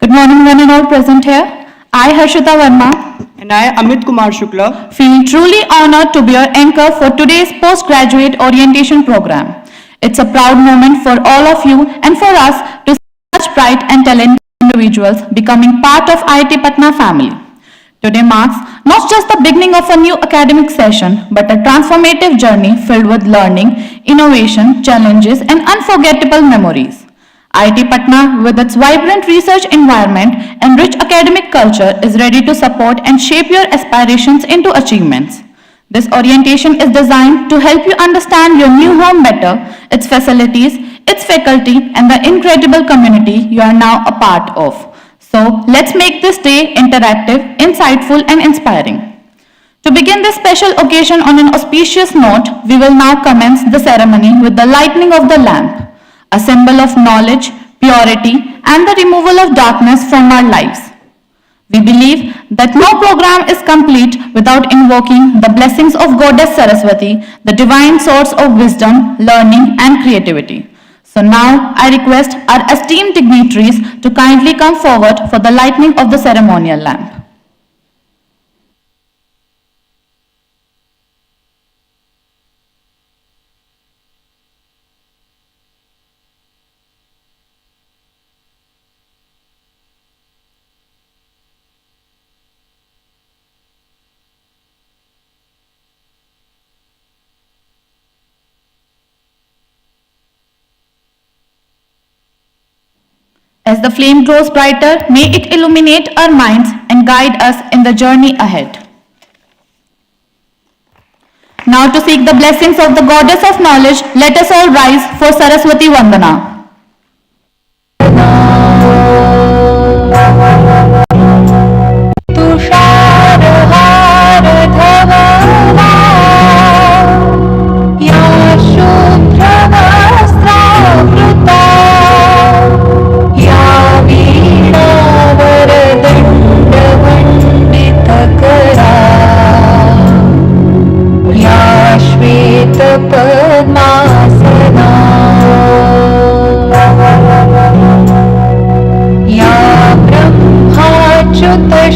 Good morning, one and all present here. I, Harshita Verma, And I, Amit Kumar Shukla, feel truly honored to be your anchor for today's postgraduate orientation program. It's a proud moment for all of you and for us to see such bright and talented individuals becoming part of IIT Patna family. Today marks not just the beginning of a new academic session, but a transformative journey filled with learning, innovation, challenges, and unforgettable memories. IIT Patna, with its vibrant research environment and rich academic culture, is ready to support and shape your aspirations into achievements. This orientation is designed to help you understand your new home better, its facilities, its faculty, and the incredible community you are now a part of. So, let's make this day interactive, insightful, and inspiring. To begin this special occasion on an auspicious note, we will now commence the ceremony with the lighting of the lamp, a symbol of knowledge, purity, and the removal of darkness from our lives. We believe that no program is complete without invoking the blessings of Goddess Saraswati, the divine source of wisdom, learning, and creativity. So now I request our esteemed dignitaries to kindly come forward for the lighting of the ceremonial lamp. As the flame grows brighter, may it illuminate our minds and guide us in the journey ahead. Now to seek the blessings of the Goddess of Knowledge, let us all rise for Saraswati Vandana.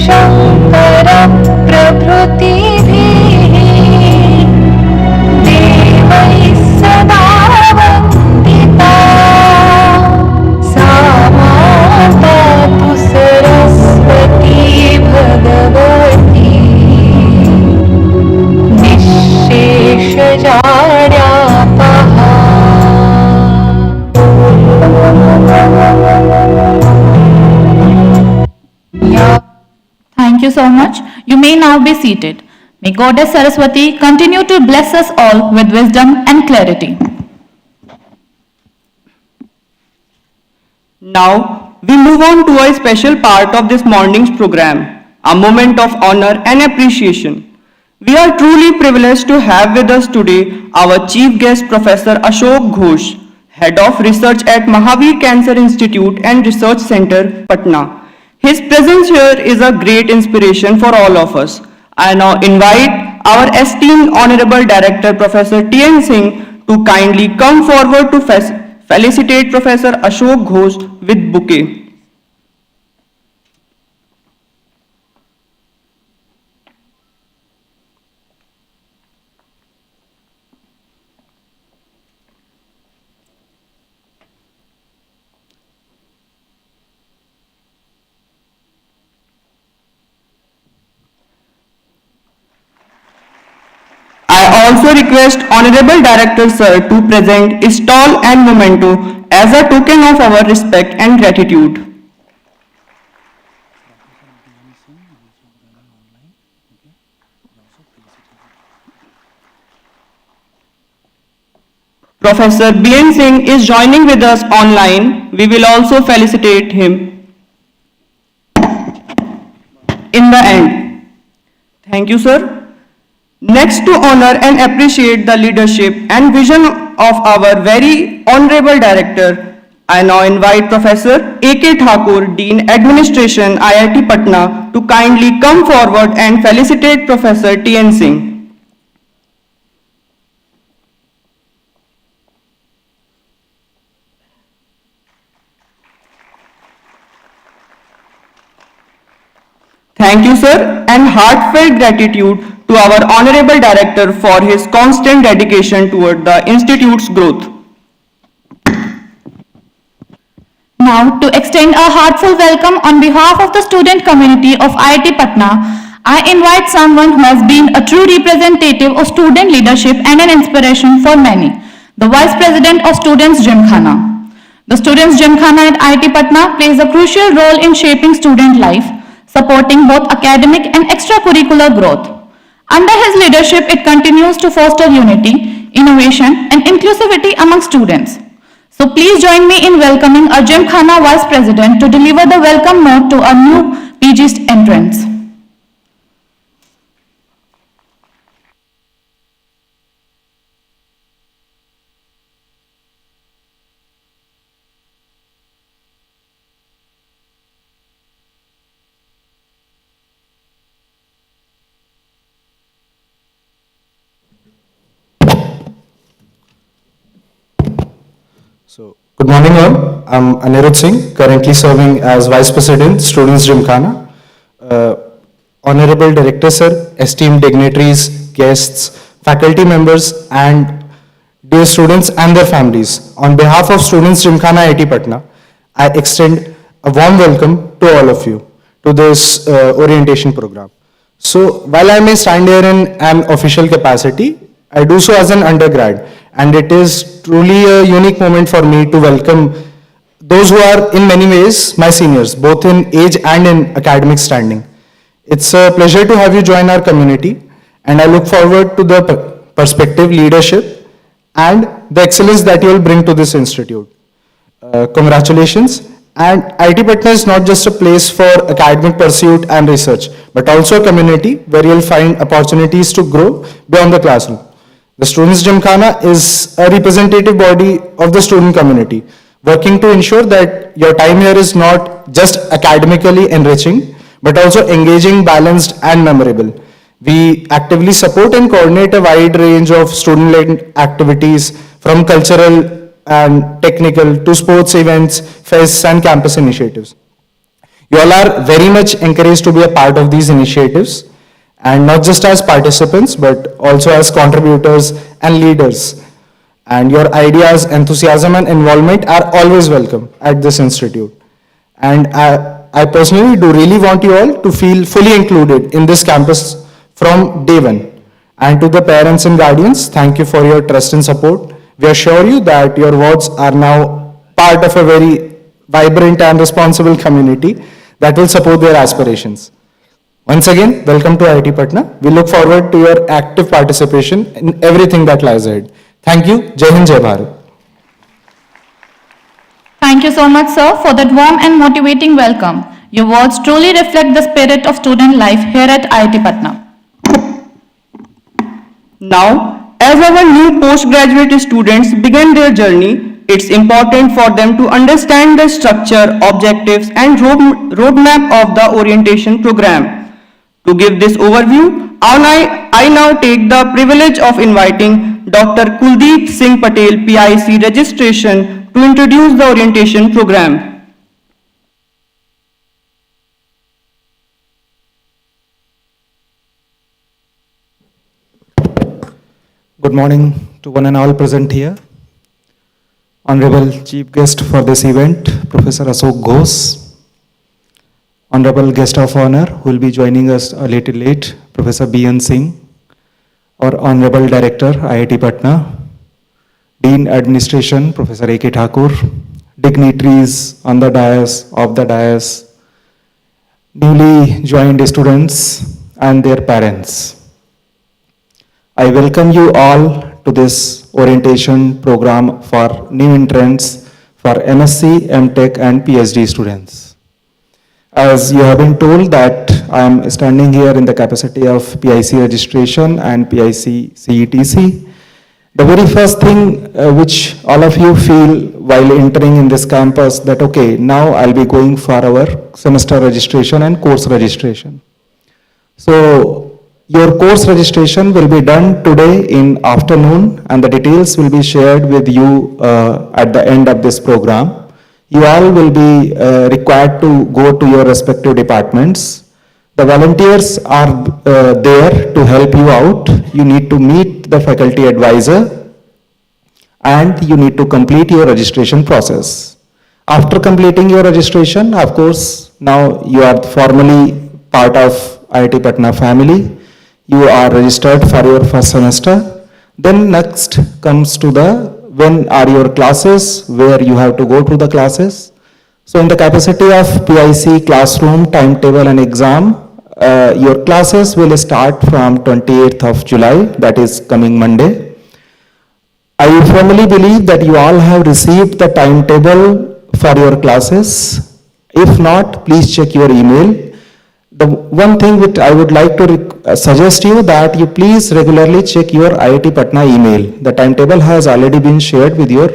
Shankar प्रभृतिभिः देवैः सदा वन्दिता सा माता तु Saraswati Bhagwati निःशेषजाड्यापहा. Thank you so much. You may now be seated. May Goddess Saraswati continue to bless us all with wisdom and clarity. now we move on to a special part of this morning's program, a moment of honor and appreciation. We are truly privileged to have with us today our chief guest Professor Ashok Ghosh, Head of Research at Mahavir Cancer Institute and Research Center, Patna. His presence here is a great inspiration for all of us. I now invite our esteemed Honorable Director Professor T.N. Singh to kindly come forward to felicitate Professor Ashok Ghosh with bouquet. I also request Honorable Director Sir to present a stall and memento as a token of our respect and gratitude. Professor B.N. Singh is joining with us online. We will also felicitate him in the end. Thank you, sir. Next, to honor and appreciate the leadership and vision of our very honorable director, I now invite Professor A.K. Thakur, Dean Administration, IIT Patna, to kindly come forward and felicitate Professor T.N. Singh. Thank you, sir, and heartfelt gratitude to our Honorable Director for his constant dedication toward the Institute's growth. Now, to extend a heartfelt welcome on behalf of the student community of IIT Patna, I invite someone who has been a true representative of student leadership and an inspiration for many, the Vice President of Students' Gymkhana. The Students' Gymkhana at IIT Patna plays a crucial role in shaping student life, supporting both academic and extracurricular growth. Under his leadership, it continues to foster unity, innovation, and inclusivity among students. So please join me in welcoming our Gymkhana Vice President to deliver the welcome note to our new PG entrants. So, good morning all. I'm Anirudh Singh, currently serving as Vice President, Students Gymkhana. Honorable Director Sir, esteemed dignitaries, guests, faculty members and dear students and their families. On behalf of Students Gymkhana IIT Patna, I extend a warm welcome to all of you to this orientation program. So, while I may stand here in an official capacity, I do so as an undergrad, and it is truly a unique moment for me to welcome those who are in many ways my seniors, both in age and in academic standing. It's a pleasure to have you join our community, and I look forward to the perspective, leadership, and the excellence that you will bring to this institute. Congratulations. And IIT Patna is not just a place for academic pursuit and research, but also a community where you'll find opportunities to grow beyond the classroom. The Students' Gymkhana is a representative body of the student community, working to ensure that your time here is not just academically enriching, but also engaging, balanced, and memorable. We actively support and coordinate a wide range of student-led activities, from cultural and technical to sports events, fests, and campus initiatives. You all are very much encouraged to be a part of these initiatives, and not just as participants, but also as contributors and leaders. And your ideas, enthusiasm, and involvement are always welcome at this institute. And I personally do really want you all to feel fully included in this campus from day one. And to the parents and guardians, thank you for your trust and support. We assure you that your wards are now part of a very vibrant and responsible community that will support their aspirations. Once again, welcome to IIT Patna. We look forward to your active participation in everything that lies ahead. Thank you. Jai Hind, Jai Bharat. Thank you so much, sir, for that warm and motivating welcome. Your words truly reflect the spirit of student life here at IIT Patna. Now, as our new postgraduate students begin their journey, it's important for them to understand the structure, objectives, and roadmap of the orientation program. To give this overview, I now take the privilege of inviting Dr. Kuldeep Singh Patel, PIC registration, to introduce the orientation program. Good morning to one and all present here. Honorable Chief Guest for this event, Professor Ashok Ghosh. Honorable Guest of Honor, who will be joining us a little late, Professor B.N. Singh. Our Honorable Director, IIT Patna. Dean Administration, Professor A.K. Thakur. Dignitaries on the dais, of the dais. Newly joined students and their parents. I welcome you all to this orientation program for new entrants for MSc, MTech and PhD students. As you have been told that I am standing here in the capacity of PIC registration and PIC CETC. The very first thing which all of you feel while entering in this campus that okay, now I'll be going for our semester registration and course registration. So your course registration will be done today in afternoon and the details will be shared with you at the end of this program. You all will be required to go to your respective departments. The volunteers are there to help you out. You need to meet the faculty advisor and you need to complete your registration process. After completing your registration, of course, now you are formally part of IIT Patna family. You are registered for your first semester. Then next comes to the when are your classes, where you have to go to the classes. So in the capacity of PIC classroom, timetable and exam, your classes will start from 28th of July, that is coming Monday. I firmly believe that you all have received the timetable for your classes. If not, please check your email. The one thing which I would like to suggest you that you please regularly check your IIT Patna email. The timetable has already been shared with your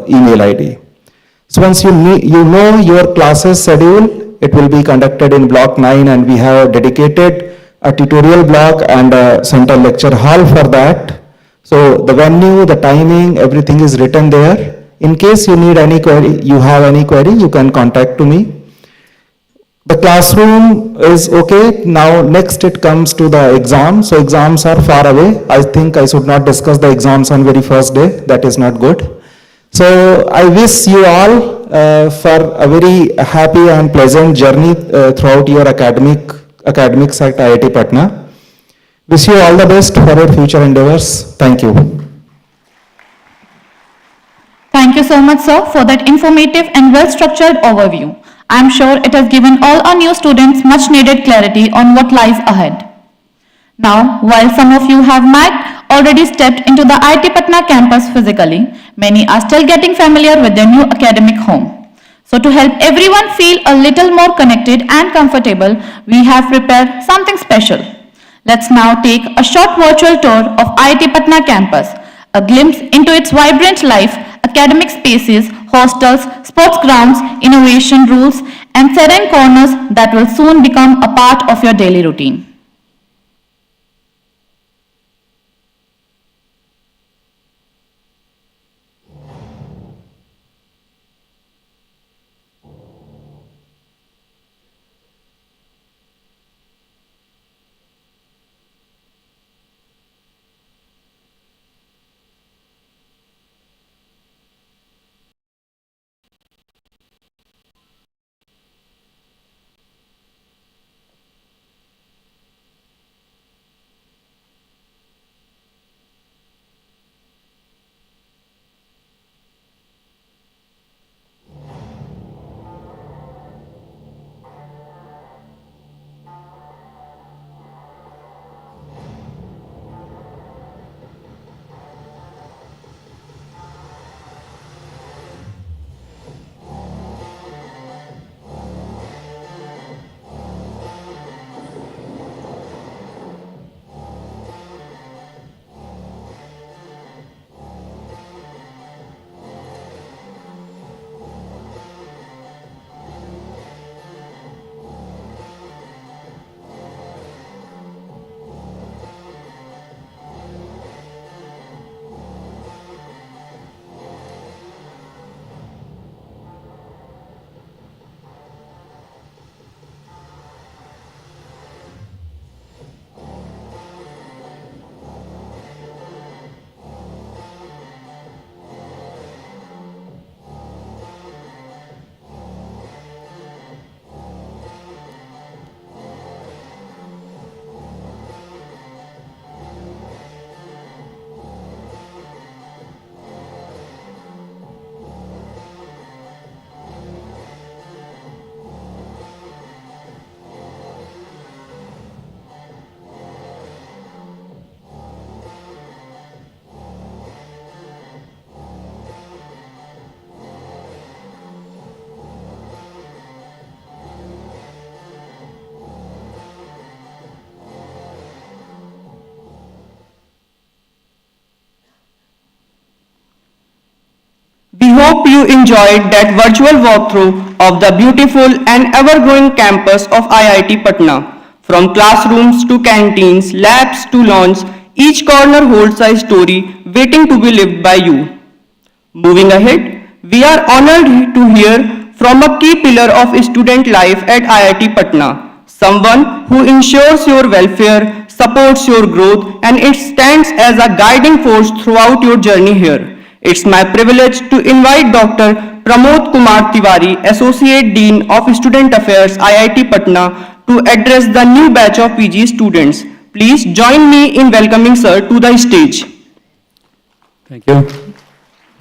email ID. So once you know your classes schedule, it will be conducted in block 9 and we have dedicated a tutorial block and a central lecture hall for that. So the venue, the timing, everything is written there. In case you need any query, you have any query, you can contact to me. The classroom is okay. Now next it comes to the exam. So exams are far away. I think I should not discuss the exams on very first day. That is not good. So I wish you all for a very happy and pleasant journey throughout your academics at IIT Patna. Wish you all the best for your future endeavors. Thank you. Thank you so much, sir, for that informative and well-structured overview. I am sure it has given all our new students much needed clarity on what lies ahead. Now, while some of you might already stepped into the IIT Patna campus physically, many are still getting familiar with their new academic home. So to help everyone feel a little more connected and comfortable, we have prepared something special. Let's now take a short virtual tour of IIT Patna campus, a glimpse into its vibrant life, academic spaces, hostels, sports grounds, innovation rules, and serene corners that will soon become a part of your daily routine. We hope you enjoyed that virtual walkthrough of the beautiful and ever-growing campus of IIT Patna. From classrooms to canteens, labs to lawns, each corner holds a story waiting to be lived by you. Moving ahead, we are honored to hear from a key pillar of student life at IIT Patna, someone who ensures your welfare, supports your growth, and it stands as a guiding force throughout your journey here. It's my privilege to invite Dr. Pramod Kumar Tiwari, Associate Dean of Student Affairs, IIT Patna, to address the new batch of PG students. Please join me in welcoming sir to the stage. Thank you.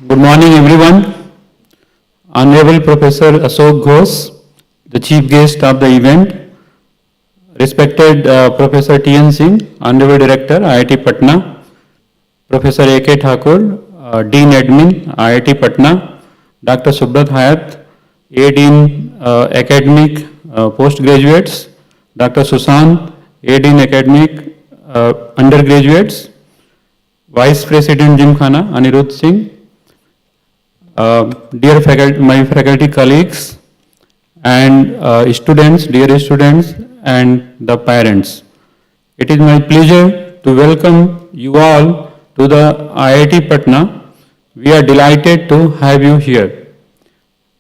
Good morning, everyone. Honorable Professor Ashok Ghosh, the chief guest of the event, respected Professor T.N. Singh, Honorable Director, IIT Patna, Professor A.K. Thakur, Dean Admin, IIT Patna, Dr. Subrat Hayat, A. Dean Academic Postgraduates, Dr. Sushant, A. Dean Academic Undergraduates, Vice President Gymkhana, Anirudh Singh, dear faculty, my faculty colleagues, and students, dear students, and the parents. It is my pleasure to welcome you all to the IIT Patna. We are delighted to have you here.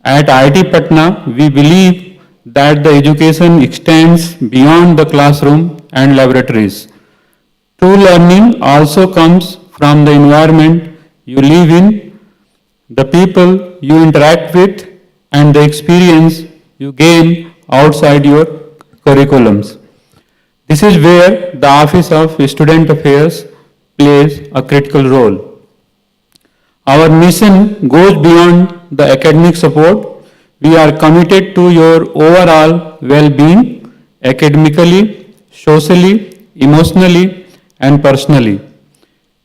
At IIT Patna, we believe that the education extends beyond the classroom and laboratories. True learning also comes from the environment you live in, the people you interact with, and the experience you gain outside your curriculums. This is where the Office of Student Affairs plays a critical role. Our mission goes beyond the academic support. We are committed to your overall well-being, academically, socially, emotionally, and personally.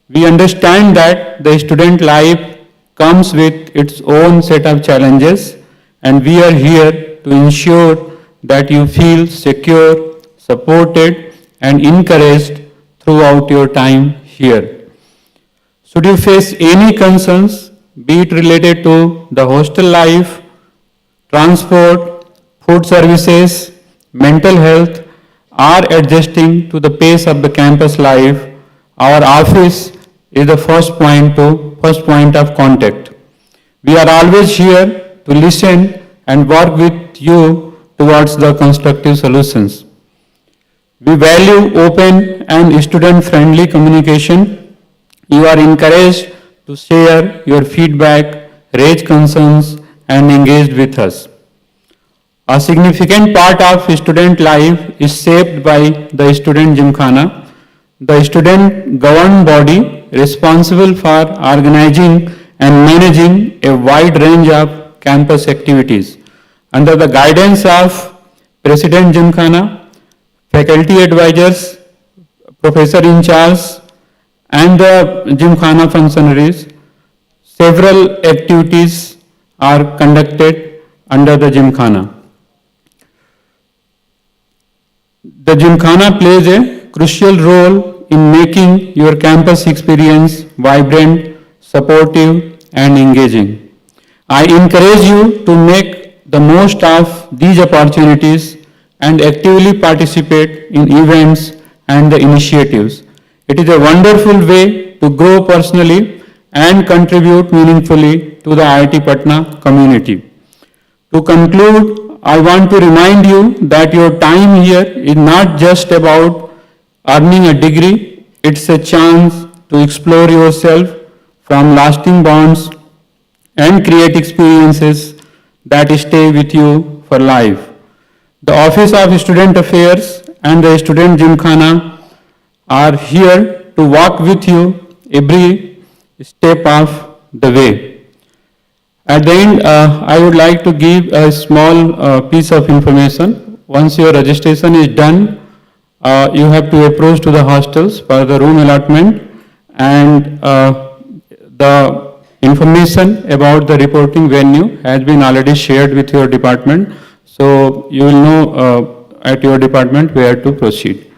We understand that the student life comes with its own set of challenges, and we are here to ensure that you feel secure, supported, and encouraged throughout your time here. Should you face any concerns, be it related to the hostel life, transport, food services, mental health, or adjusting to the pace of the campus life, our office is the first point of contact. We are always here to listen and work with you towards the constructive solutions. We value open and student-friendly communication. You are encouraged to share your feedback, raise concerns, and engage with us. A significant part of student life is shaped by the student gymkhana, the student governed body responsible for organizing and managing a wide range of campus activities. Under the guidance of President Gymkhana, faculty advisors, professor in charge, and the Gymkhana functionaries, several activities are conducted under the Gymkhana. The Gymkhana plays a crucial role in making your campus experience vibrant, supportive, and engaging. I encourage you to make the most of these opportunities and actively participate in events and the initiatives. It is a wonderful way to grow personally and contribute meaningfully to the IIT Patna community. To conclude, I want to remind you that your time here is not just about earning a degree, it's a chance to explore yourself, form lasting bonds, and create experiences that stay with you for life. The Office of Student Affairs and the Student Gymkhana are here to walk with you every step of the way. At the end, I would like to give a small piece of information. Once your registration is done, you have to approach to the hostels for the room allotment, and the information about the reporting venue has been already shared with your department, so you will know at your department where to proceed.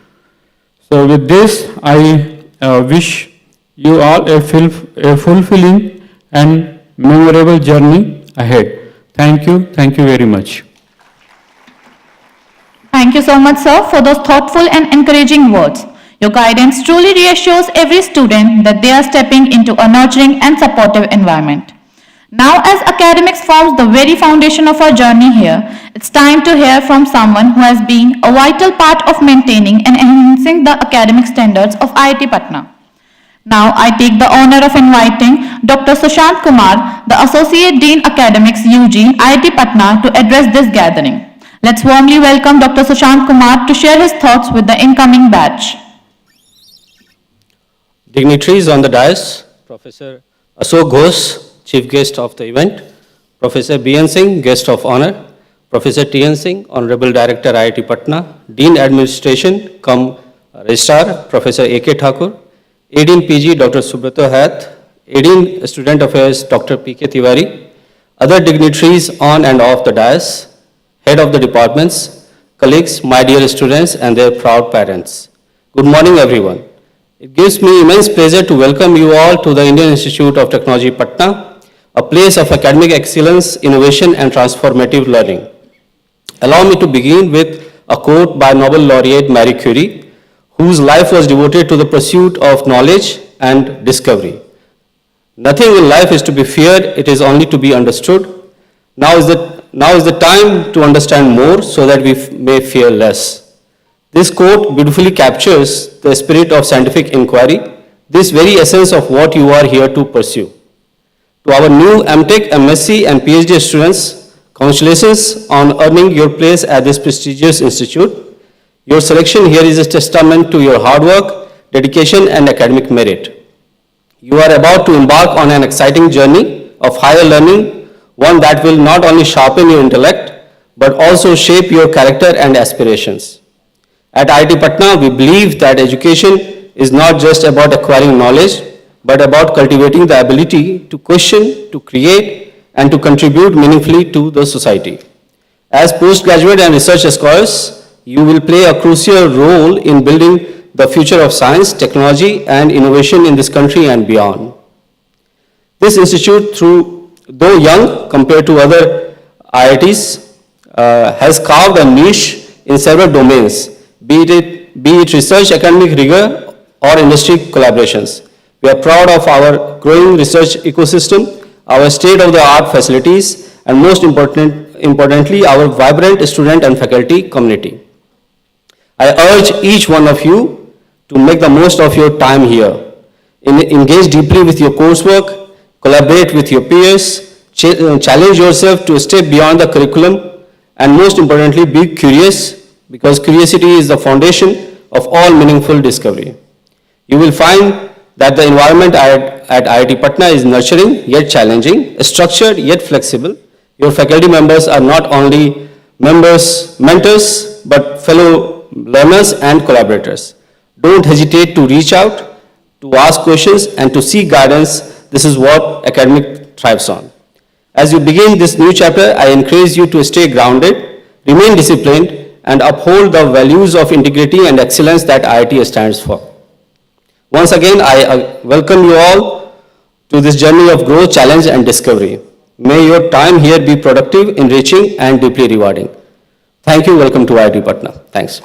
So with this, I wish you all a fulfilling and memorable journey ahead. Thank you very much. Thank you so much, sir, for those thoughtful and encouraging words. Your guidance truly reassures every student that they are stepping into a nurturing and supportive environment. Now, as academics forms the very foundation of our journey here, it's time to hear from someone who has been a vital part of maintaining and enhancing the academic standards of IIT Patna. Now, I take the honor of inviting Dr. Sushant Kumar, the Associate Dean Academics UG, IIT Patna, to address this gathering. Let's warmly welcome Dr. Sushant Kumar to share his thoughts with the incoming batch. Dignitaries on the dais, Professor Ashok Ghosh, Chief Guest of the event, Professor B.N. Singh, Guest of Honor, Professor T.N. Singh, Honorable Director IIT Patna, Dean Administration, cum Registrar, Professor A.K. Thakur, ADean PG, Dr. Subrata Hath, ADean Student Affairs, Dr. P.K. Tiwari, other dignitaries on and off the dais, head of the departments, colleagues, my dear students and their proud parents. Good morning, everyone. It gives me immense pleasure to welcome you all to the Indian Institute of Technology, Patna, a place of academic excellence, innovation and transformative learning. Allow me to begin with a quote by Nobel laureate Marie Curie, whose life was devoted to the pursuit of knowledge and discovery. Nothing in life is to be feared, it is only to be understood. Now is the time to understand more so that we may fear less. This quote beautifully captures the spirit of scientific inquiry, this very essence of what you are here to pursue. To our new MTech, MSc and PhD students, congratulations on earning your place at this prestigious institute. Your selection here is a testament to your hard work, dedication and academic merit. You are about to embark on an exciting journey of higher learning, one that will not only sharpen your intellect, but also shape your character and aspirations. At IIT Patna, we believe that education is not just about acquiring knowledge, but about cultivating the ability to question, to create, and to contribute meaningfully to the society. As postgraduate and research scholars, you will play a crucial role in building the future of science, technology, and innovation in this country and beyond. This institute, though young compared to other IITs, has carved a niche in several domains, be it research, academic rigor, or industry collaborations. We are proud of our growing research ecosystem, our state-of-the-art facilities, and most importantly, our vibrant student and faculty community. I urge each one of you to make the most of your time here. Engage deeply with your coursework, collaborate with your peers, challenge yourself to step beyond the curriculum, and most importantly, be curious, because curiosity is the foundation of all meaningful discovery. You will find that the environment at IIT Patna is nurturing yet challenging, structured yet flexible. Your faculty members are not only mentors, but fellow learners and collaborators. Don't hesitate to reach out, to ask questions, and to seek guidance. This is what academic thrives on. As you begin this new chapter, I encourage you to stay grounded, remain disciplined, and uphold the values of integrity and excellence that IIT stands for. Once again, I welcome you all to this journey of growth, challenge, and discovery. May your time here be productive, enriching, and deeply rewarding. Thank you. Welcome to IIT Patna. Thanks.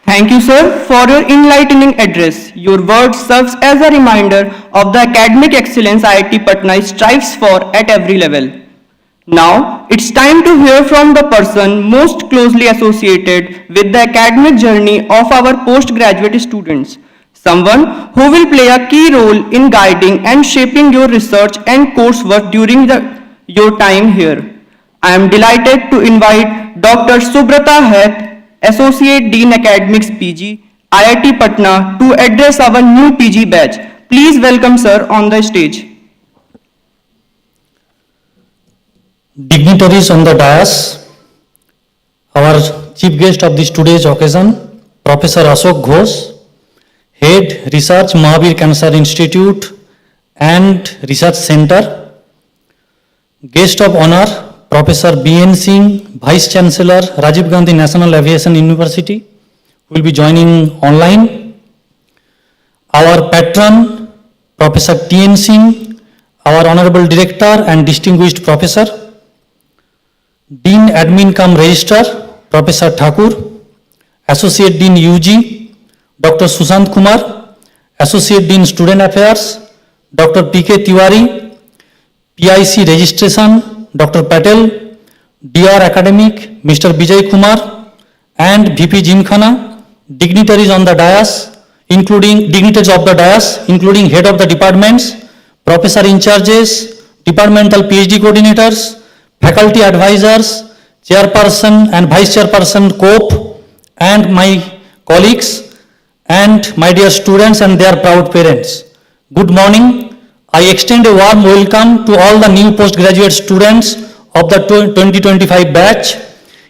Thank you, sir, for your enlightening address. Your words serves as a reminder of the academic excellence IIT Patna strives for at every level. Now, it's time to hear from the person most closely associated with the academic journey of our postgraduate students, someone who will play a key role in guiding and shaping your research and coursework during your time here. I am delighted to invite Dr. Subrata Hath, Associate Dean Academics PG, IIT Patna, to address our new PG batch. Please welcome sir on the stage. Dignitaries on the dais, our chief guest of this today's occasion, Professor Ashok Ghosh, Head Research Mahavir Cancer Institute and Research Center, Guest of Honor, Professor B.N. Singh, Vice Chancellor, Rajiv Gandhi National Aviation University, will be joining online. Our patron, Professor T.N. Singh, our Honorable Director and Distinguished Professor, Dean Admin cum Registrar, Professor Thakur, Associate Dean UG, Dr. Sushant Kumar, Associate Dean Student Affairs, Dr. P.K. Tiwari, PIC registration, Dr. Patel, DR Academic, Mr. Vijay Kumar, and VP Jimkhana, dignitaries on the dais, including dignitaries of the dais, including head of the departments, professor in charges, departmental PhD coordinators, faculty advisors, chairperson and vice chairperson COPE, and my colleagues, and my dear students and their proud parents. Good morning. I extend a warm welcome to all the new postgraduate students of the 2025 batch.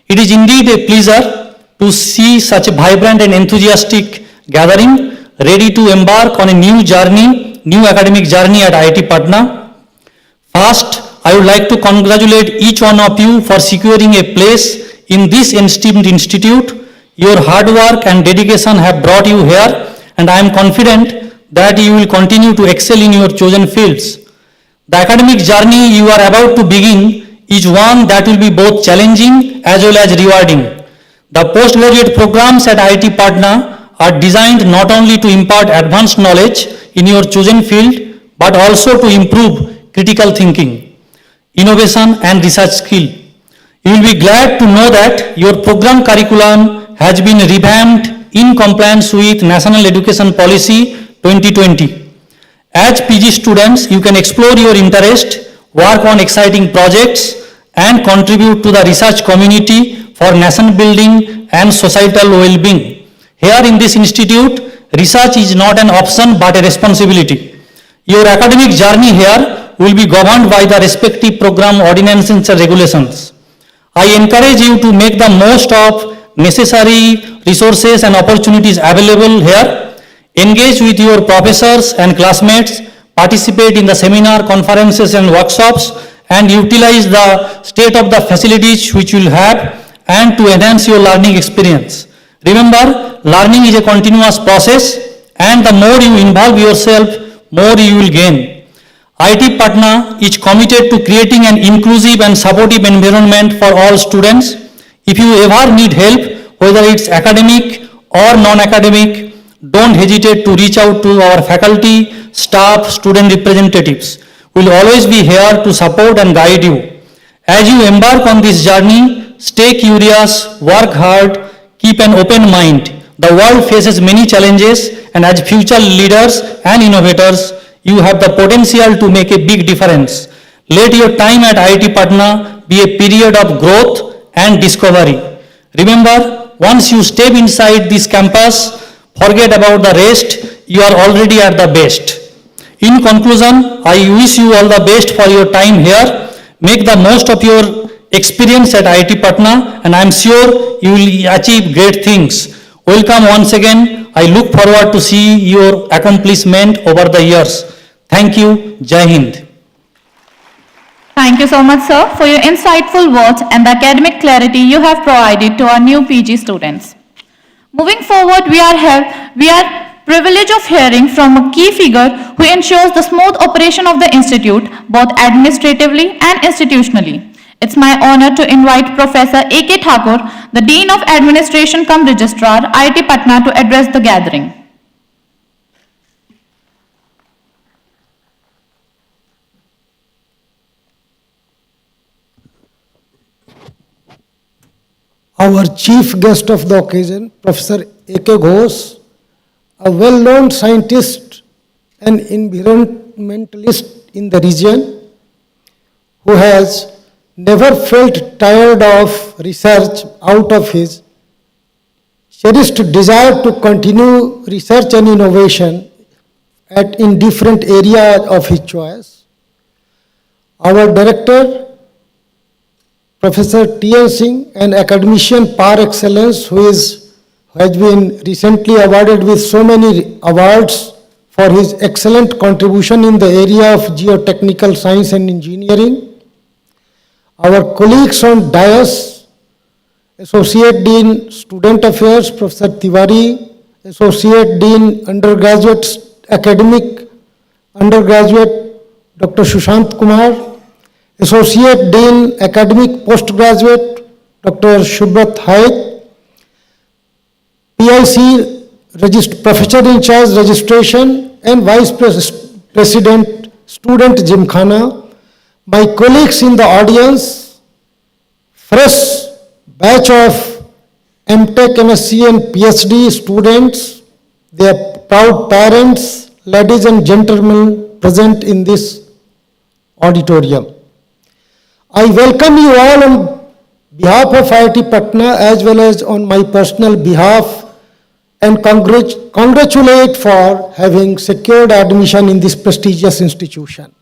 It is indeed a pleasure to see such a vibrant and enthusiastic gathering ready to embark on a new academic journey at IIT Patna. First, I would like to congratulate each one of you for securing a place in this esteemed institute. Your hard work and dedication have brought you here, and I am confident that you will continue to excel in your chosen fields. The academic journey you are about to begin is one that will be both challenging as well as rewarding. The postgraduate programs at IIT Patna are designed not only to impart advanced knowledge in your chosen field, but also to improve critical thinking, innovation and research skill. You will be glad to know that your program curriculum has been revamped in compliance with National Education Policy 2020. As PG students, you can explore your interest, work on exciting projects, and contribute to the research community for nation building and societal well-being. Here in this institute, research is not an option but a responsibility. Your academic journey here will be governed by the respective program ordinances and regulations. I encourage you to make the most of necessary resources and opportunities available here. Engage with your professors and classmates, participate in the seminar, conferences and workshops, and utilize the state of the facilities which you will have and to enhance your learning experience. Remember, learning is a continuous process, and the more you involve yourself, more you will gain. IIT Patna is committed to creating an inclusive and supportive environment for all students. If you ever need help, whether it's academic or non-academic, don't hesitate to reach out to our faculty, staff, student representatives. We'll always be here to support and guide you. As you embark on this journey, stay curious, work hard, keep an open mind. The world faces many challenges, and as future leaders and innovators, you have the potential to make a big difference. Let your time at IIT Patna be a period of growth and discovery. Remember, once you step inside this campus, forget about the rest, you are already at the best. In conclusion, I wish you all the best for your time here. Make the most of your experience at IIT Patna, and I am sure you will achieve great things. Welcome once again. I look forward to see your accomplishment over the years. Thank you. Jai Hind. Thank you so much, sir, for your insightful words and the academic clarity you have provided to our new PG students. Moving forward, we are privileged of hearing from a key figure who ensures the smooth operation of the institute, both administratively and institutionally. It's my honor to invite Professor A.K. Thakur, the Dean of Administration cum Registrar, IIT Patna, to address the gathering. Our chief guest of the occasion, Professor A.K. Ghosh, a well-known scientist and environmentalist in the region, who has never felt tired of research out of his cherished desire to continue research and innovation in different areas of his choice. Our director, Professor T.N. Singh, an academician par excellence who has been recently awarded with so many awards for his excellent contribution in the area of geotechnical science and engineering. Our colleagues on dais, Associate Dean Student Affairs, Professor Tiwari, Associate Dean Undergraduate Academic, Undergraduate Dr. Sushant Kumar, Associate Dean Academic Postgraduate Dr. Shubrat Haid, PIC Professor in Charge Registration and Vice President Student Jimkhana, my colleagues in the audience, fresh batch of MTech, MSc and PhD students, their proud parents, ladies and gentlemen present in this auditorium. I welcome you all on behalf of IIT Patna as well as on my personal behalf and congratulate for having secured admission in this prestigious institution.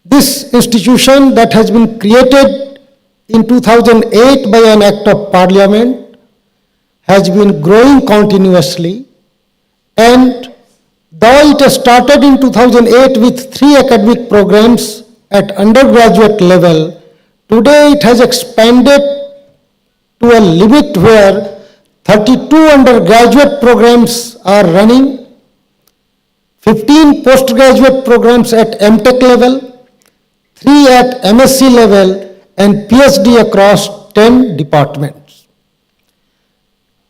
This institution that has been created in 2008 by an act of parliament has been growing continuously, and though it has started in 2008 with 3 academic programs at undergraduate level, today it has expanded to a limit where 32 undergraduate programs are running, 15 postgraduate programs at MTech level, 3 at MSc level, and PhD across 10 departments.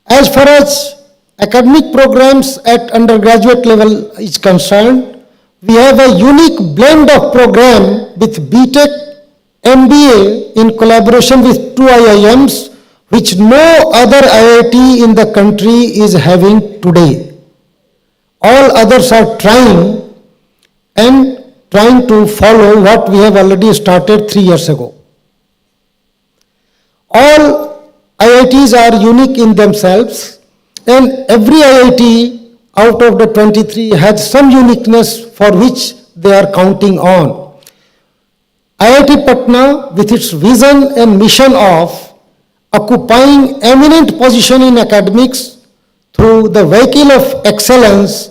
As far as academic programs at undergraduate level is concerned, we have a unique blend of program with BTech, MBA in collaboration with 2 IIMs, which no other IIT in the country is having today. All others are trying to follow what we have already started 3 years ago. All IITs are unique in themselves, and every IIT out of the 23 has some uniqueness for which they are counting on. IIT Patna, with its vision and mission of occupying eminent position in academics through the vehicle of excellence,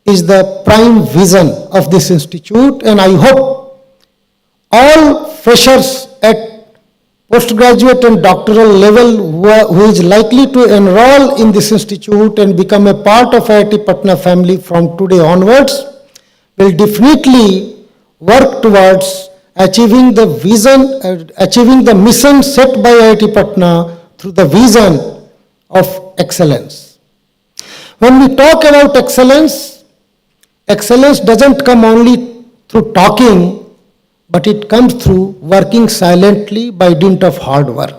is the prime vision of this institute, and I hope all freshers at postgraduate and doctoral level who is likely to enroll in this institute and become a part of IIT Patna family from today onwards will definitely work towards achieving the vision, achieving the mission set by IIT Patna through the vision of excellence. When we talk about excellence, excellence doesn't come only through talking, but it comes through working silently by dint of hard work.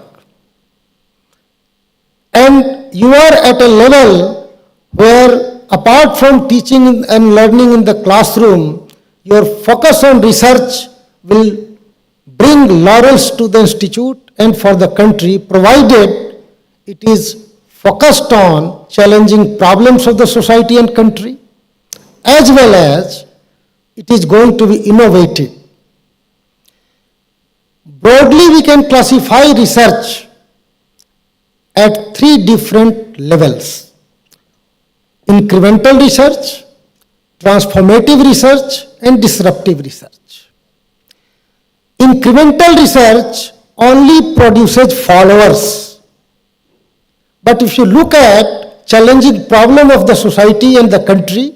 And you are at a level where, apart from teaching and learning in the classroom, your focus on research will bring laurels to the institute and for the country, provided it is focused on challenging problems of the society and country, as well as it is going to be innovative. Broadly, we can classify research at 3 different levels: incremental research, transformative research, and disruptive research. Incremental research only produces followers. But if you look at challenging problem of the society and the country,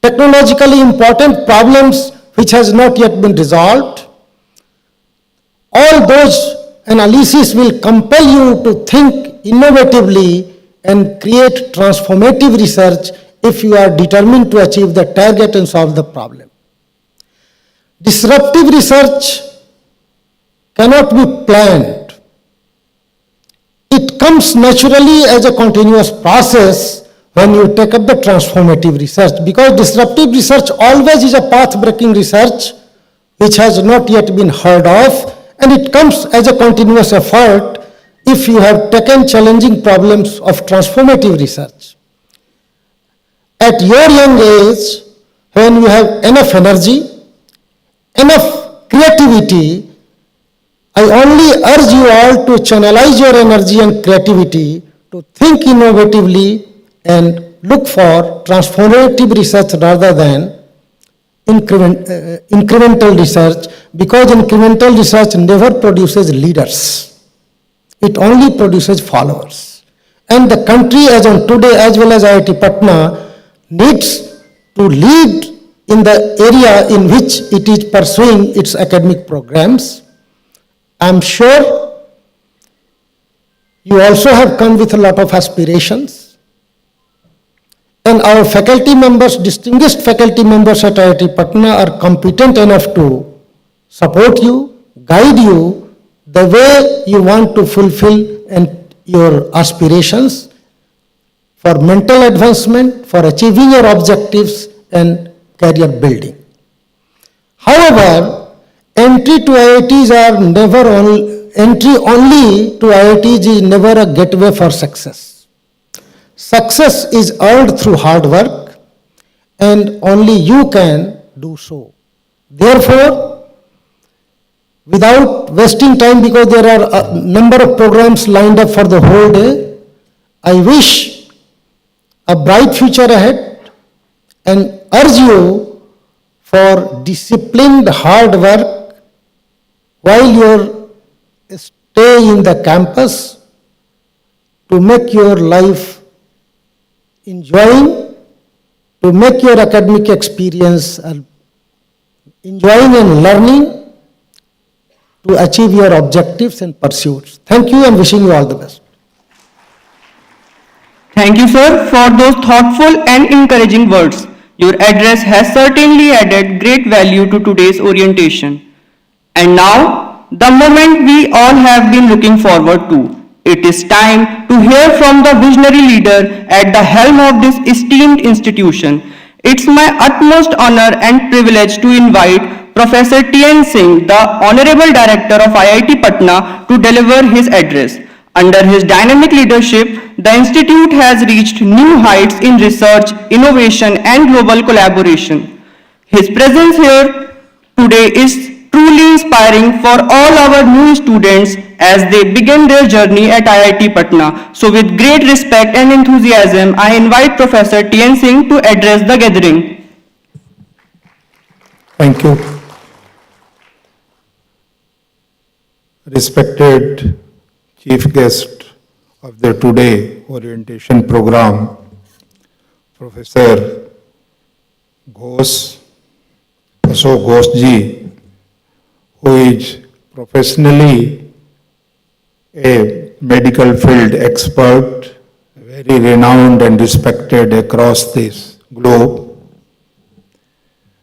technologically important problems which has not yet been resolved, all those analyses will compel you to think innovatively and create transformative research if you are determined to achieve the target and solve the problem. Disruptive research cannot be planned. It comes naturally as a continuous process when you take up the transformative research, because disruptive research always is a path-breaking research which has not yet been heard of, and it comes as a continuous effort if you have taken challenging problems of transformative research. At your young age, when you have enough energy, enough creativity, I only urge you all to channelize your energy and creativity to think innovatively and look for transformative research rather than incremental research, because incremental research never produces leaders. It only produces followers. And the country as on today, as well as IIT Patna, needs to lead in the area in which it is pursuing its academic programs. I am sure you also have come with a lot of aspirations. And our faculty members, distinguished faculty members at IIT Patna, are competent enough to support you, guide you the way you want to fulfill and your aspirations for mental advancement, for achieving your objectives and career building. However, entry to IITs are never entry only to IITs is never a gateway for success. Success is earned through hard work and only you can do so. Therefore, without wasting time, because there are a number of programs lined up for the whole day, I wish a bright future ahead and urge you for disciplined hard work while you stay in the campus to make your life enjoying, to make your academic experience enjoying and learning, to achieve your objectives and pursuits. Thank you and wishing you all the best. Thank you, sir, for those thoughtful and encouraging words. Your address has certainly added great value to today's orientation. And now, the moment we all have been looking forward to. It is time to hear from the visionary leader at the helm of this esteemed institution. It's my utmost honor and privilege to invite Professor T.N. Singh, the Honorable Director of IIT Patna, to deliver his address. Under his dynamic leadership, the institute has reached new heights in research, innovation, and global collaboration. His presence here today is truly inspiring for all our new students as they begin their journey at IIT Patna. So with great respect and enthusiasm, I invite Professor T.N. Singh to address the gathering. Thank you. Respected Chief Guest of the today orientation program, Professor Ashok Ghosh ji, who is professionally a medical field expert, very renowned and respected across this globe,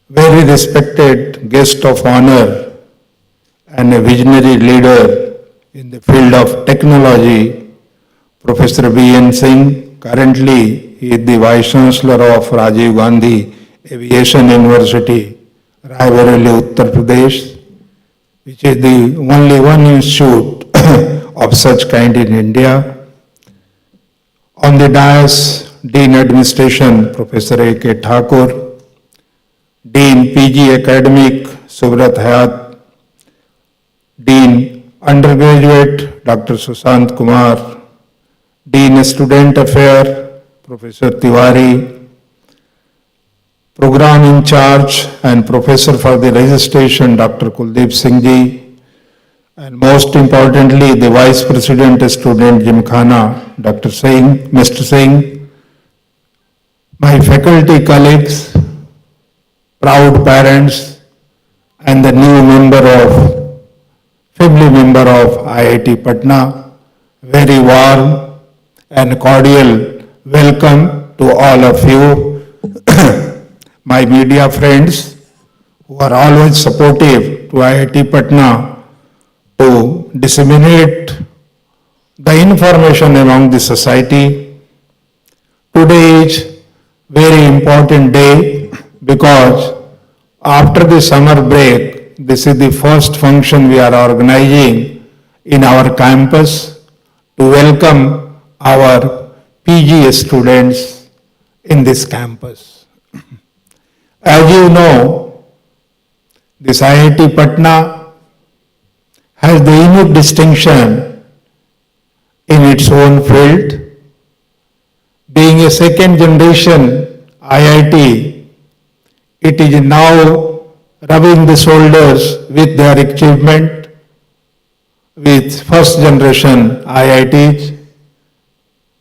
very respected guest of honor and a visionary leader in the field of technology, Professor B.N. Singh. Currently, he is the Vice Chancellor of Rajiv Gandhi Aviation University, Raebareli, Uttar Pradesh, which is the only one institute of such kind in India. On the dais, Dean Administration, Professor A.K. Thakur, Dean PG Academic, Subrat Hayat, Dean Undergraduate, Dr. Sushant Kumar, Dean Student Affair, Professor Tiwari, Program in Charge and Professor for the Registration, Dr. Kuldeep Singh ji, and most importantly, the Vice President Student Gymkhana, Dr. Singh, Mr. Singh, my faculty colleagues, proud parents, and the new family member of IIT Patna, very warm and cordial welcome to all of you. My media friends who are always supportive to IIT Patna to disseminate the information among the society. Today is very important day because after the summer break, this is the first function we are organizing in our campus to welcome our PG students in this campus. As you know, this IIT Patna has the unique distinction in its own field. Being a second generation IIT, it is now rubbing the shoulders with their achievement with first generation IITs.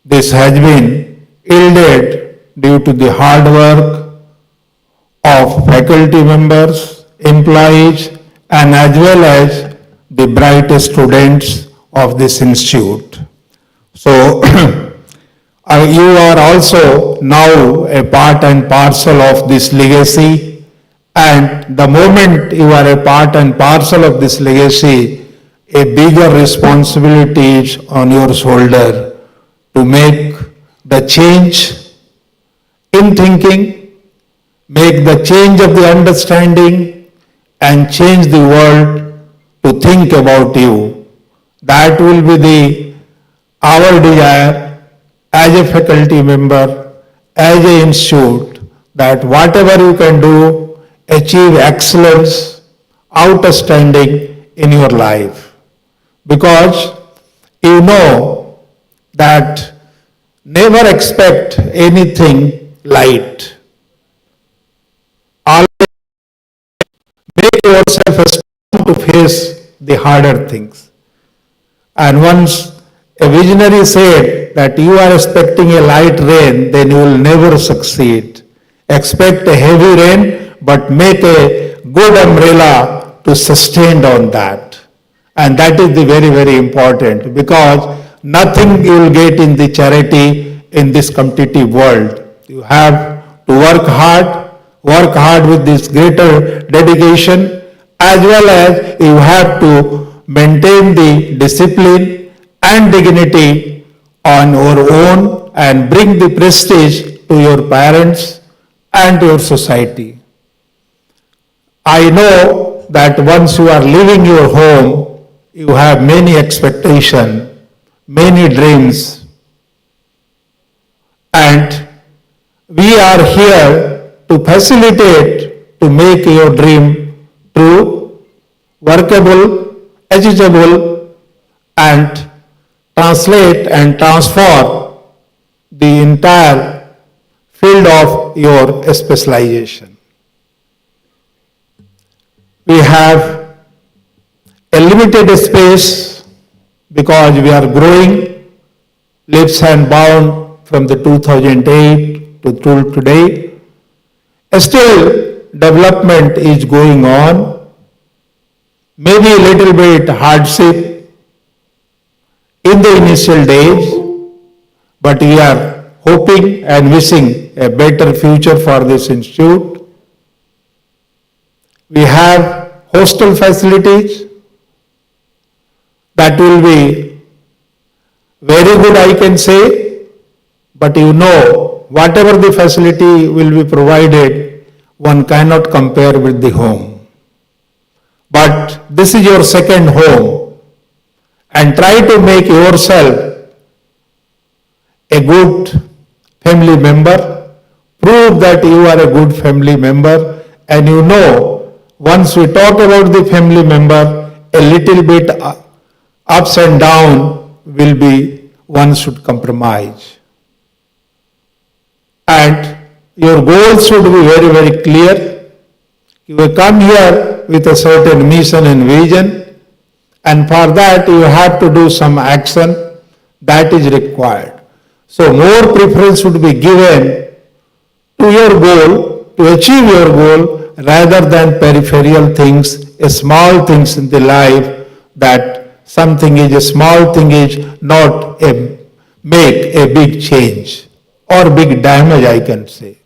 This has been yielded due to the hard work of faculty members, employees, and as well as the bright students of this institute. So, you are also now a part and parcel of this legacy, And the moment you are a part and parcel of this legacy, a bigger responsibility is on your shoulder to make the change in thinking, make the change of the understanding, and change the world to think about you. That will be our desire as a faculty member, as an institute, that whatever you can do, achieve excellence, outstanding in your life. Because you know that never expect anything light. Always make yourself strong to face the harder things. And once a visionary said that you are expecting a light rain, then you will never succeed. Expect a heavy rain, but make a good umbrella to sustain on that. And that is the very, very important, because nothing you will get in the charity in this competitive world. You have to work hard with this greater dedication, as well as you have to maintain the discipline and dignity on your own and bring the prestige to your parents and to your society. I know that once you are leaving your home, you have many expectations, many dreams, and we are here to facilitate to make your dream true, workable, achievable, and translate and transform the entire field of your specialization. We have a limited space because we are growing leaps and bounds from the 2008 to till today. Still, development is going on. Maybe a little bit hardship in the initial days, but we are hoping and wishing a better future for this institute. We have hostel facilities that will be very good, I can say, but you know, whatever the facility will be provided, one cannot compare with the home. But this is your second home, and try to make yourself a good family member, prove that you are a good family member, and you know, once we talk about the family member, a little bit ups and down will be, one should compromise. And your goals should be very, very clear. You will come here with a certain mission and vision, and for that you have to do some action that is required. So more preference should be given to your goal, to achieve your goal, rather than peripheral things, small things in the life, that something is a small thing is not make a big change or big damage, I can say.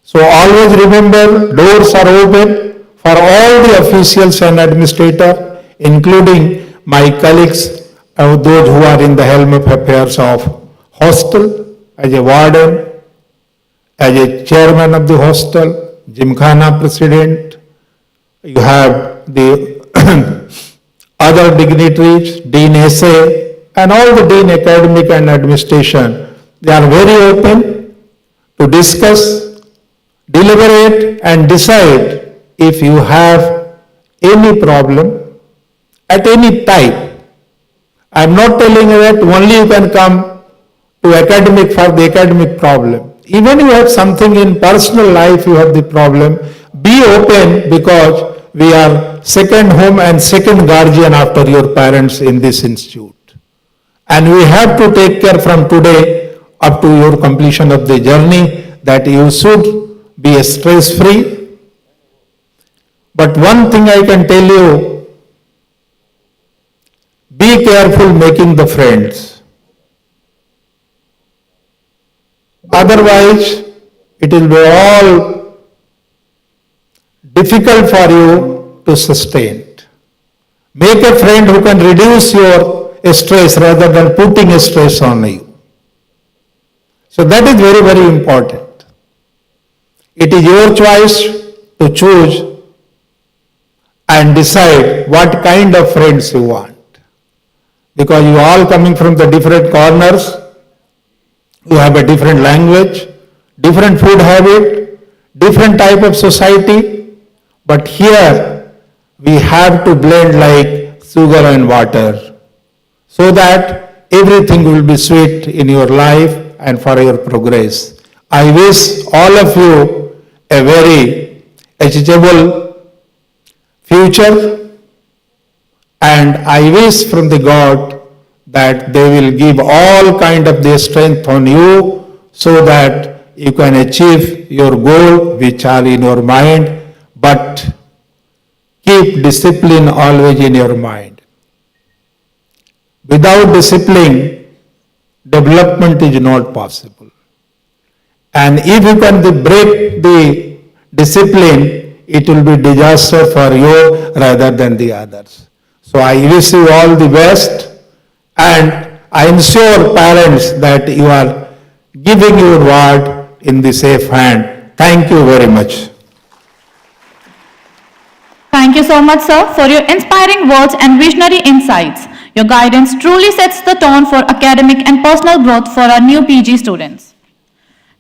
So always remember, doors are open for all the officials and administrators, including my colleagues, those who are in the helm of affairs of hostel, as a warden, as a chairman of the hostel, Gymkhana president. You have the other dignitaries, Dean SA, and all the Dean Academic and Administration. They are very open to discuss, deliberate, and decide if you have any problem at any time. I am not telling you that only you can come to academic for the academic problem. Even you have something in personal life, you have the problem, be open, because we are second home and second guardian after your parents in this institute. And we have to take care from today up to your completion of the journey that you should be stress-free. But one thing I can tell you, be careful making the friends. Otherwise, it will be all difficult for you to sustain it. Make a friend who can reduce your stress rather than putting stress on you. So that is very, very important. It is your choice to choose and decide what kind of friends you want. Because you all coming from the different corners, you have a different language, different food habit, different type of society, but here we have to blend like sugar and water so that everything will be sweet in your life and for your progress. I wish all of you a very achievable future, and I wish from the God that they will give all kind of their strength on you so that you can achieve your goal which are in your mind, but keep discipline always in your mind. Without discipline, development is not possible. And if you can break the discipline, it will be disaster for you rather than the others. So I wish you all the best, and I ensure parents that you are giving your word in the safe hand. Thank you very much. Thank you so much, sir, for your inspiring words and visionary insights. Your guidance truly sets the tone for academic and personal growth for our new PG students.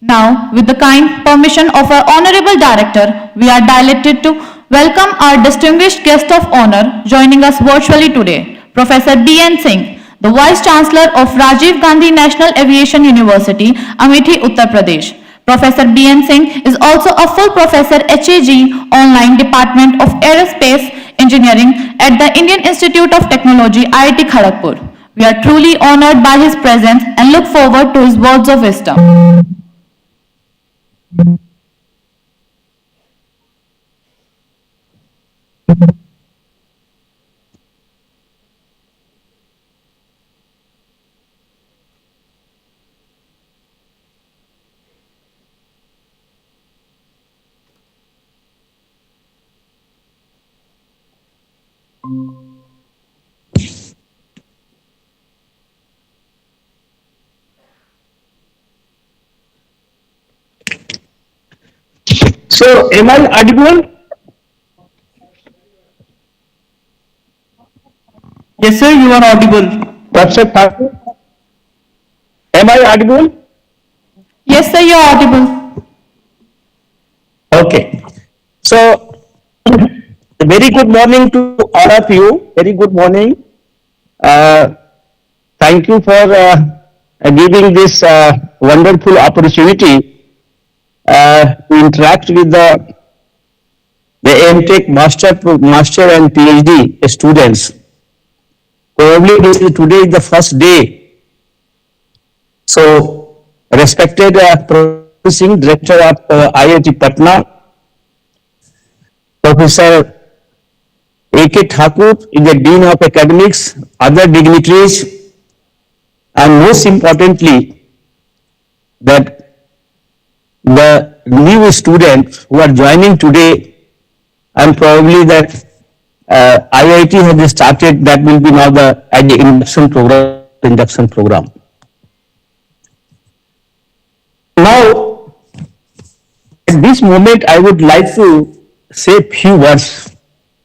Now, with the kind permission of our Honorable Director, we are delighted to welcome our distinguished guest of honor joining us virtually today, Professor B.N. Singh, the Vice Chancellor of Rajiv Gandhi National Aviation University, Amethi, Uttar Pradesh. Professor B.N. Singh is also a full professor HAG Online Department of Aerospace Engineering at the Indian Institute of Technology, IIT Kharagpur. We are truly honored by his presence and look forward to his words of wisdom. So, am I audible? Yes, sir, you are audible. Professor Thakur? Am I audible? Yes, sir, you are audible. Okay. So, very good morning to all of you. Very good morning. Thank you for giving this wonderful opportunity to interact with the MTech master and PhD students. Probably today is the first day. So, respected Professor Singh, Director of IIT Patna, Professor A.K. Thakur is the Dean of Academics, other dignitaries, and most importantly, that the new students who are joining today, and probably that IIT has started, that will be now the induction program. Now, at this moment, I would like to say few words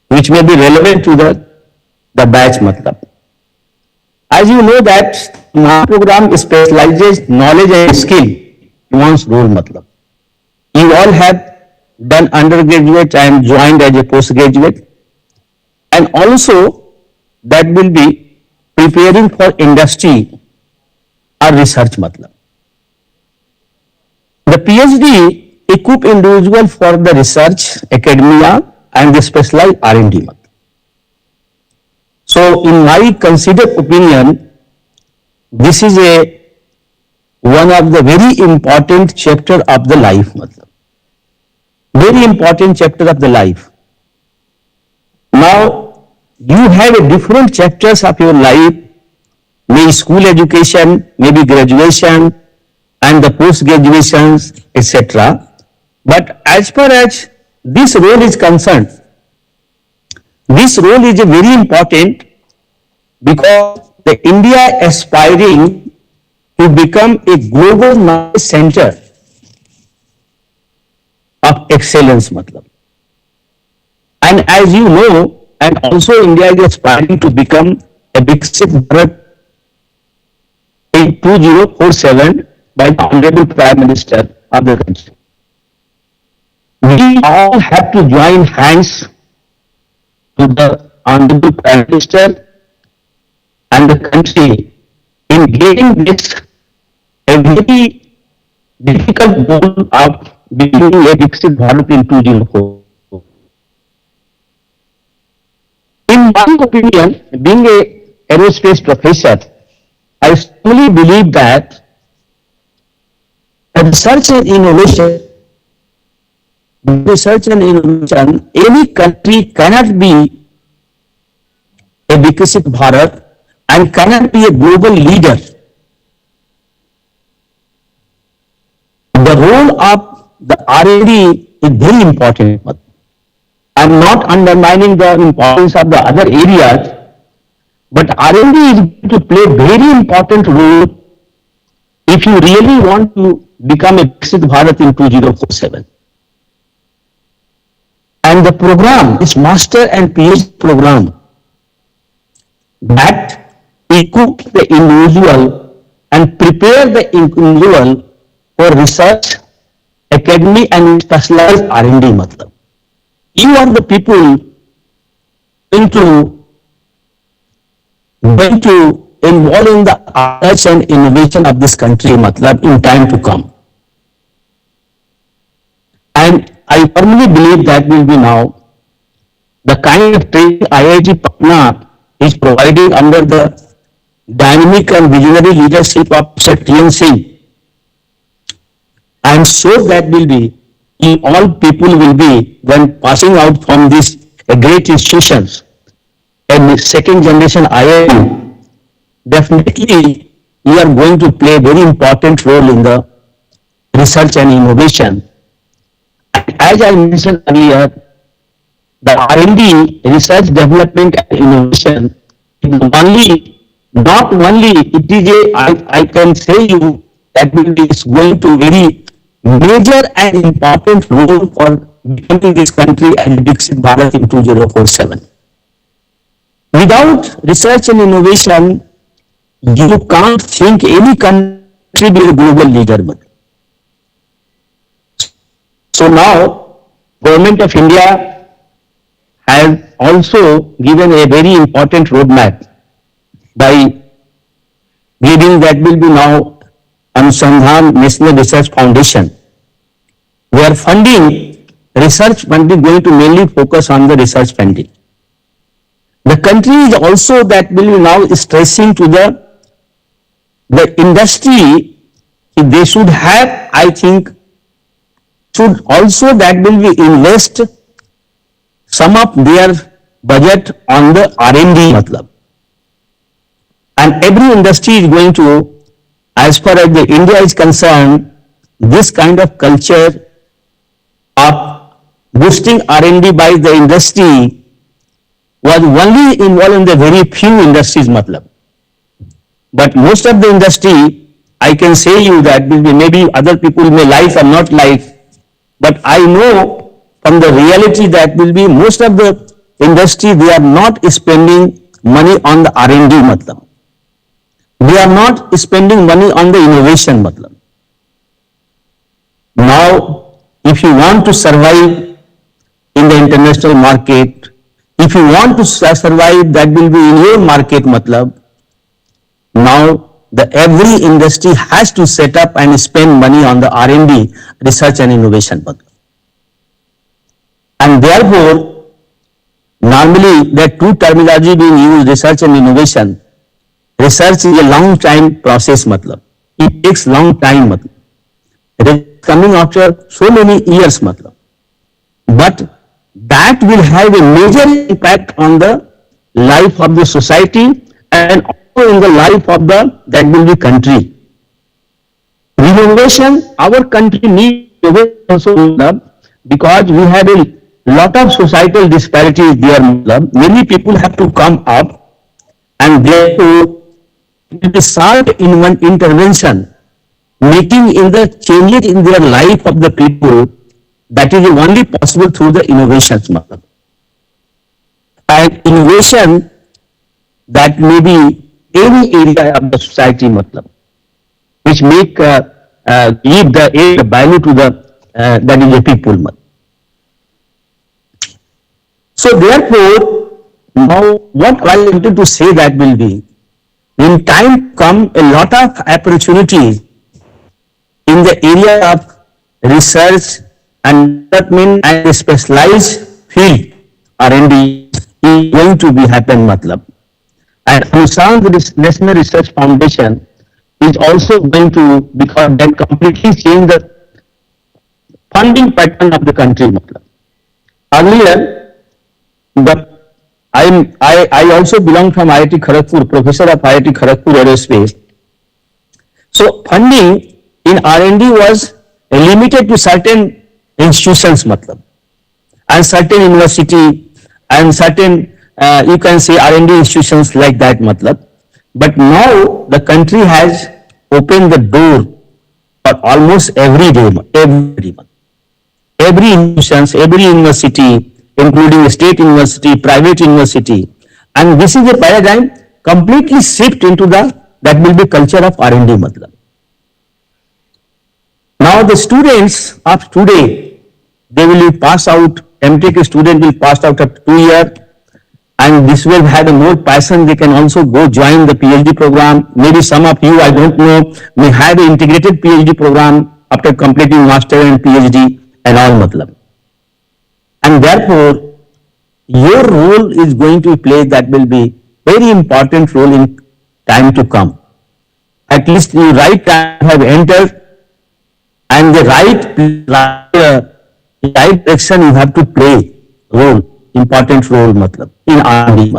which may be relevant to the batch matlab. As you know that my program specializes knowledge and skill in one's role matlab. You all have done undergraduate and joined as a postgraduate, and also that will be preparing for industry or research matlab. The PhD equip individual for the research, academia, and the specialized R&D matlab. So, in my considered opinion, this is one of the very important chapter of the life matlab. Very important chapter of the life. Now, you have a different chapters of your life, maybe school education, maybe graduation, and the post graduations, etc. But as far as this role is concerned, this role is very important because the India aspiring to become a global knowledge center of excellence matlab. And as you know, and also India is aspiring to become a Viksit Bharat in 2047 by the Honorable Prime Minister of the country. We all have to join hands to the Honorable Prime Minister and the country in getting this a very difficult goal of becoming a Viksit Bharat in 2004. In my opinion, being a aerospace professor, I strongly believe that research and innovation, any country cannot be a Viksit Bharat and cannot be a global leader. The role of the R&D is very important. I am not undermining the importance of the other areas, but R&D is going to play a very important role if you really want to become a Viksit Bharat in 2047. And the program, this master and PhD program, that equips the individual and prepare the individual for research, academy and specialized R&D matlab. You are the people going to involve in the research and innovation of this country matlab in time to come. And I firmly believe that will be now the kind of training IIT Patna is providing under the dynamic and visionary leadership of Sir T.N. Singh. I am sure that will be, all people will be, when passing out from these great institutions and second generation IIT, definitely you are going to play a very important role in the research and innovation. And as I mentioned earlier, the R&D, research, development and innovation, not only it is I can say you that will be going to very major and important role for becoming this country as Viksit Bharat in 2047. Without research and innovation, you can't think any country be a global leader. So now, Government of India has also given a very important roadmap by giving that will be now Anusandhan National Research Foundation, where funding research funding going to mainly focus on the research funding. The country is also that will be now stressing to the industry, they should have, I think, should also that will be invest some of their budget on the R&D matlab. And every industry is going to, as far as the India is concerned, this kind of culture of boosting R&D by the industry was only involved in the very few industries matlab. But most of the industry, I can say you that will be, maybe other people may like or not like, but I know from the reality that will be most of the industry, they are not spending money on the R&D matlab. They are not spending money on the innovation matlab. Now, if you want to survive in the international market, if you want to survive, that will be in your market matlab. Now, every industry has to set up and spend money on the R&D, research and innovation matlab. And therefore, normally there are two terminology being used, research and innovation. Research is a long time process matlab. It takes long time matlab. It is coming after so many years matlab. But that will have a major impact on the life of the society and also in the life of that will be country. Innovation, our country needs also because we have a lot of societal disparities there. Many people have to come up, and therefore it will be sharp in one intervention, making in the changes in their life of the people. That is only possible through the innovations. And innovation that may be any area of the society, which make give the value to the that is the people. So therefore, now what I wanted to say that will be, in time come a lot of opportunities in the area of research and development and specialized field R&D is going to be happen. And the National Research Foundation is also going to, because that completely change the funding pattern of the country. Earlier, I also belong from IIT Kharagpur, professor of IIT Kharagpur Aerospace. So funding in R&D was limited to certain institutions, and certain university and certain you can say R&D institutions like that. But now the country has opened the door for almost every institutions, every university, including state university, private university, and this is a paradigm completely shift into that will be culture of R&D. Now the students of today, they will pass out, MTech student will pass out after 2 years, and this will have a more passion. They can also go join the PhD program. Maybe some of you, I don't know, may have an integrated PhD program after completing master and PhD and all. And therefore, your role is going to play that will be very important role in time to come. At least the right time have entered, and the right direction you have to play role, important role in R&D.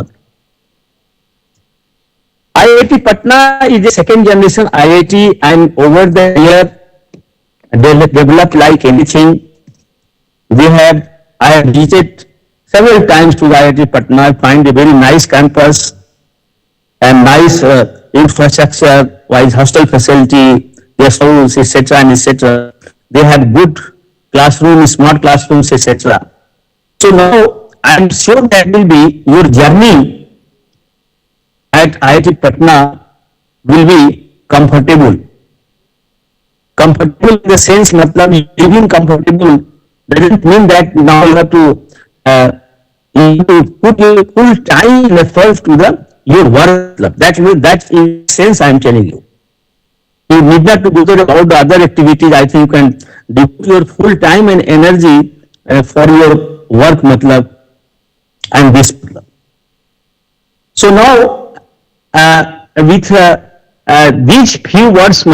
IIT Patna is a second generation IIT, and over the year developed like anything. I have visited several times to the IIT Patna. I find a very nice campus and nice infrastructure, wise hostel facility, guest house, etc. and etc. They have good classrooms, smart classrooms, etc. So now I am sure that will be your journey at IIT Patna will be comfortable. Comfortable in the sense, living comfortable doesn't mean that now you have to put your full time and effort to your work. That in sense I am telling you. You need not to go through all the other activities. I think you can devote your full time and energy for your work, and this. So now, with these few words,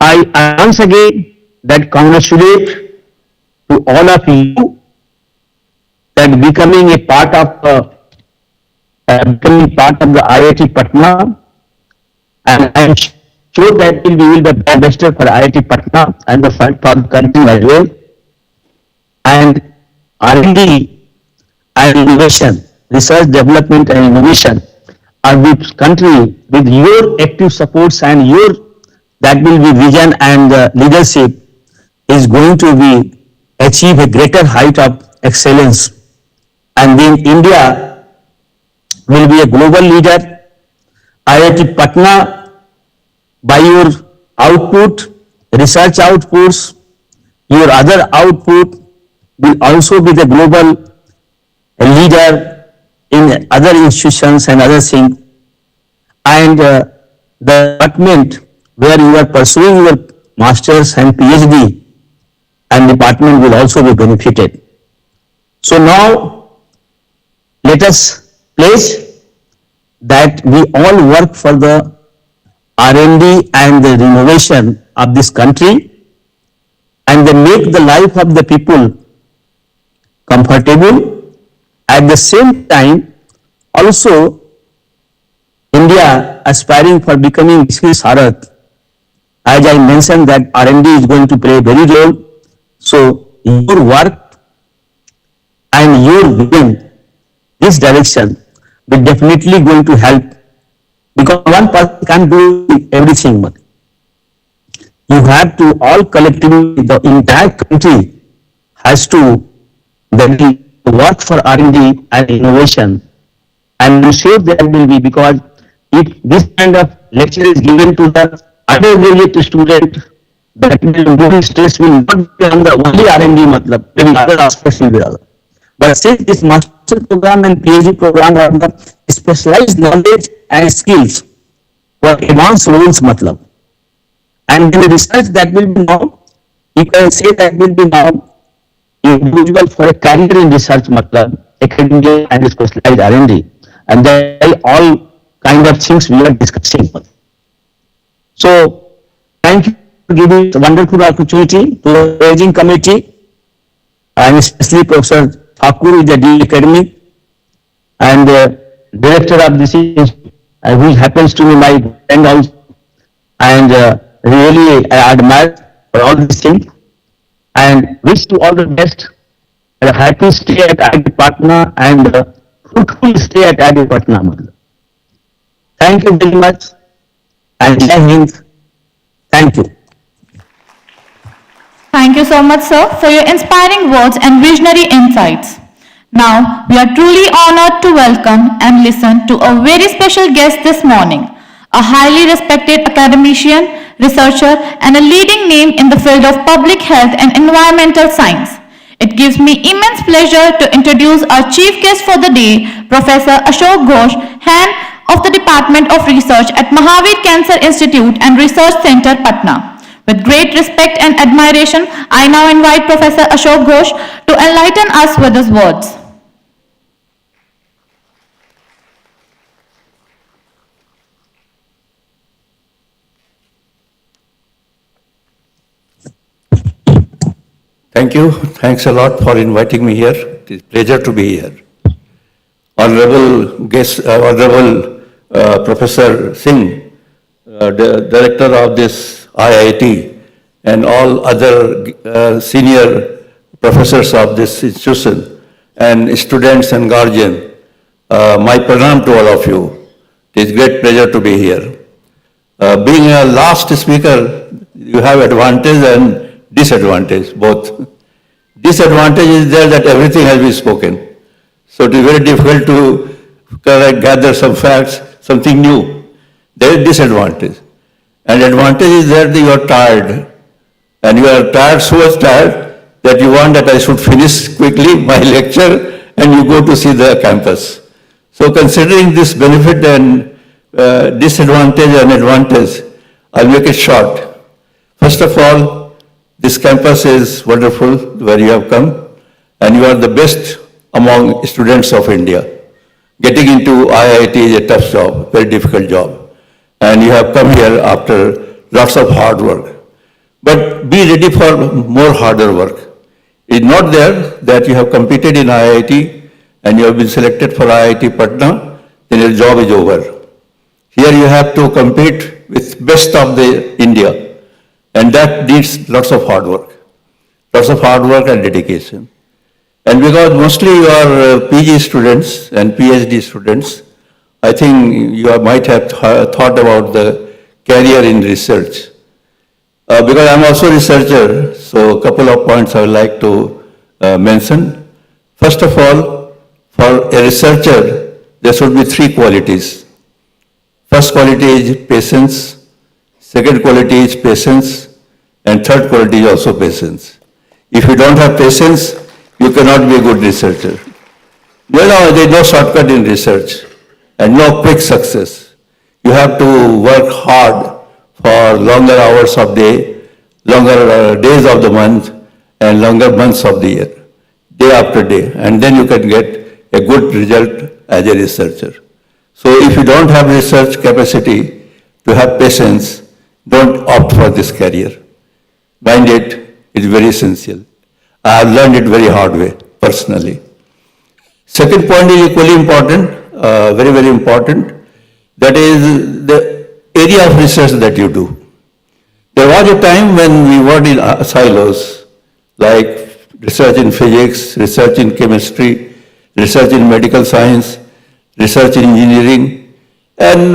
I once again that congratulate to all of you that becoming a part of the IIT Patna. And I am sure that we will be the ambassador for IIT Patna and for the country as well. And R&D and innovation, research, development and innovation are with country with your active supports and your that will be vision and leadership is going to be achieve a greater height of excellence. And then India will be a global leader. IIT Patna, by your output, research outputs, your other output will also be the global leader in other institutions and other things. And the department where you are pursuing your masters and PhD and department will also be benefited. So now let us place that we all work for the R&D and the renovation of this country, and they make the life of the people comfortable. At the same time, also India aspiring for becoming Viksit Bharat. As I mentioned that R&D is going to play a very role, So your work and your vision, this direction will definitely going to help, because one person can't do everything. But you have to all collectively, the entire country has to that work for R&D and innovation. And I'm sure there will be, because if this kind of lecture is given to the undergraduate student, that will more stress will not be on the only R&D, matlab, maybe other aspects will be other. But since this master program and PhD program are the specialized knowledge and skills for advanced roles, matlab, and then the research that will be now, you can say that will be now individual for a career in research, matlab, academia and specialized R&D, and then all kind of things we are discussing. So thank you for giving this wonderful opportunity to the arranging committee, and especially Professor Thakur is the Dean Academic and Director of this institute, who happens to be my friend also, and really I admire for all these things, and wish to all the best, a happy stay at IIT Patna and fruitful stay at IIT Patna. Thank you very much, and Jai Hind. Thank you. Thank you so much, sir, for your inspiring words and visionary insights. Now, we are truly honored to welcome and listen to a very special guest this morning, a highly respected academician, researcher, and a leading name in the field of public health and environmental science. It gives me immense pleasure to introduce our chief guest for the day, Professor Ashok Ghosh, Head of the Department of Research at Mahavir Cancer Institute and Research Center, Patna. With great respect and admiration, I now invite Professor Ashok Ghosh to enlighten us with his words. Thank you. Thanks a lot for inviting me here. It is a pleasure to be here. Honorable guest, Professor Singh, the director of this IIT, and all other senior professors of this institution, and students and guardians, my pranam to all of you. It is a great pleasure to be here. Being a last speaker, you have advantage and disadvantage, both. Disadvantage is there that everything has been spoken. So it is very difficult to gather some facts, something new. There is disadvantage. And advantage is that you are tired. And you are tired, so much tired, that you want that I should finish quickly my lecture and you go to see the campus. So considering this benefit and disadvantage and advantage, I'll make it short. First of all, this campus is wonderful where you have come, and you are the best among students of India. Getting into IIT is a tough job, very difficult job. And you have come here after lots of hard work. But be ready for more harder work. It's not there that you have competed in IIT and you have been selected for IIT Patna, then your job is over. Here you have to compete with best of the India. And that needs lots of hard work and dedication. And because mostly you are PG students and PhD students, I think you might have thought about the career in research. Because I'm also a researcher, so a couple of points I would like to mention. First of all, for a researcher, there should be three qualities. First quality is patience, second quality is patience, and third quality is also patience. If you don't have patience, you cannot be a good researcher. There is no shortcut in research and no quick success. You have to work hard for longer hours of day, longer days of the month, and longer months of the year, day after day, and then you can get a good result as a researcher. So if you don't have research capacity to have patience, don't opt for this career. Mind it, it's very essential. I have learned it very hard way, personally. Second point is equally important, very, very important. That is the area of research that you do. There was a time when we were in silos, like research in physics, research in chemistry, research in medical science, research in engineering. And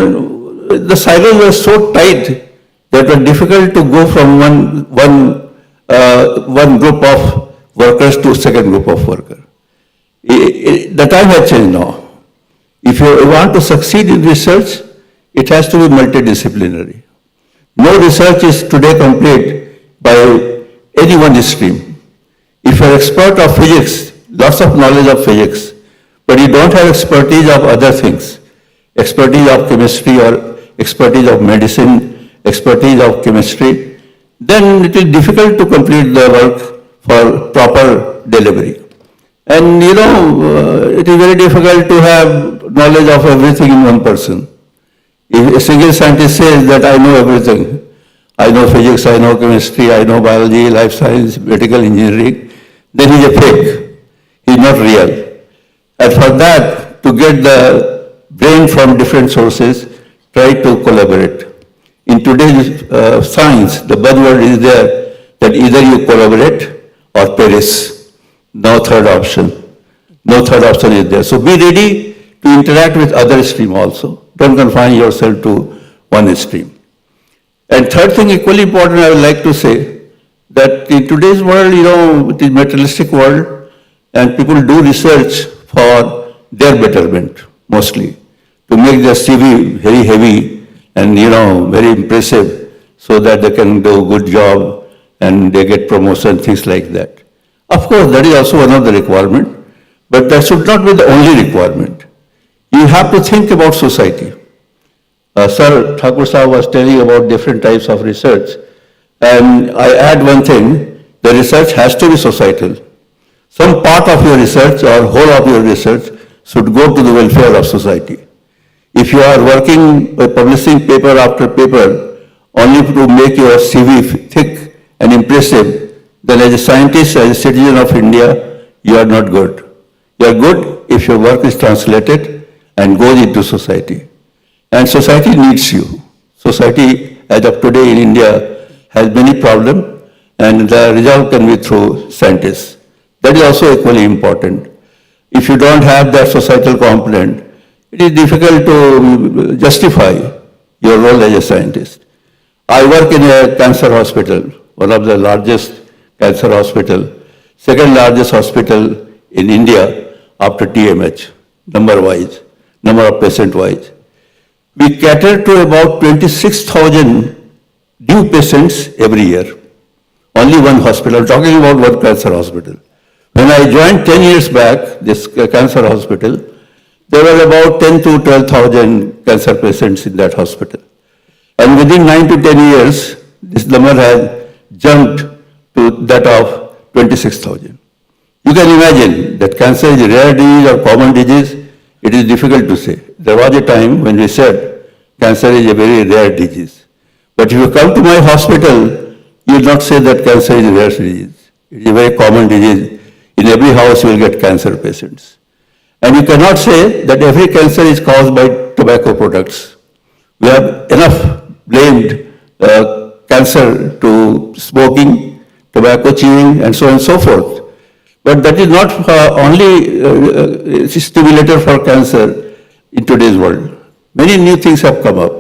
the silos were so tight that it was difficult to go from one group of workers to second group of workers. The time has changed now. If you want to succeed in research, it has to be multidisciplinary. No research is today complete by any one stream. If you are expert of physics, lots of knowledge of physics, but you don't have expertise of other things, expertise of chemistry or expertise of medicine, expertise of chemistry, then it is difficult to complete the work for proper delivery. And it is very difficult to have knowledge of everything in one person. If a single scientist says that I know everything, I know physics, I know chemistry, I know biology, life science, medical engineering, then he is a fake. He is not real. And for that, to get the brain from different sources, try to collaborate. In today's science, the buzzword is there that either you collaborate or perish. No third option. No third option is there. So be ready to interact with other stream also. Don't confine yourself to one stream. And third thing, equally important, I would like to say that in today's world, it is materialistic world, and people do research for their betterment, mostly, to make their CV very heavy and, very impressive, so that they can do a good job and they get promotion, things like that. Of course, that is also one of the requirements, but that should not be the only requirement. You have to think about society. Sir Thakur Sahab was telling about different types of research, and I add one thing, the research has to be societal. Some part of your research or whole of your research should go to the welfare of society. If you are working, publishing paper after paper, only to make your CV thick and impressive, then as a scientist, as a citizen of India, you are not good. You are good if your work is translated and goes into society. And society needs you. Society, as of today in India, has many problems, and the result can be through scientists. That is also equally important. If you don't have that societal component, it is difficult to justify your role as a scientist. I work in a cancer hospital, one of the largest cancer hospital, second largest hospital in India after TMH, number-wise, number of patient-wise. We cater to about 26,000 new patients every year. Only one hospital, talking about one cancer hospital. When I joined 10 years back, this cancer hospital, there were about 10 to 12,000 cancer patients in that hospital. And within 9 to 10 years, this number has jumped to that of 26,000. You can imagine that cancer is a rare disease or common disease. It is difficult to say. There was a time when we said cancer is a very rare disease. But if you come to my hospital, you will not say that cancer is a rare disease. It is a very common disease. In every house you will get cancer patients. And you cannot say that every cancer is caused by tobacco products. We have enough blamed cancer to smoking, tobacco chewing, and so on and so forth. But that is not only stimulator for cancer in today's world. Many new things have come up.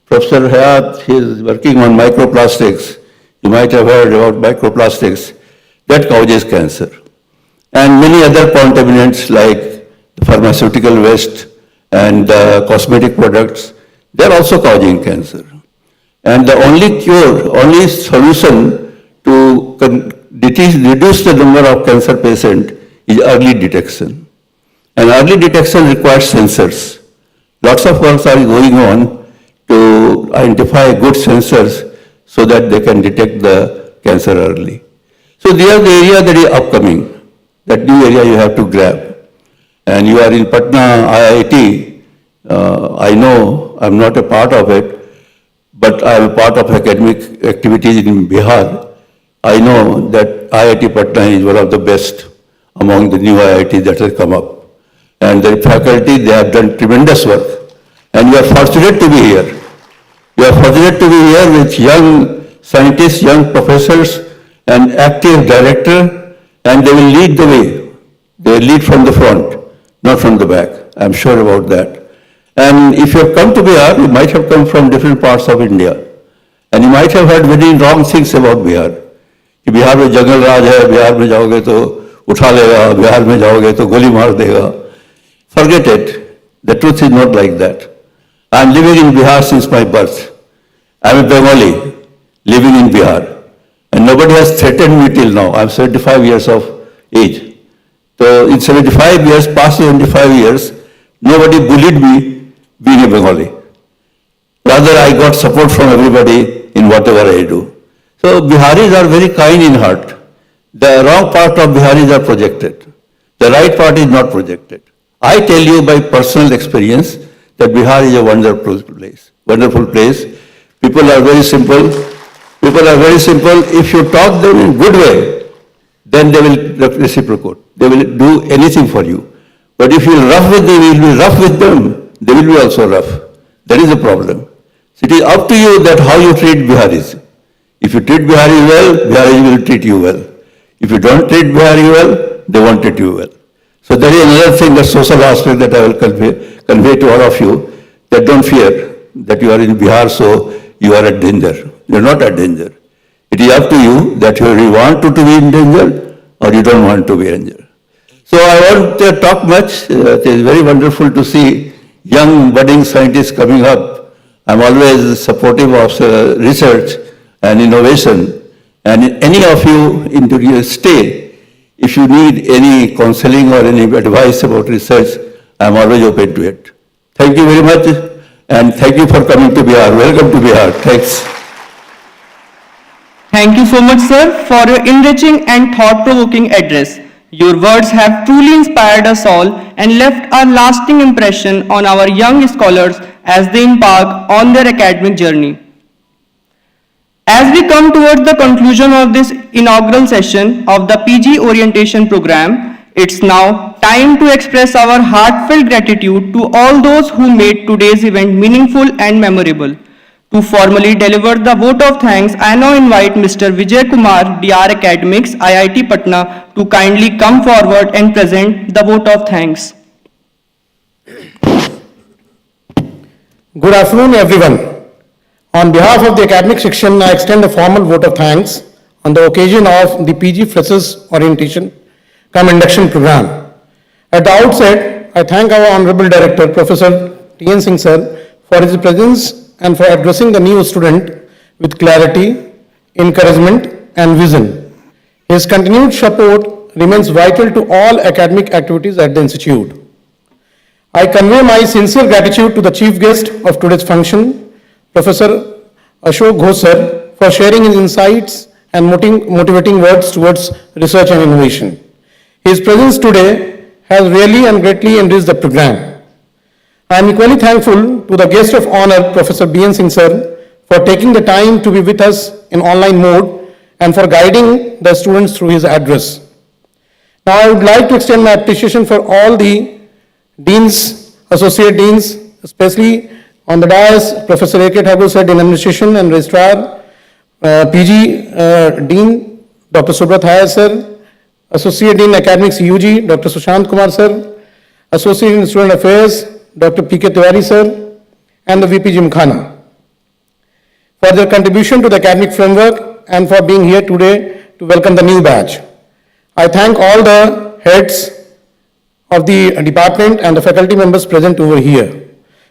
Professor Hayat, he is working on microplastics. You might have heard about microplastics. That causes cancer. And many other contaminants like pharmaceutical waste and cosmetic products, they are also causing cancer. And the only cure, only solution to reduce the number of cancer patients is early detection. And early detection requires sensors. Lots of works are going on to identify good sensors so that they can detect the cancer early. So they are the area that is upcoming. That new area you have to grab. And you are in Patna, IIT. I know I'm not a part of it, but I am a part of academic activities in Bihar. I know that IIT Patna is one of the best among the new IITs that have come up. And the faculty, they have done tremendous work. And you are fortunate to be here. You are fortunate to be here with young scientists, young professors, an active director, and they will lead the way. They will lead from the front, not from the back. I'm sure about that. And if you have come to Bihar, you might have come from different parts of India. And you might have heard very wrong things about Bihar. कि बिहार में जंगल राज है, बिहार में जाओगे तो उठा लेगा, बिहार में जाओगे तो गोली मार देगा. Forget it. The truth is not like that. I am living in Bihar since my birth. I am a Bengali living in Bihar. And nobody has threatened me till now. I am 75 years of age. So in 75 years, past 75 years, nobody bullied me being a Bengali. Rather, I got support from everybody in whatever I do. So Biharis are very kind in heart. The wrong part of Biharis are projected. The right part is not projected. I tell you by personal experience that Bihar is a wonderful place. Wonderful place. People are very simple. People are very simple. If you talk them in good way, then they will reciprocate. They will do anything for you. But if you are rough with them, you will be rough with them, they will be also rough. That is the problem. So it is up to you that how you treat Biharis. If you treat Biharis well, Biharis will treat you well. If you don't treat Bihari well, they won't treat you well. So there is another thing, the social aspect that I will convey to all of you, that don't fear that you are in Bihar, so you are at danger. You are not at danger. It is up to you that you want to be in danger or you don't want to be in danger. So I won't talk much. It is very wonderful to see young budding scientists coming up. I'm always supportive of research and innovation. And any of you into your stay, if you need any counseling or any advice about research, I'm always open to it. Thank you very much, and thank you for coming to Bihar. Welcome to Bihar. Thanks. Thank you so much, sir, for your enriching and thought-provoking address. Your words have truly inspired us all and left a lasting impression on our young scholars as they embark on their academic journey. As we come towards the conclusion of this inaugural session of the PG Orientation Program, it's now time to express our heartfelt gratitude to all those who made today's event meaningful and memorable. To formally deliver the vote of thanks, I now invite Mr. Vijay Kumar, DR Academics, IIT Patna, to kindly come forward and present the vote of thanks. Good afternoon, everyone. On behalf of the academic section, I extend a formal vote of thanks on the occasion of the PG Freshers Orientation cum Induction Program. At the outset, I thank our Honorable Director, Professor T.N. Singh Sir, for his presence and for addressing the new student with clarity, encouragement, and vision. His continued support remains vital to all academic activities at the Institute. I convey my sincere gratitude to the chief guest of today's function, Professor Ashok Ghosh Sir, for sharing his insights and motivating words towards research and innovation. His presence today has really and greatly enriched the program. I am equally thankful to the guest of honor, Professor B.N. Singh Sir, for taking the time to be with us in online mode and for guiding the students through his address. Now I would like to extend my appreciation for all the deans, associate deans, especially on the dais, Professor A.K. Thakur Sir, Dean Administration and Registrar, PG Dean, Dr. Subrat Hayar Sir, Associate Dean Academics UG, Dr. Sushant Kumar Sir, Associate Dean Student Affairs, Dr. P.K. Tiwari Sir, and the VP Gymkhana, for their contribution to the academic framework and for being here today to welcome the new batch. I thank all the heads of the department and the faculty members present over here.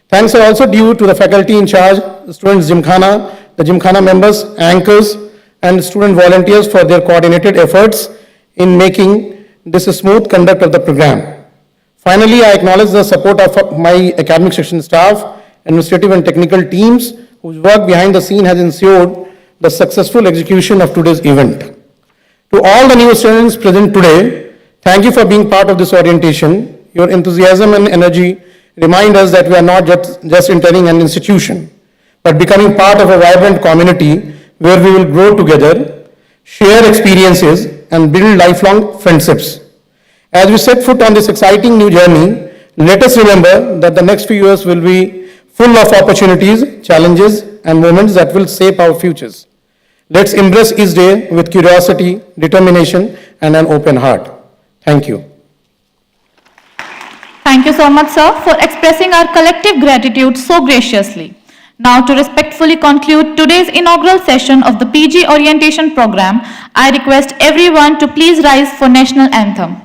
Thanks are also due to the faculty in charge, the students Gymkhana, the Gymkhana members, anchors, and student volunteers for their coordinated efforts in making this a smooth conduct of the program. Finally, I acknowledge the support of my academic section staff, administrative and technical teams whose work behind the scene has ensured the successful execution of today's event. To all the new students present today, thank you for being part of this orientation. Your enthusiasm and energy remind us that we are not just entering an institution, but becoming part of a vibrant community where we will grow together, share experiences, and build lifelong friendships. As we set foot on this exciting new journey, let us remember that the next few years will be full of opportunities, challenges, and moments that will shape our futures. Let's embrace each day with curiosity, determination, and an open heart. Thank you. Thank you so much, sir, for expressing our collective gratitude so graciously. Now, to respectfully conclude today's inaugural session of the PG Orientation Program, I request everyone to please rise for National Anthem.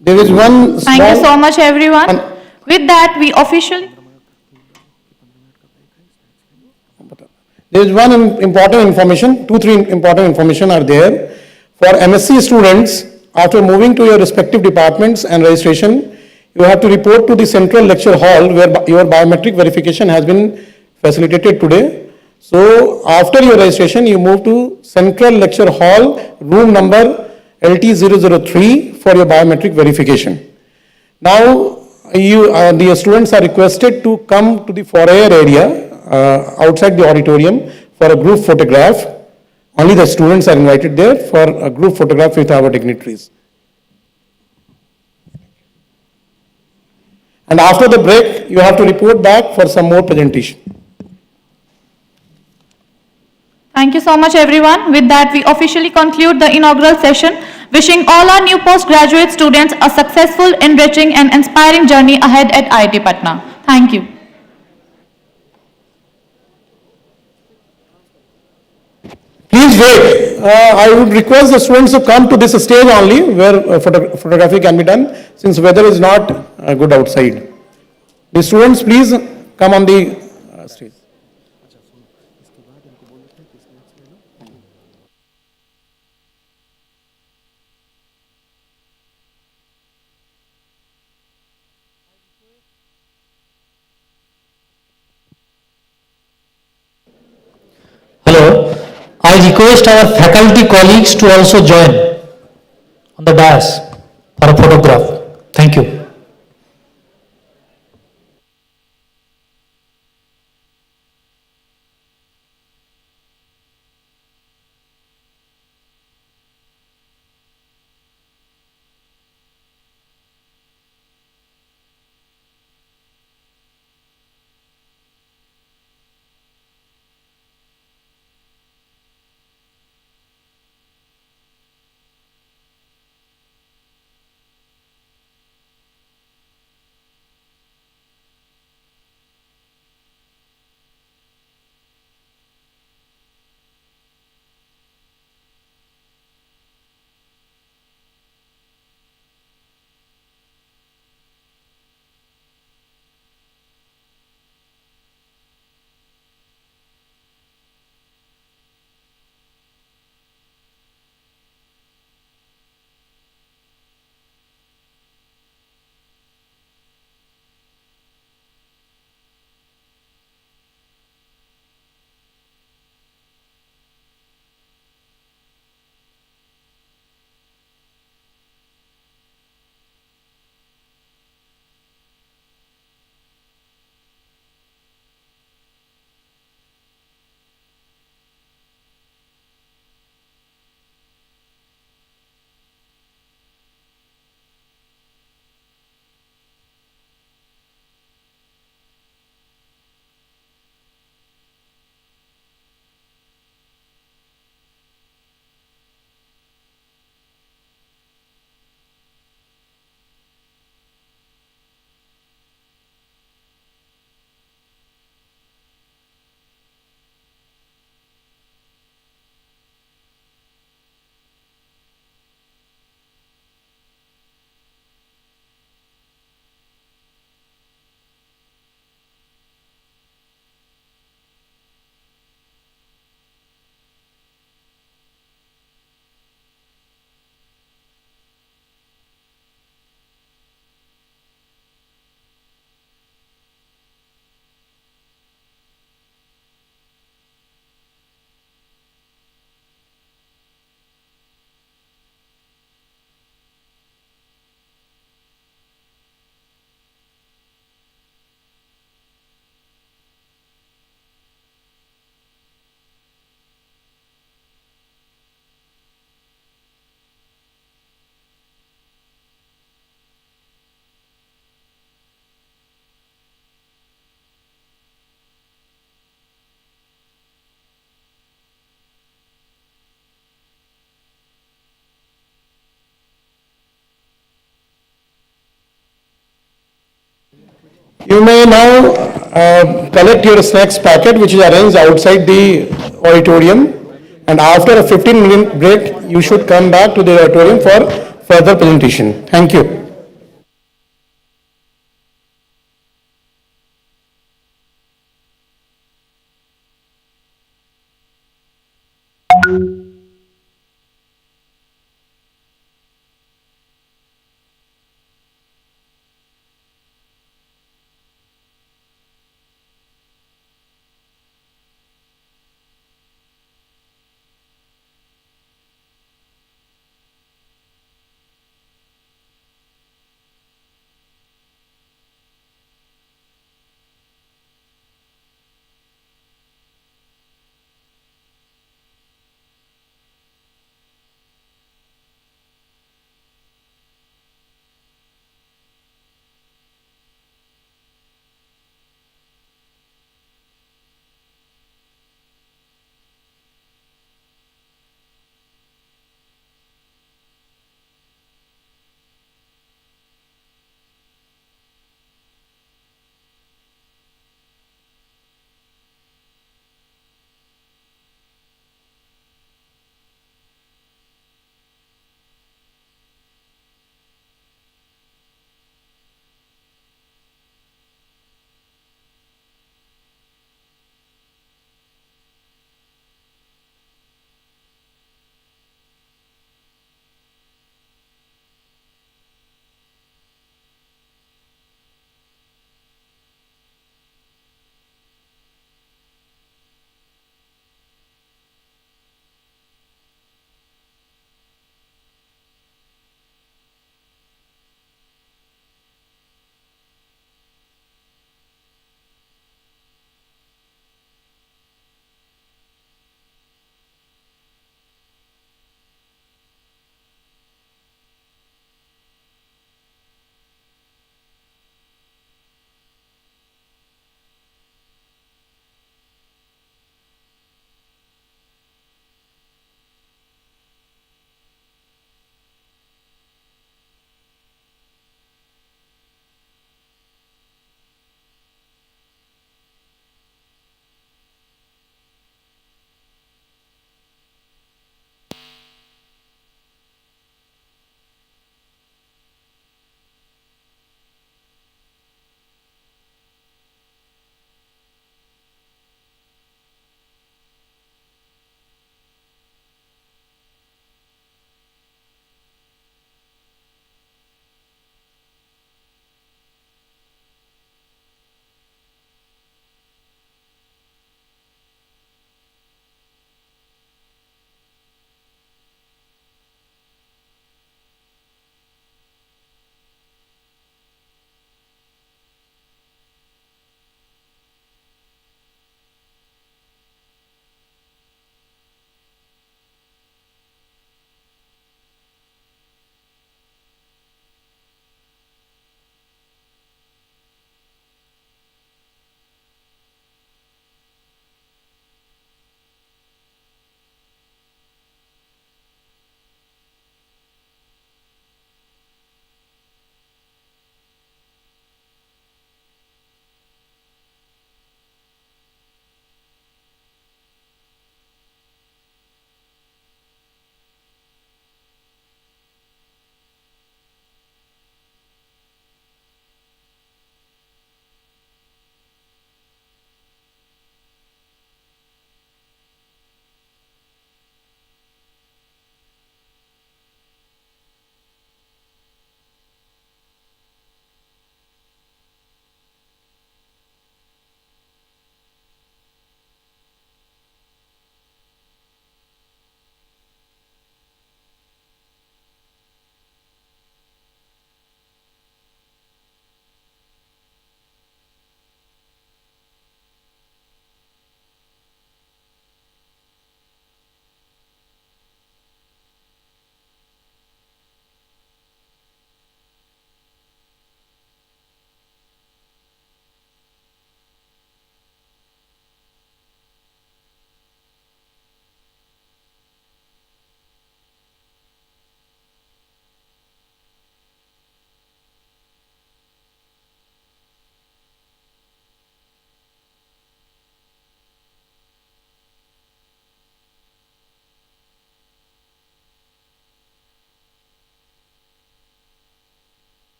There is one Thank you so small, much, everyone. With that, we officially... there is one important information, three important information are there. For MSc students, after moving to your respective departments and registration, you have to report to the central lecture hall where your biometric verification has been facilitated today. So after your registration, you move to central lecture hall, room number LT003 for your biometric verification. Now, the students are requested to come to the foyer area outside the auditorium for a group photograph. Only the students are invited there for a group photograph with our dignitaries. And after the break, you have to report back for some more presentation. Thank you so much, everyone. With that, we officially conclude the inaugural session, wishing all our new postgraduate students a successful, enriching, and inspiring journey ahead at IIT Patna. Thank you. Please wait. I would request the students to come to this stage only where photography can be done since weather is not good outside. The students, please come on the stage. Hello. I request our faculty colleagues to also join on the dais for a photograph. Thank you. You may now collect your snacks packet, which is arranged outside the auditorium. And after a 15-minute break, you should come back to the auditorium for further presentation. Thank you.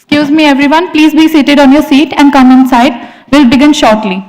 Excuse me everyone, please be seated on your seat and come inside. We'll begin shortly.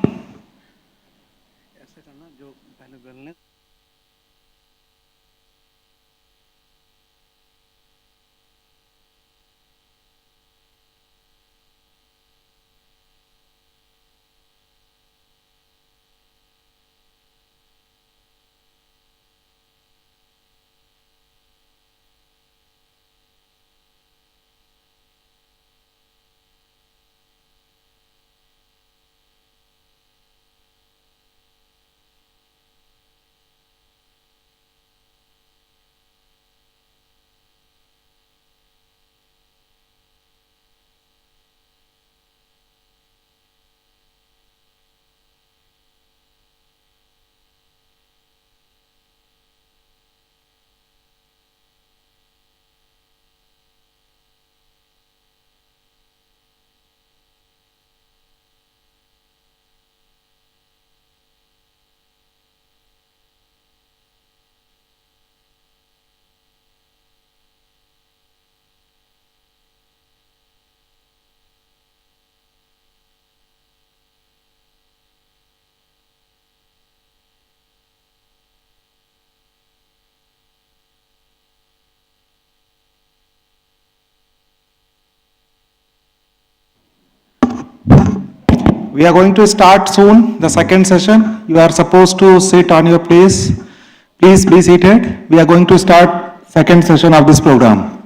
We are going to start soon the second session. You are supposed to sit on your place. Please be seated. We are going to start second session of this program.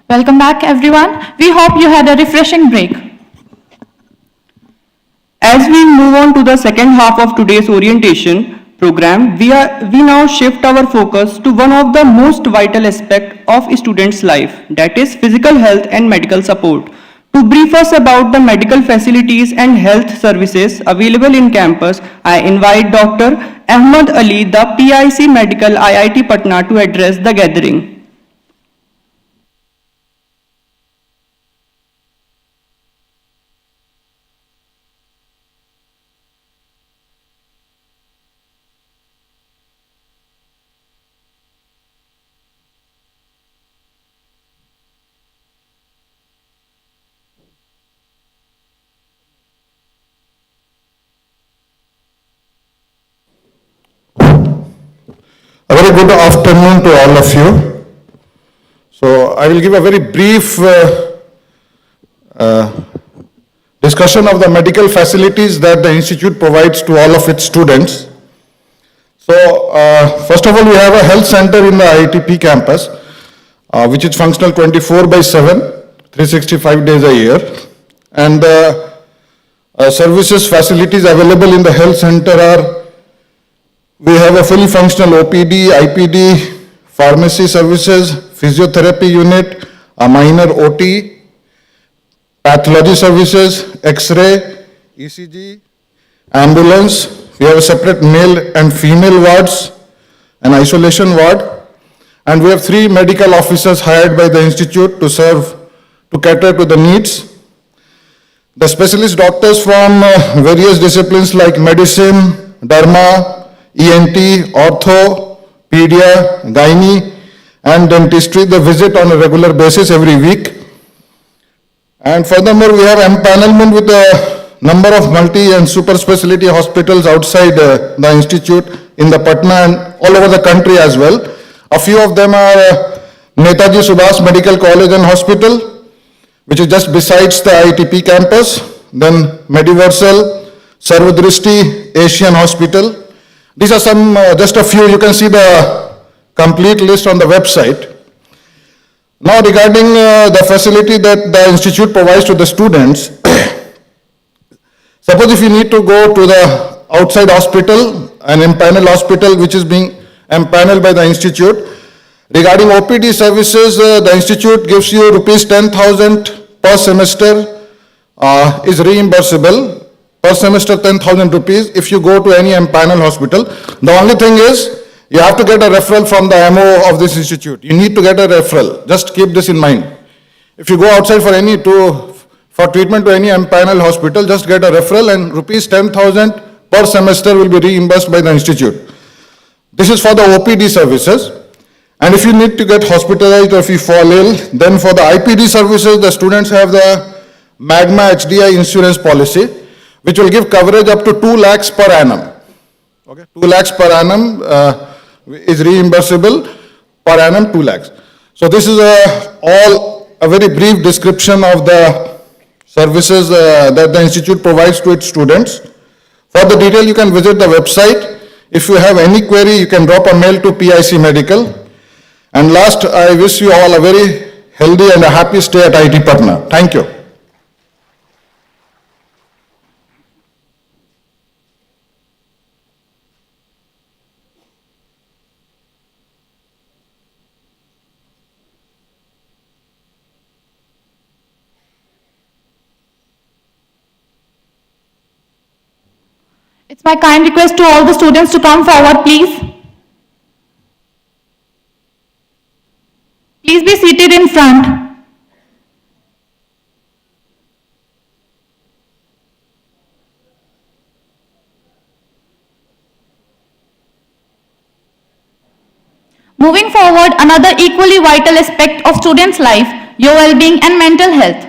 Welcome back, everyone. We hope you had a refreshing break. As we move on to the second half of today's orientation program, we now shift our focus to one of the most vital aspects of a student's life, that is physical health and medical support. To brief us about the medical facilities and health services available in campus, I invite Dr. Ahmad Ali, the PIC Medical IIT Patna, to address the gathering. A very good afternoon to all of you. So I will give a very brief discussion of the medical facilities that the institute provides to all of its students. So first of all, we have a health center in the IITP campus, which is functional 24/7, 365 days a year. And the services facilities available in the health center are, we have a fully functional OPD, IPD, pharmacy services, physiotherapy unit, a minor OT, pathology services, X-ray, ECG, ambulance. We have a separate male and female wards, an isolation ward, and we have 3 medical officers hired by the institute to cater to the needs. The specialist doctors from various disciplines like medicine, derma, ENT, ortho, pedia, gynae, and dentistry, they visit on a regular basis every week. And furthermore, we have empanelment with a number of multi and super specialty hospitals outside the institute in the Patna and all over the country as well. A few of them are Netaji Subhas Medical College and Hospital, which is just besides the IITP campus. Then Mediversal, Sarvadrishti Asian Hospital. These are some, just a few. You can see the complete list on the website. Now regarding the facility that the institute provides to the students, suppose if you need to go to the outside hospital, an empaneled hospital which is being empaneled by the institute, regarding OPD services, the institute gives you rupees 10,000 per semester is reimbursable. Per semester 10,000 rupees if you go to any empaneled hospital. The only thing is you have to get a referral from the MO of this institute. You need to get a referral. Just keep this in mind. If you go outside for treatment to any empaneled hospital, just get a referral and rupees 10,000 per semester will be reimbursed by the institute. This is for the OPD services. And if you need to get hospitalized or if you fall ill, then for the IPD services, the students have the Magma HDI insurance policy, which will give coverage up to 2 lakhs per annum. Okay, 2 lakhs per annum is reimbursable, per annum 2 lakhs. So this is all a very brief description of the services that the institute provides to its students. For the detail, you can visit the website. If you have any query, you can drop a mail to PIC Medical. And last, I wish you all a very healthy and a happy stay at IIT Patna. Thank you. It's my kind request to all the students to come forward, please. Please be seated in front. Moving forward, another equally vital aspect of students' life, your well-being and mental health.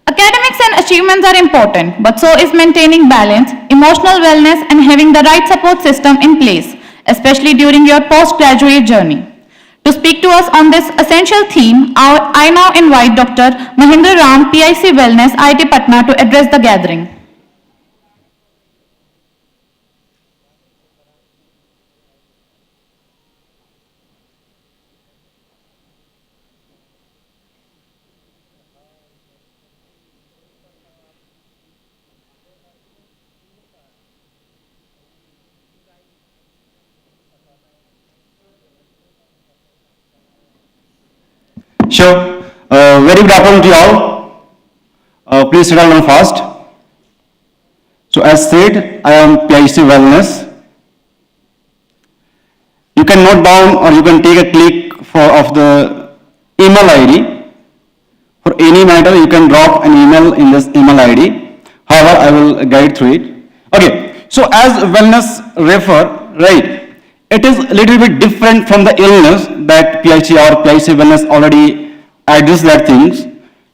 Academics and achievements are important, but so is maintaining balance, emotional wellness, and having the right support system in place, especially during your postgraduate journey. To speak to us on this essential theme, I now invite Dr. Mahendra Ram, PIC Wellness, IIT Patna, to address the gathering. Sure. Very good afternoon to you all. Please sit down fast. So as said, I am PhD Wellness. You can note down or you can take a click of the email ID. For any matter, you can drop an email in this email ID. However, I will guide through it. Okay, so as wellness refer, right, it is a little bit different from the illness that PhD or PhD wellness already address that things.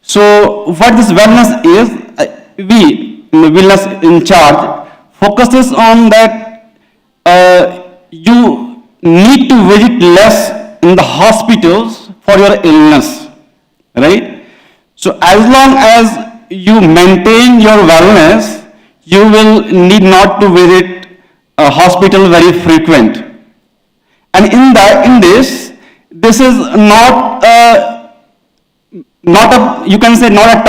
So what this wellness is, we, wellness in charge, focuses on that you need to visit less in the hospitals for your illness, right? So as long as you maintain your wellness, you will need not to visit a hospital very frequent. And in this is not you can say not a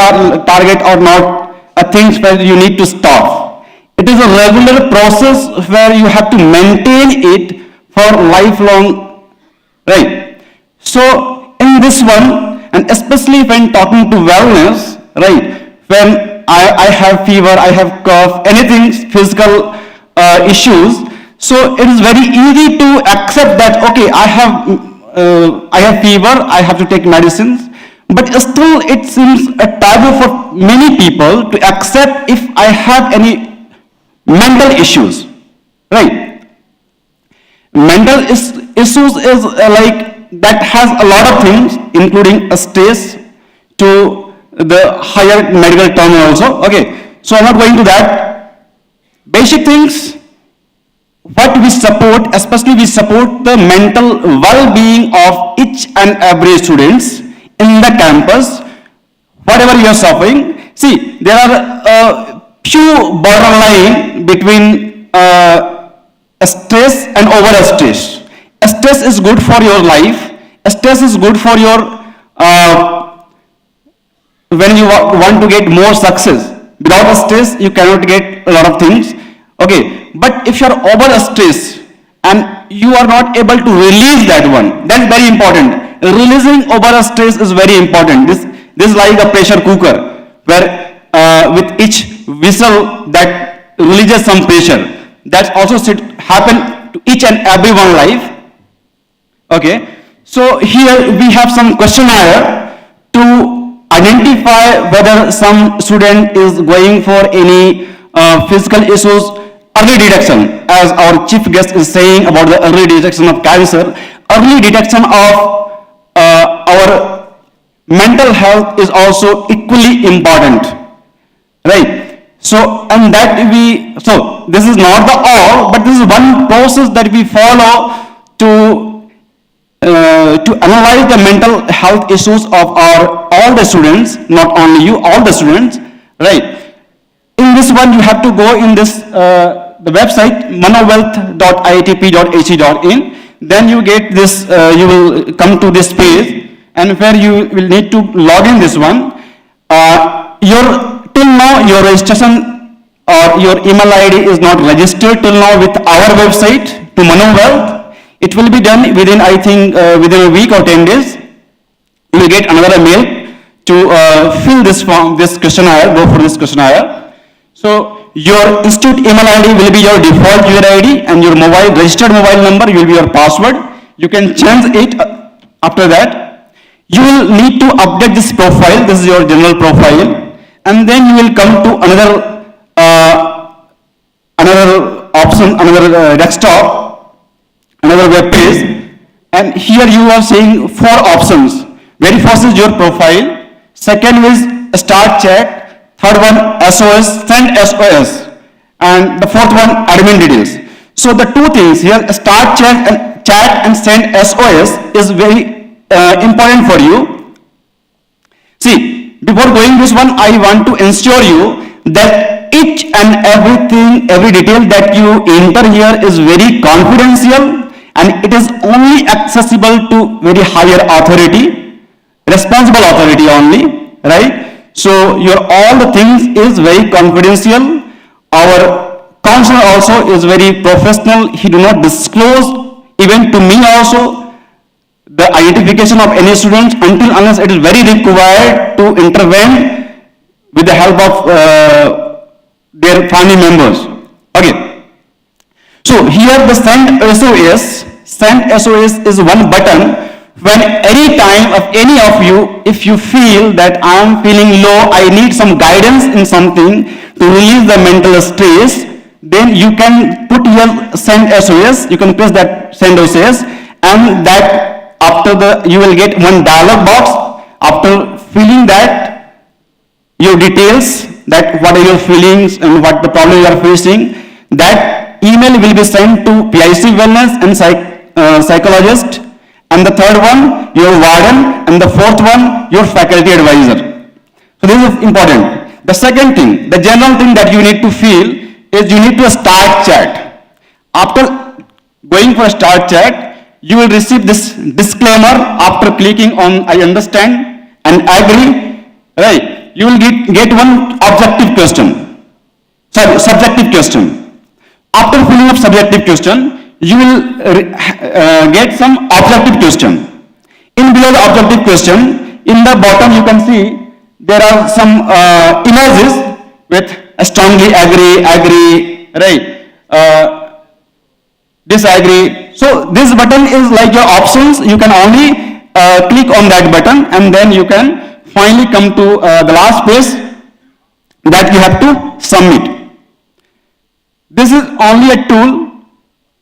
target or not a thing where you need to stop. It is a regular process where you have to maintain it for lifelong, right? So in this one, and especially when talking to wellness, right, when I have fever, I have cough, anything physical issues, so it is very easy to accept that, okay, I have fever, I have to take medicines, but still it seems a taboo for many people to accept if I have any mental issues, right? Mental issues is like that has a lot of things, including a stress to the higher medical term also. Okay, so I'm not going to that. Basic things, what we support, especially we support the mental well-being of each and every students in the campus, whatever you are suffering. See, there are a few borderline between stress and over-stress. Stress is good for your life. Stress is good for your, when you want to get more success. Without stress, you cannot get a lot of things. Okay, but if you are over-stressed and you are not able to release that one, that's very important. Releasing over-stress is very important. This is like a pressure cooker, where with each whistle that releases some pressure. That also should happen to each and every one life. Okay, so here we have some questionnaire to identify whether some student is going for any physical issues. Early detection, as our chief guest is saying about the early detection of cancer, early detection of our mental health is also equally important, right? So, and that so this is not the all, but this is one process that we follow to analyze the mental health issues of all the students, not only you, all the students, right? In this one, you have to go in this the website manowealth.iitp.ac.in. Then you get this. You will come to this page, and where you will need to log in this one. Till now your registration or your email ID is not registered till now with our website to ManoWealth. It will be done within, I think, within a week or 10 days. You will get another mail to fill this form, this questionnaire, go for this questionnaire. So your institute email ID will be your default user ID, and your registered mobile number will be your password. You can change it after that. You will need to update this profile. This is your general profile, and then you will come to another option, another desktop, another web page, and here you are seeing 4 options. Very first is your profile. Second is start chat. Third one, SOS, send SOS. And the fourth one, admin details. So the two things here, start chat and send SOS is very important for you. See, before going this one, I want to ensure you that each and everything, every detail that you enter here is very confidential, and it is only accessible to very higher authority, responsible authority only, right? So all the things is very confidential. Our counselor also is very professional. He do not disclose even to me also the identification of any student until unless it is very required to intervene with the help of their family members. Okay. So here the send SOS is one button when any time of any of you, if you feel that I am feeling low, I need some guidance in something to release the mental stress, then you can put your send SOS, you can press that send SOS, and that after you will get one dialog box. After filling that, your details, that what are your feelings and what the problem you are facing, that email will be sent to PIC wellness and psychologist, and the third one your warden, and the fourth one your faculty advisor. So this is important. The second thing, the general thing that you need to feel is you need to start chat. After going for start chat, you will receive this disclaimer after clicking on I understand and agree, right? You will get one objective question, sorry, subjective question. After filling up subjective question, you will get some objective question. In below the objective question, in the bottom you can see there are some images with strongly agree, right? Disagree. So this button is like your options. You can only click on that button, and then you can finally come to the last page that you have to submit. This is only a tool.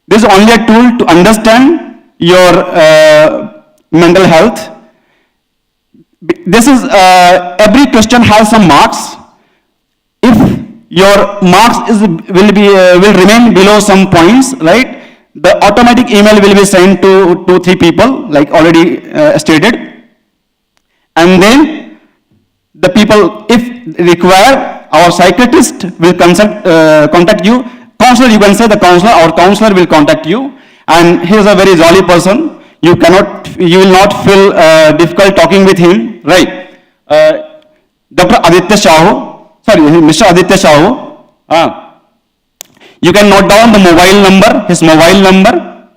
This is only a tool to understand your mental health. This is every question has some marks. If your marks will remain below some points, right? The automatic email will be sent to 2-3 people, like already stated, and then the people, if require, our psychiatrist will contact you. Counselor, you can say the counselor, our counselor will contact you, and he is a very jolly person. You will not feel difficult talking with him, right? Dr. Aditya Shahu, sorry, Mr. Aditya Shahu, you can note down the mobile number, his mobile number.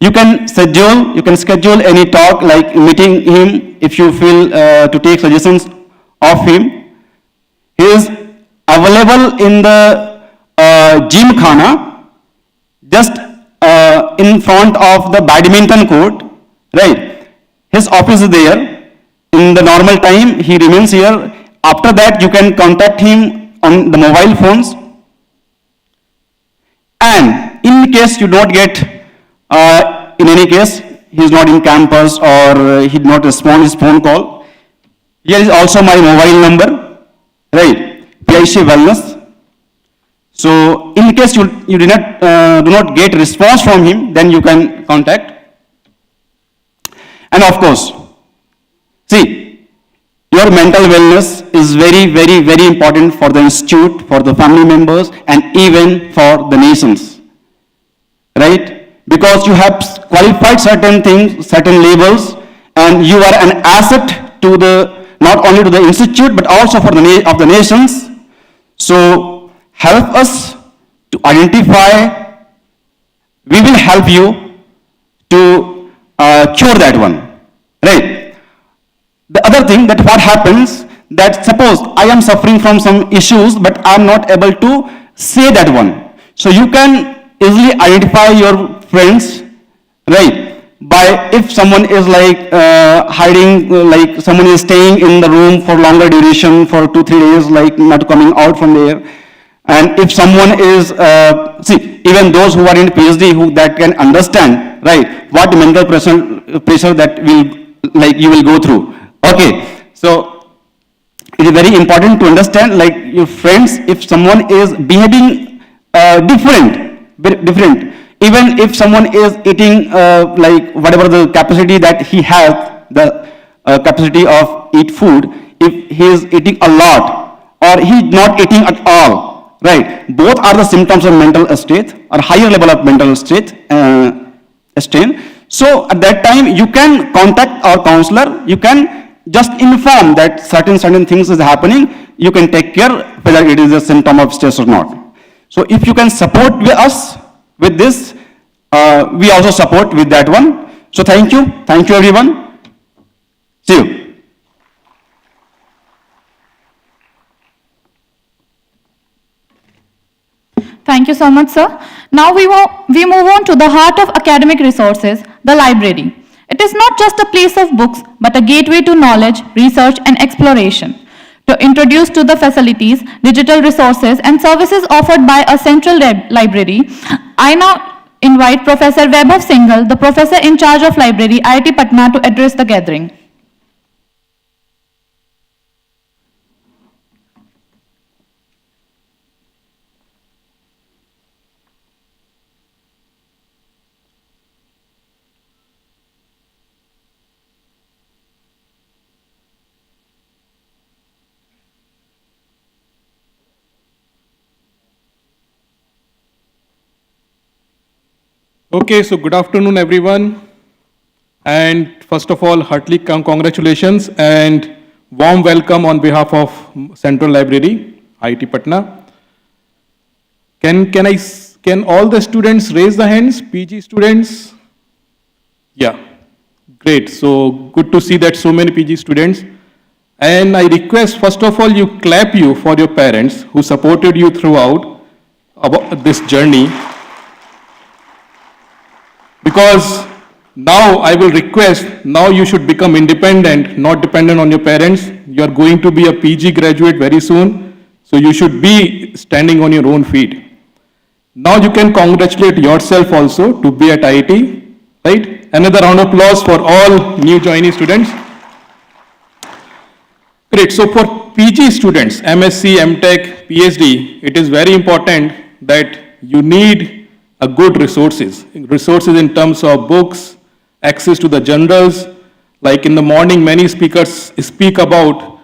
You can schedule any talk, like meeting him if you feel to take suggestions of him. He is available in the gym khana, just in front of the badminton court, right? His office is there. In the normal time, he remains here. After that, you can contact him on the mobile phones. And in case you don't get, in any case, he is not in campus or he did not respond his phone call, here is also my mobile number, right? PIC Wellness. So in case you do not get response from him, then you can contact. And of course, see, your mental wellness is very, very, very important for the institute, for the family members, and even for the nations, right? Because you have qualified certain things, certain labels, and you are an asset to not only to the institute, but also for the nations. So help us to identify. We will help you to cure that one, right? The other thing, that what happens, that suppose I am suffering from some issues, but I am not able to say that one. So you can easily identify your friends, right? By if someone is like hiding, like someone is staying in the room for longer duration, for 2-3 days, like not coming out from there. And if someone is, see, even those who are in PhD who that can understand, right, what mental pressure that you will go through. Okay, so it is very important to understand, like your friends, if someone is behaving different, even if someone is eating like whatever the capacity that he has, the capacity of eat food, if he is eating a lot or he is not eating at all, right, both are the symptoms of mental state or higher level of mental state strain. So at that time you can contact our counselor, you can just inform that certain things is happening, you can take care whether it is a symptom of stress or not. So if you can support us with this, we also support with that one. So thank you everyone. See you. Thank you so much, sir. Now we move on to the heart of academic resources, the library. It is not just a place of books, but a gateway to knowledge, research, and exploration. To introduce to the facilities, digital resources, and services offered by a central library, I now invite Professor Vaibhav Singhal, the professor in charge of library, IIT Patna, to address the gathering. Okay, so good afternoon, everyone. And first of all, heartily congratulations and warm welcome on behalf of Central Library, IIT Patna. Can all the students raise the hands, PG students? Yeah, great. So good to see that so many PG students. And I request, first of all, you clap you for your parents who supported you throughout this journey. Because now I will request, now you should become independent, not dependent on your parents. You are going to be a PG graduate very soon, so you should be standing on your own feet. Now you can congratulate yourself also to be at IIT, right? Another round of applause for all new joining students. Great, so for PG students, MSc, MTech, PhD, it is very important that you need a good resources in terms of books, access to the journals. Like in the morning, many speakers speak about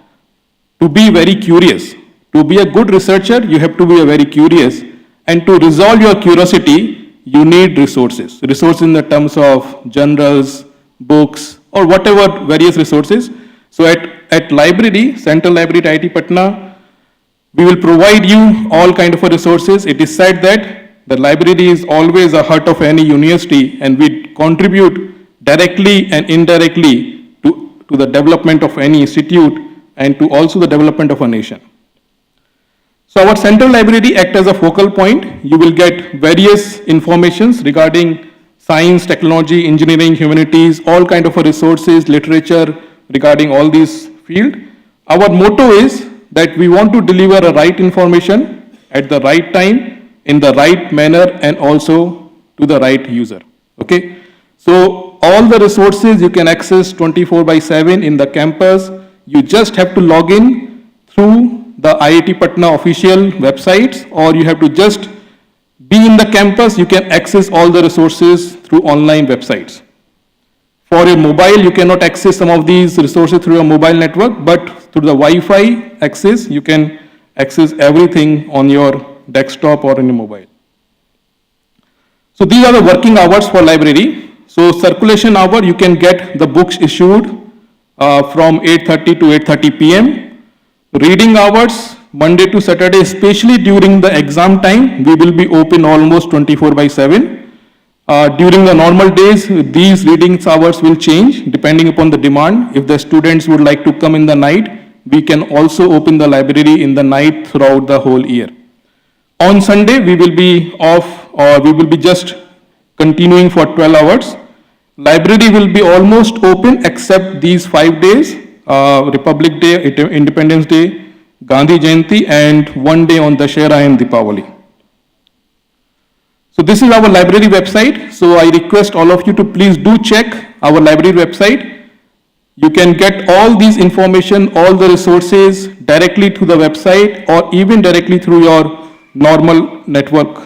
to be very curious. To be a good researcher, you have to be very curious. And to resolve your curiosity, you need resources. Resources in the terms of journals, books, or whatever various resources. So at library, Central Library at IIT Patna, we will provide you all kind of resources. It is said that the library is always the heart of any university, and we contribute directly and indirectly to the development of any institute and to also the development of a nation. So our central library acts as a focal point. You will get various informations regarding science, technology, engineering, humanities, all kind of resources, literature regarding all these fields. Our motto is that we want to deliver a right information at the right time, in the right manner, and also to the right user. Okay? So all the resources you can access 24/7 in the campus. You just have to log in through the IIT Patna official websites, or you have to just be in the campus. You can access all the resources through online websites. For your mobile, you cannot access some of these resources through your mobile network, but through the Wi-Fi access, you can access everything on your desktop or in a mobile. So these are the working hours for library. So circulation hour, you can get the books issued from 8:30 to 8:30 p.m. Reading hours, Monday to Saturday, especially during the exam time, we will be open almost 24/7. During the normal days, these reading hours will change depending upon the demand. If the students would like to come in the night, we can also open the library in the night throughout the whole year. On Sunday, we will be off, or we will be just continuing for 12 hours. Library will be almost open except these 5 days, Republic Day, Independence Day, Gandhi Jayanti, and one day on Dashera and Deepavali. So this is our library website. So I request all of you to please do check our library website. You can get all these information, all the resources directly through the website, or even directly through your normal network.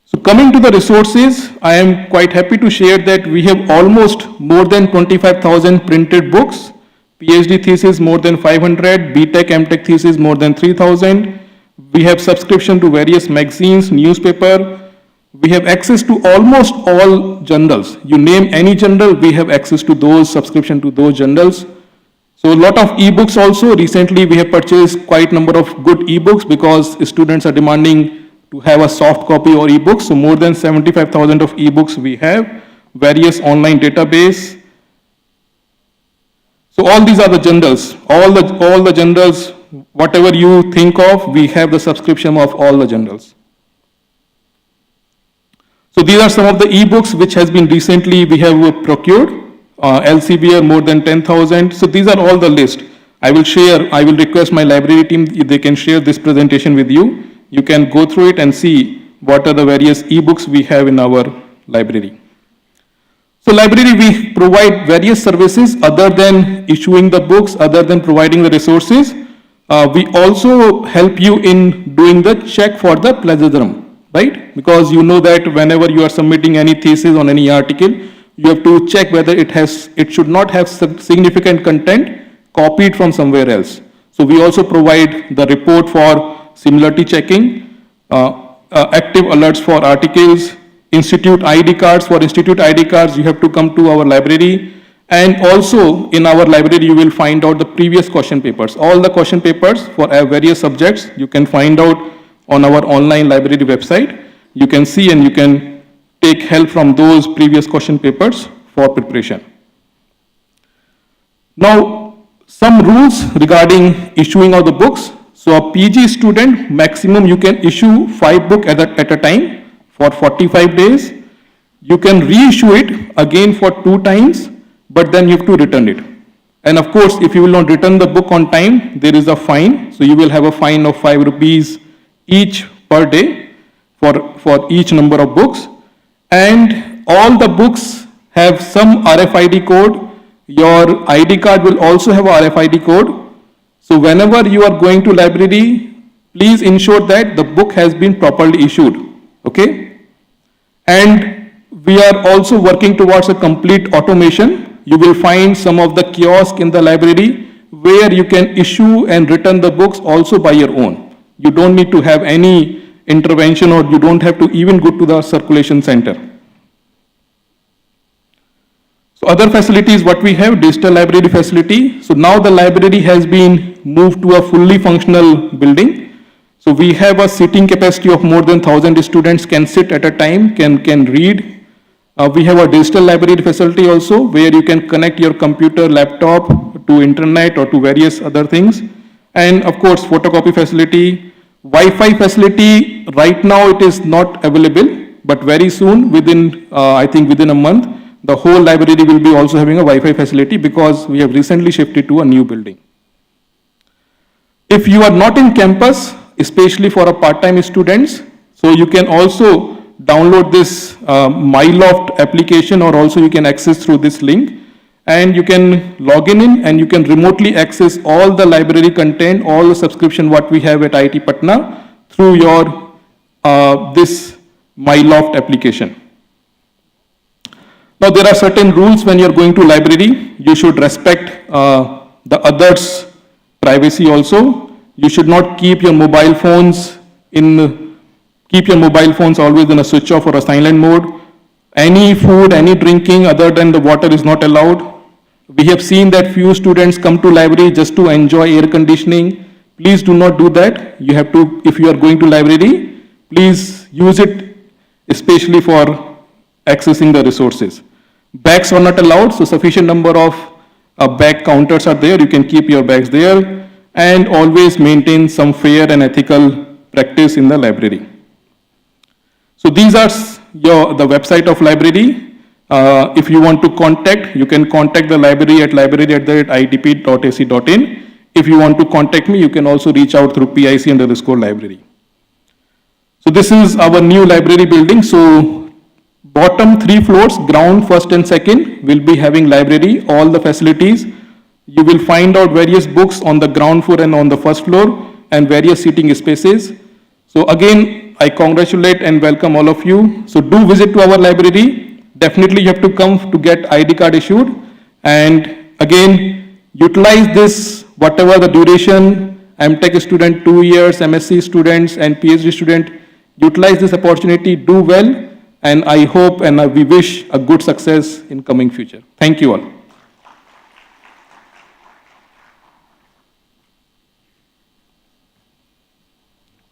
So coming to the resources, I am quite happy to share that we have almost more than 25,000 printed books, PhD thesis more than 500, BTech, MTech thesis more than 3,000. We have subscription to various magazines, newspaper. We have access to almost all journals. You name any journal, we have access to those, subscription to those journals. So a lot of ebooks also. Recently we have purchased quite number of good ebooks because students are demanding to have a soft copy or ebook. So more than 75,000 of ebooks we have, various online database. So all these are the journals. All the journals, whatever you think of, we have the subscription of all the journals. So these are some of the ebooks which has been recently we have procured. LCBR more than 10,000. So these are all the list. I will request my library team if they can share this presentation with you. You can go through it and see what are the various ebooks we have in our library. So library, we provide various services other than issuing the books, other than providing the resources. We also help you in doing the check for the plagiarism, right? Because you know that whenever you are submitting any thesis on any article, you have to check whether it should not have significant content copied from somewhere else. So we also provide the report for similarity checking, active alerts for articles, institute ID cards. For institute ID cards, you have to come to our library. And also in our library, you will find out the previous question papers. All the question papers for various subjects, you can find out on our online library website. You can see and you can take help from those previous question papers for preparation. Now, some rules regarding issuing of the books. So a PG student, maximum you can issue 5 books at a time for 45 days. You can reissue it again for 2 times, but then you have to return it. And of course, if you will not return the book on time, there is a fine. So you will have a fine of 5 rupees each per day for each number of books. And all the books have some RFID code. Your ID card will also have a RFID code. So whenever you are going to library, please ensure that the book has been properly issued, okay? And we are also working towards a complete automation. You will find some of the kiosks in the library where you can issue and return the books also by your own. You don't need to have any intervention, or you don't have to even go to the circulation center. So other facilities what we have, digital library facility. So now the library has been moved to a fully functional building. So we have a seating capacity of more than 1,000 students can sit at a time, can read. We have a digital library facility also where you can connect your computer, laptop to internet or to various other things. And of course, photocopy facility. Wi-Fi facility, right now it is not available, but very soon, I think within a month, the whole library will be also having a Wi-Fi facility because we have recently shifted to a new building. If you are not in campus, especially for a part-time students, so you can also download this MyLoft application, or also you can access through this link, and you can log in and you can remotely access all the library content, all the subscription what we have at IIT Patna through your this MyLoft application. Now there are certain rules when you are going to library. You should respect the others' privacy also. You should not keep your mobile phones always in a switch off or a silent mode. Any food, any drinking other than the water is not allowed. We have seen that few students come to library just to enjoy air conditioning. Please do not do that. You have to, if you are going to library, please use it especially for accessing the resources. Bags are not allowed, so sufficient number of bag counters are there. You can keep your bags there, and always maintain some fair and ethical practice in the library. So these are the website of library. If you want to contact, you can contact the library at library@itp.ac.in. If you want to contact me, you can also reach out through PIC_library. So this is our new library building. So bottom 3 floors, ground, first and second, will be having library, all the facilities. You will find out various books on the ground floor and on the first floor, and various seating spaces. So again, I congratulate and welcome all of you. So do visit to our library. Definitely you have to come to get ID card issued. And again, utilize this, whatever the duration, MTech student 2 years, MSc students and PhD student, utilize this opportunity, do well, and I hope and we wish a good success in coming future. Thank you all.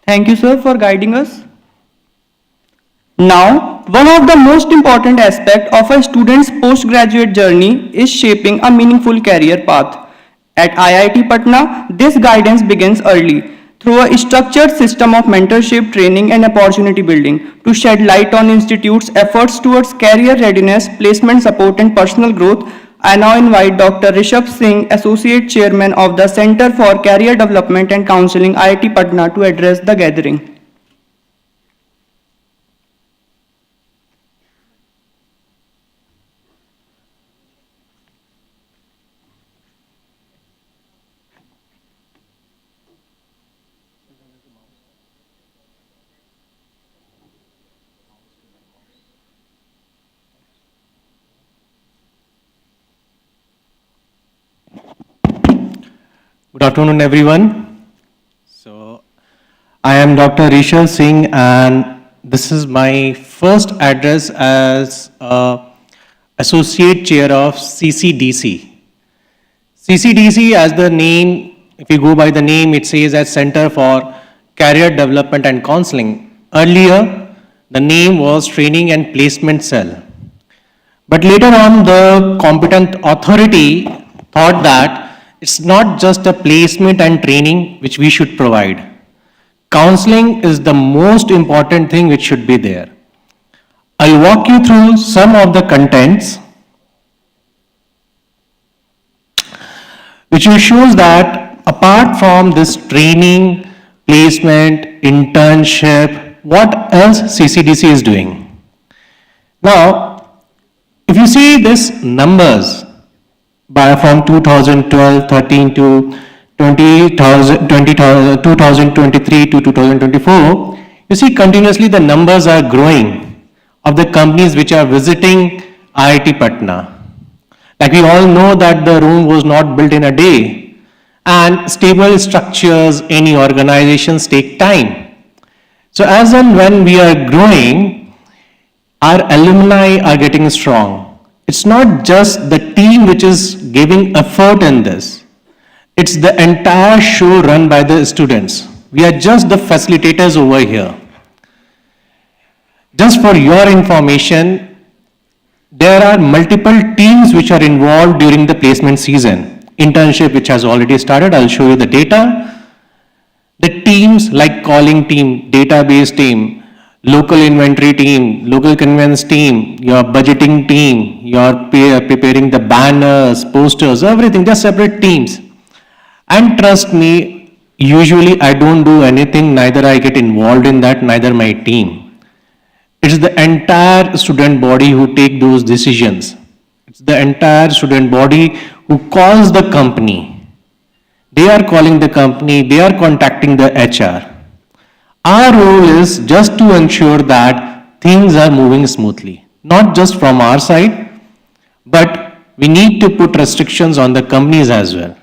Thank you, sir, for guiding us. Now, one of the most important aspects of a student's postgraduate journey is shaping a meaningful career path. At IIT Patna, this guidance begins early through a structured system of mentorship, training, and opportunity building to shed light on institute's efforts towards career readiness, placement support, and personal growth. I now invite Dr. Rishabh Singh, Associate Chairman of the Center for Career Development and Counseling, IIT Patna, to address the gathering. Good afternoon, everyone. So, I am Dr. Rishabh Singh, and this is my first address as Associate Chair of CCDC. CCDC, as the name, if you go by the name, it says as Center for Career Development and Counseling. Earlier, the name was Training and Placement Cell. But later on, the competent authority thought that it's not just a placement and training which we should provide. Counseling is the most important thing which should be there. I'll walk you through some of the contents which shows that apart from this training, placement, internship, what else CCDC is doing. Now, if you see these numbers, from 2012, 13 to 2023 to 2024, you see continuously the numbers are growing of the companies which are visiting IIT Patna. Like we all know that the Rome was not built in a day, and stable structures, any organizations take time. So as and when we are growing, our alumni are getting strong. It's not just the team which is giving effort in this. It's the entire show run by the students. We are just the facilitators over here. Just for your information, there are multiple teams which are involved during the placement season. Internship which has already started, I'll show you the data. The teams like calling team, database team, local inventory team, local conveyance team, your budgeting team, your preparing the banners, posters, everything, just separate teams. And trust me, usually I don't do anything, neither I get involved in that, neither my team. It's the entire student body who take those decisions. It's the entire student body who calls the company. They are calling the company, they are contacting the HR. Our role is just to ensure that things are moving smoothly, not just from our side, but we need to put restrictions on the companies as well.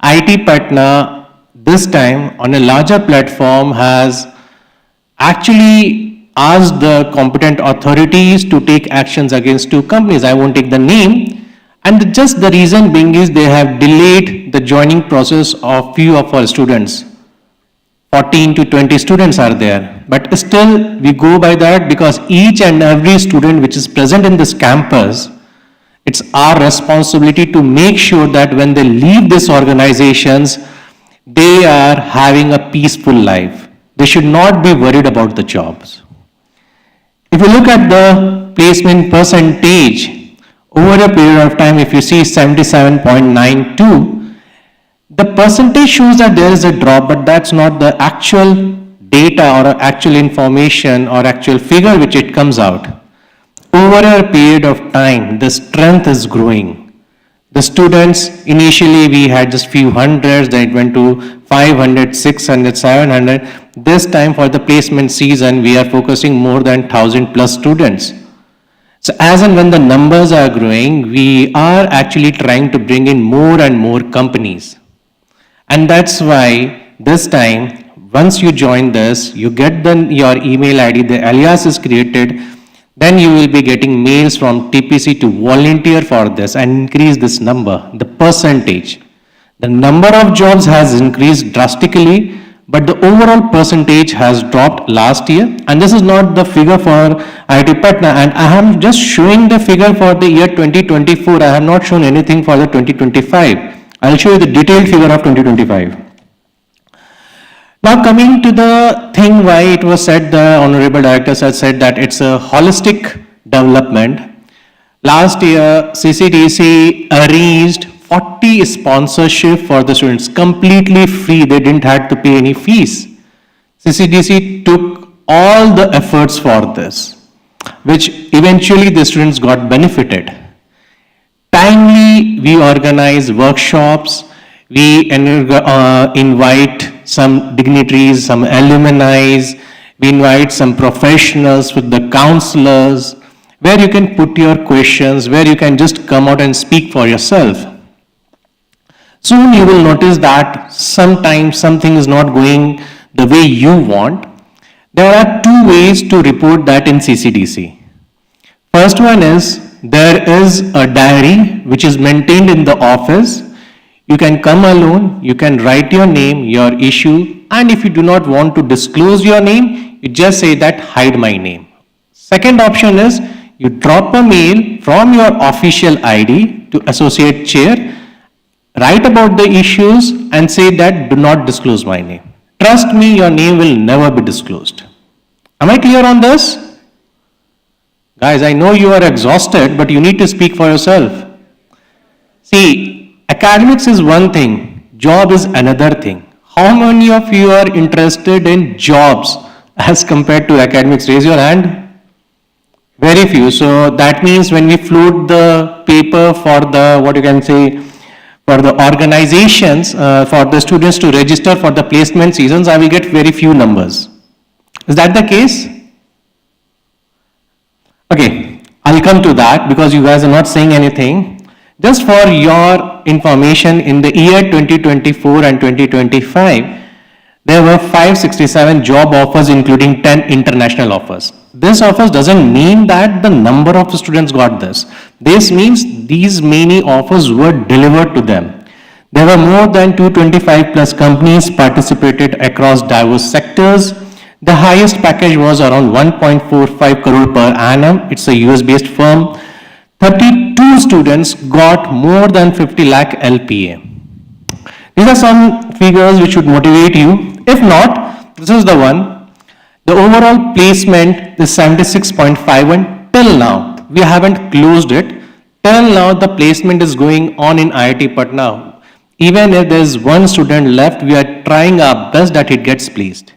IIT Patna, this time on a larger platform, has actually asked the competent authorities to take actions against two companies. I won't take the name, and just the reason being is they have delayed the joining process of few of our students. 14 to 20 students are there, but still we go by that because each and every student which is present in this campus, it's our responsibility to make sure that when they leave these organizations, they are having a peaceful life. They should not be worried about the jobs. If you look at the placement percentage, over a period of time, if you see 77.92, the percentage shows that there is a drop, but that's not the actual data or actual information or actual figure which it comes out. Over a period of time, the strength is growing. The students, initially we had just few hundreds, then it went to 500, 600, 700. This time for the placement season, we are focusing more than 1,000 plus students. So as and when the numbers are growing, we are actually trying to bring in more and more companies. And that's why this time, once you join this, you get your email ID, the alias is created, then you will be getting mails from TPC to volunteer for this and increase this number, the percentage. The number of jobs has increased drastically, but the overall percentage has dropped last year, and this is not the figure for IIT Patna, and I am just showing the figure for the year 2024. I have not shown anything for the 2025. I'll show you the detailed figure of 2025. Now coming to the thing why it was said, the Honorable Directors had said that it's a holistic development. Last year, CCDC arranged 40 sponsorship for the students, completely free, they didn't have to pay any fees. CCDC took all the efforts for this, which eventually the students got benefited. Timely, we organize workshops, we invite some dignitaries, some alumni, we invite some professionals with the counselors, where you can put your questions, where you can just come out and speak for yourself. Soon you will notice that sometimes something is not going the way you want. There are two ways to report that in CCDC. First one is, there is a diary which is maintained in the office. You can come alone, you can write your name, your issue, and if you do not want to disclose your name, you just say that hide my name. Second option is, you drop a mail from your official ID to associate chair, write about the issues and say that do not disclose my name. Trust me, your name will never be disclosed. Am I clear on this? Guys, I know you are exhausted, but you need to speak for yourself. See, academics is one thing, job is another thing. How many of you are interested in jobs as compared to academics? Raise your hand. Very few. So that means when we float the paper for the, what you can say, for the organizations, for the students to register for the placement seasons, I will get very few numbers. Is that the case? Okay, I'll come to that because you guys are not saying anything. Just for your information, in the year 2024 and 2025, there were 567 job offers including 10 international offers. This offers doesn't mean that the number of students got this. This means these many offers were delivered to them. There were more than 225 plus companies participated across diverse sectors. The highest package was around 1.45 crore per annum. It's a US based firm. 32 students got more than 50 lakh LPA. These are some figures which should motivate you. If not, this is the one. The overall placement is 76.51 till now. We haven't closed it. Till now, the placement is going on in IIT Patna. Even if there is one student left, we are trying our best that it gets placed.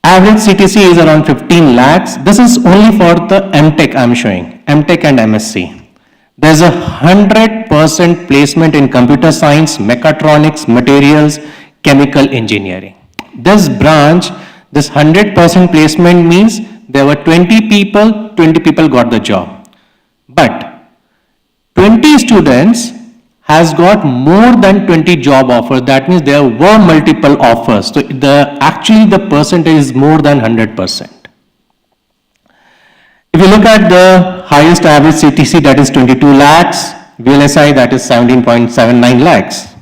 Average CTC is around 15 lakhs. This is only for the MTech I'm showing, MTech and MSc. There's a 100% placement in computer science, mechatronics, materials, chemical engineering. This branch, this 100% placement means there were 20 people got the job. But 20 students has got more than 20 job offers. That means there were multiple offers. So actually the percentage is more than 100%. If you look at the highest average CTC, that is 22 lakhs, VLSI, that is 17.79 lakhs.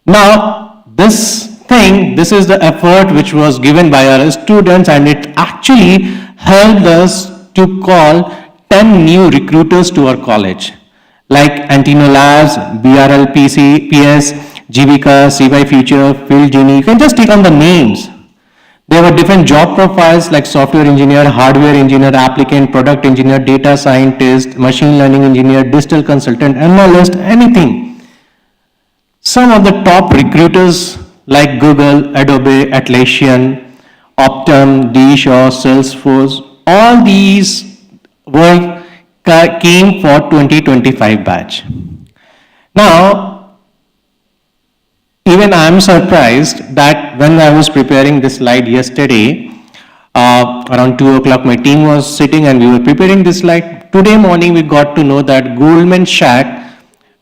Now, this is the effort which was given by our students, and it actually helped us to call 10 new recruiters to our college, like Antino Labs, BRL, PS, GVK, CY Future, Phil Genie. You can just take on the names. There were different job profiles like software engineer, hardware engineer, applicant, product engineer, data scientist, machine learning engineer, digital consultant, analyst, anything. Some of the top recruiters like Google, Adobe, Atlassian, Optum, D-Shaw, Salesforce, all these came for 2025 batch. Now, even I am surprised that when I was preparing this slide yesterday, around 2 o'clock my team was sitting and we were preparing this slide. Today morning we got to know that Goldman Sachs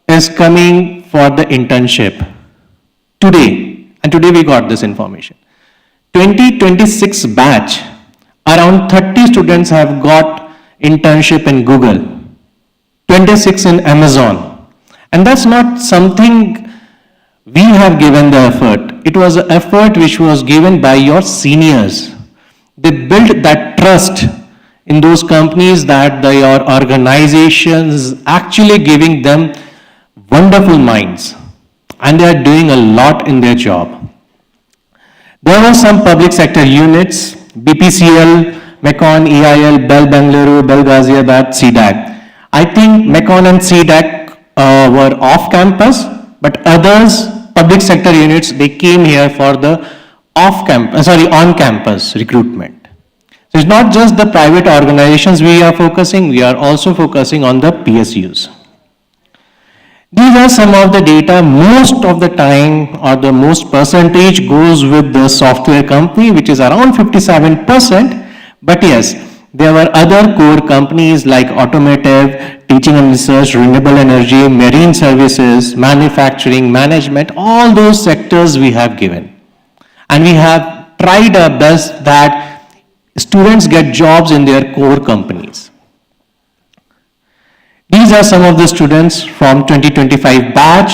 is coming for the internship. Today, and today we got this information. 2026 batch, around 30 students have got internship in Google, 26 in Amazon. And that's not something we have given the effort. It was an effort which was given by your seniors. They built that trust in those companies that your organizations actually giving them wonderful minds, and they are doing a lot in their job. There were some public sector units, BPCL, Mecon, EIL, Bell Bangalore, Bell Ghaziabad, CDAC. I think Mecon and CDAC were off campus, but others, public sector units, they came here for the on campus recruitment. So it's not just the private organizations we are focusing, we are also focusing on the PSUs. These are some of the data. Most of the time, or the most percentage goes with the software company, which is around 57%. But yes, there were other core companies like automotive, teaching and research, renewable energy, marine services, manufacturing, management, all those sectors we have given. And we have tried our best that students get jobs in their core companies. These are some of the students from 2025 batch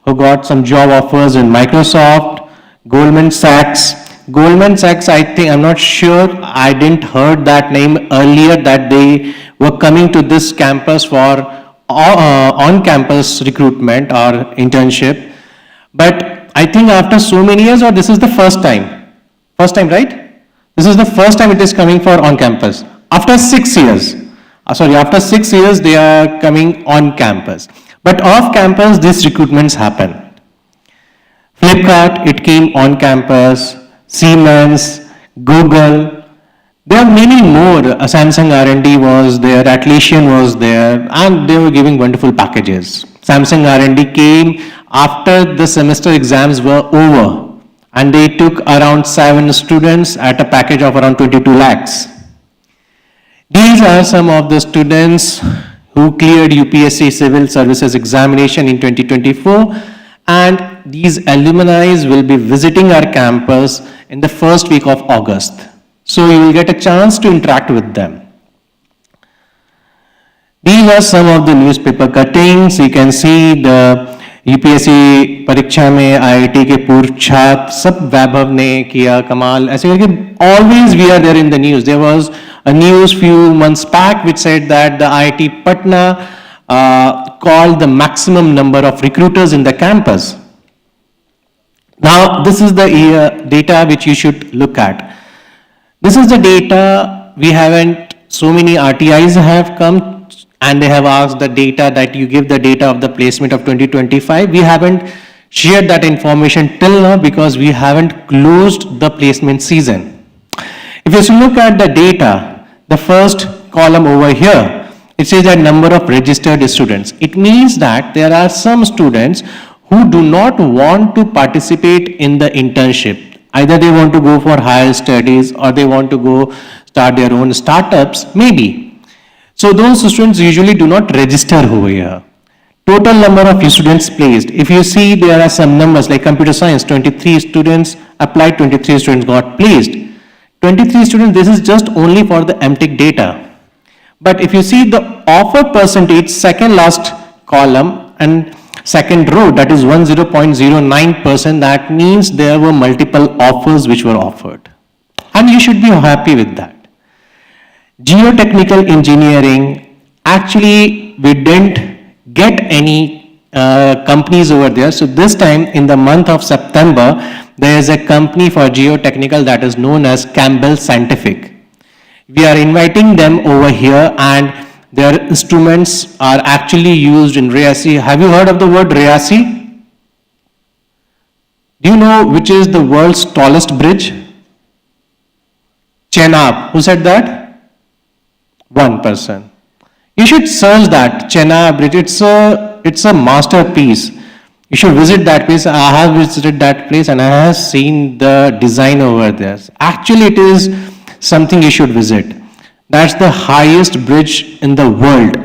who got some job offers in Microsoft, Goldman Sachs. Goldman Sachs, I think, I'm not sure, I didn't heard that name earlier that they were coming to this campus for on-campus recruitment or internship. But I think after so many years, or this is the first time? First time, right? This is the first time it is coming for on-campus. After 6 years. After 6 years, they are coming on campus. But off campus, these recruitments happen. Flipkart, it came on campus. Siemens, Google. There are many more. Samsung R&D was there, Atlassian was there, and they were giving wonderful packages. Samsung R&D came after the semester exams were over, and they took around 7 students at a package of around 22 lakhs. These are some of the students who cleared UPSC Civil Services examination in 2024, and these alumni will be visiting our campus in the first week of August. So you will get a chance to interact with them. These are some of the newspaper cuttings. You can see the UPSC परीक्षा में IIT के पूर्व छात्र सब वैभव ने किया कमाल ऐसे करके always we are there in the news. There was a news few months back which said that the IIT Patna called the maximum number of recruiters in the campus. Now this is the data which you should look at. This is the data. We haven't, so many RTIs have come and they have asked the data that you give the data of the placement of 2025. We haven't shared that information till now because we haven't closed the placement season. If you look at the data, the first column over here, it says that number of registered students. It means that there are some students who do not want to participate in the internship. Either they want to go for higher studies or they want to go start their own startups, maybe. So those students usually do not register over here. Total number of students placed. If you see there are some numbers like computer science, 23 students applied, 23 students got placed. 23 students, this is just only for the MTech data. But if you see the offer percentage, second last column and second row, that is 10.09%, that means there were multiple offers which were offered. And you should be happy with that. Geotechnical engineering, actually we didn't get any companies over there. So this time in the month of September, there is a company for geotechnical that is known as Campbell Scientific. We are inviting them over here and their instruments are actually used in Reasi. Have you heard of the word Reasi? Do you know which is the world's tallest bridge? Chenab. Who said that? One person. You should search that Chenab bridge. It's a masterpiece. You should visit that place. I have visited that place and I have seen the design over there. Actually, it is something you should visit. That's the highest bridge in the world.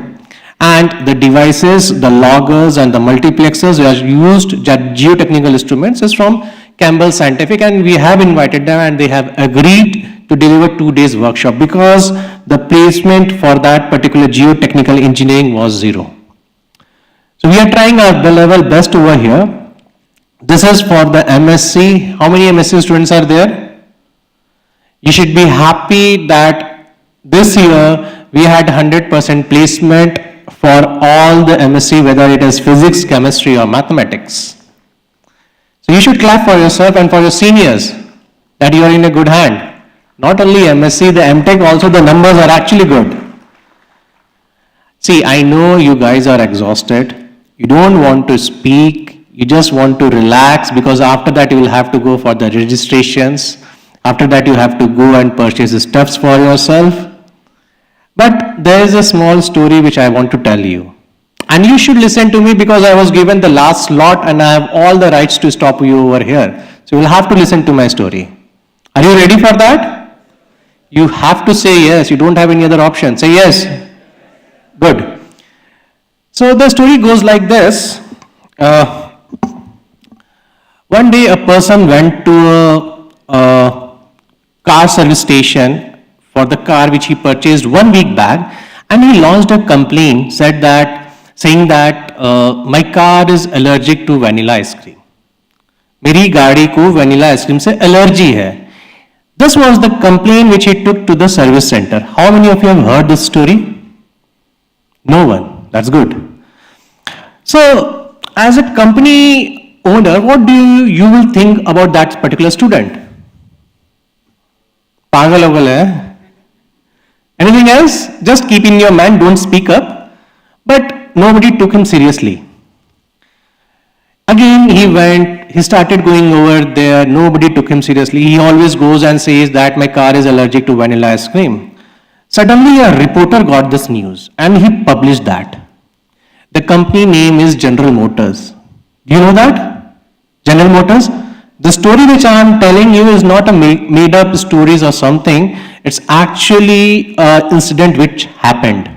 And the devices, the loggers and the multiplexers that are used, geotechnical instruments, is from Campbell Scientific, and we have invited them and they have agreed to deliver 2 days workshop because the placement for that particular geotechnical engineering was 0. So we are trying our level best over here. This is for the MSc. How many MSc students are there? You should be happy that this year we had 100% placement for all the MSc, whether it is physics, chemistry or mathematics. So you should clap for yourself and for your seniors that you are in a good hand. Not only MSc, the MTech also, the numbers are actually good. See, I know you guys are exhausted. You don't want to speak. You just want to relax because after that you will have to go for the registrations. After that you have to go and purchase stuffs for yourself. But there is a small story which I want to tell you. And you should listen to me because I was given the last slot and I have all the rights to stop you over here. So you will have to listen to my story. Are you ready for that? You have to say yes. You don't have any other option. Say yes. Good. So the story goes like this. One day a person went to a car service station for the car which he purchased 1 week back, and he launched a complaint saying that my car is allergic to vanilla ice cream. मेरी गाड़ी को vanilla ice cream से allergy है. This was the complaint which he took to the service center. How many of you have heard this story? No one. That's good. So, as a company owner, what do you will think about that particular student? पागल होगल है. Anything else? Just keep in your mind, don't speak up. But nobody took him seriously. Again, he started going over there, nobody took him seriously. He always goes and says that my car is allergic to vanilla ice cream. Suddenly, a reporter got this news and he published that. The company name is General Motors. Do you know that? General Motors? The story which I am telling you is not a made up stories or something. It's actually an incident which happened.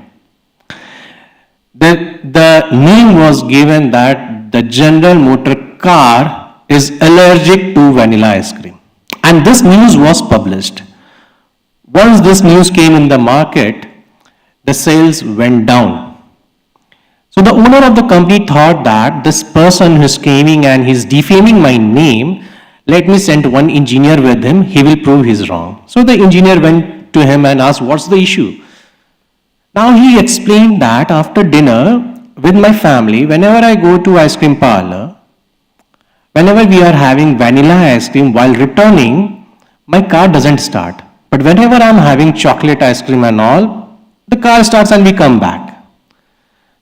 The name was given that the General Motor car is allergic to vanilla ice cream. And this news was published. Once this news came in the market, the sales went down. So the owner of the company thought that this person who is claiming and he's defaming my name, let me send one engineer with him, he will prove he's wrong. So the engineer went to him and asked, what's the issue? Now he explained that after dinner with my family, whenever I go to ice cream parlor, whenever we are having vanilla ice cream while returning, my car doesn't start. But whenever I'm having chocolate ice cream and all, the car starts and we come back.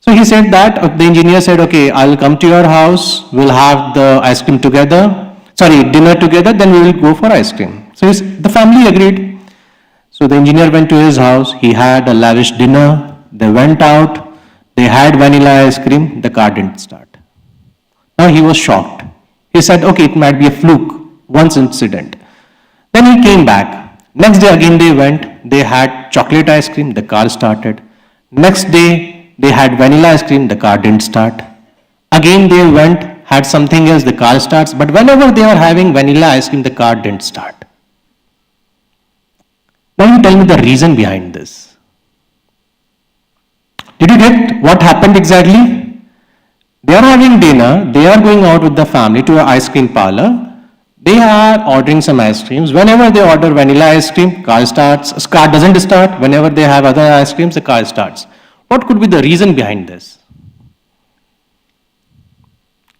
So he said that, the engineer said, okay, I'll come to your house, we'll have the ice cream together, dinner together, then we will go for ice cream. So the family agreed. So the engineer went to his house, he had a lavish dinner, they went out, they had vanilla ice cream, the car didn't start. Now he was shocked. He said, okay, it might be a fluke, once incident. Then he came back. Next day again they went, they had chocolate ice cream, the car started. Next day they had vanilla ice cream, the car didn't start. Again they went, had something else, the car starts, but whenever they are having vanilla ice cream, the car didn't start. Now you tell me the reason behind this. Did you get what happened exactly? They are having dinner, they are going out with the family to an ice cream parlor. They are ordering some ice creams. Whenever they order vanilla ice cream, car starts, car doesn't start. Whenever they have other ice creams, the car starts. What could be the reason behind this?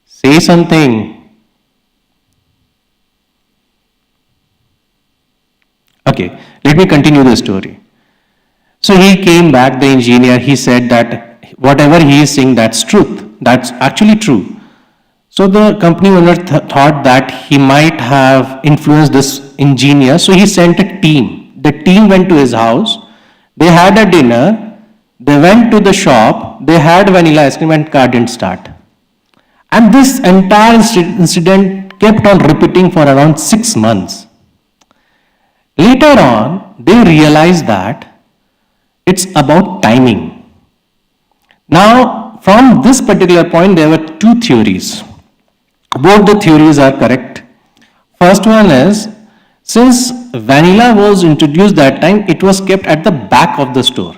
Say something. Okay, let me continue the story. So he came back, the engineer, he said that whatever he is saying, that's truth. That's actually true. So the company owner thought that he might have influenced this engineer, so he sent a team. The team went to his house, they had a dinner, they went to the shop, they had vanilla ice cream and car didn't start. And this entire incident kept on repeating for around 6 months. Later on, they realized that it's about timing. Now, from this particular point, there were 2 theories. Both the theories are correct. First one is, since vanilla was introduced that time, it was kept at the back of the store.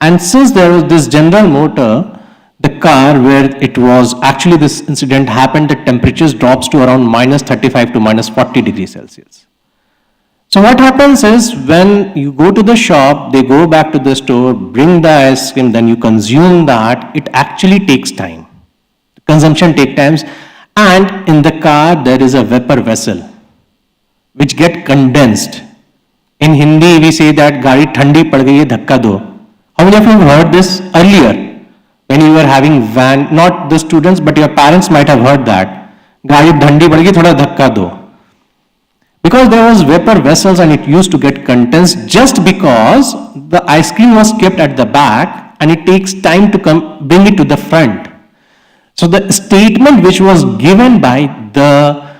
And since there was this General Motor, the car where it was actually this incident happened, the temperatures drops to around minus 35 to minus 40 degrees Celsius. So what happens is when you go to the shop, they go back to the store, bring the ice cream, then you consume that, it actually takes time. Consumption takes times, and in the car there is a vapor vessel which get condensed. In Hindi we say that gaadi thandi pad gayi hai, dhakka do. How many of you have heard this earlier? When you were having van, not the students, but your parents might have heard that. Gaadi thandi pad gayi, thoda dhakka do. Because there was vapor vessels and it used to get condensed just because the ice cream was kept at the back and it takes time to come bring it to the front. So the statement which was given by the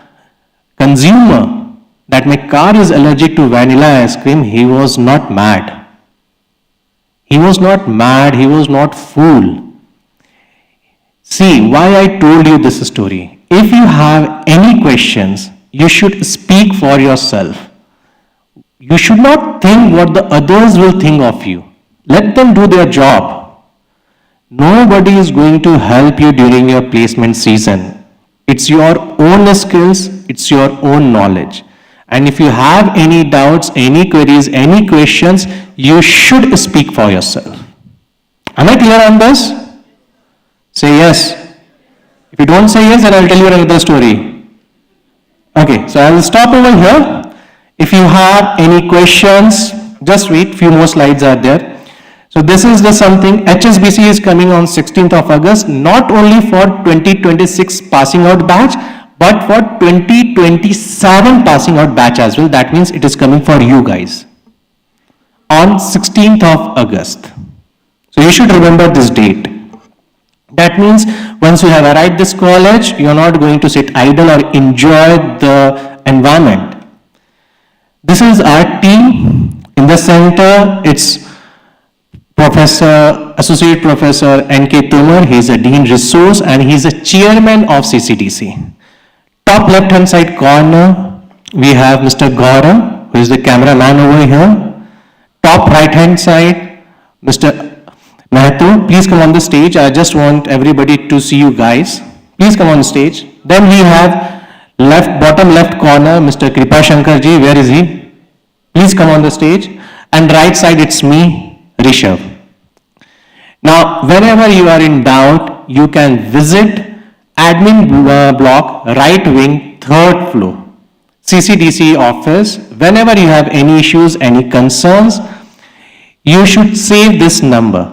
consumer that my car is allergic to vanilla ice cream, he was not mad. He was not mad, he was not fool. See why I told you this story. If you have any questions, you should speak for yourself. You should not think what the others will think of you. Let them do their job. Nobody is going to help you during your placement season. It's your own skills, it's your own knowledge. And if you have any doubts, any queries, any questions, you should speak for yourself. Am I clear on this? Say yes. If you don't say yes, then I'll tell you another story. Okay, so I will stop over here. If you have any questions, just wait, few more slides are there. So this is the something, HSBC is coming on 16th of August, not only for 2026 passing out batch, but for 2027 passing out batch as well. That means it is coming for you guys on 16th of August. So you should remember this date. That means once you have arrived this college, you are not going to sit idle or enjoy the environment. This is our team. In the center, it's Associate Professor N.K. Tomar. He is a Dean Resource and he is a Chairman of CCDC. Top left hand side corner, we have Mr. Gaurav, who is the cameraman over here. Top right hand side, Mr. Mahato, please come on the stage. I just want everybody to see you guys. Please come on stage. Then we have bottom left corner, Mr. Kripa Shankar ji. Where is he? Please come on the stage. And right side, it's me, Rishabh. Now, whenever you are in doubt, you can visit admin block, right wing, third floor, CCDC office. Whenever you have any issues, any concerns, you should save this number.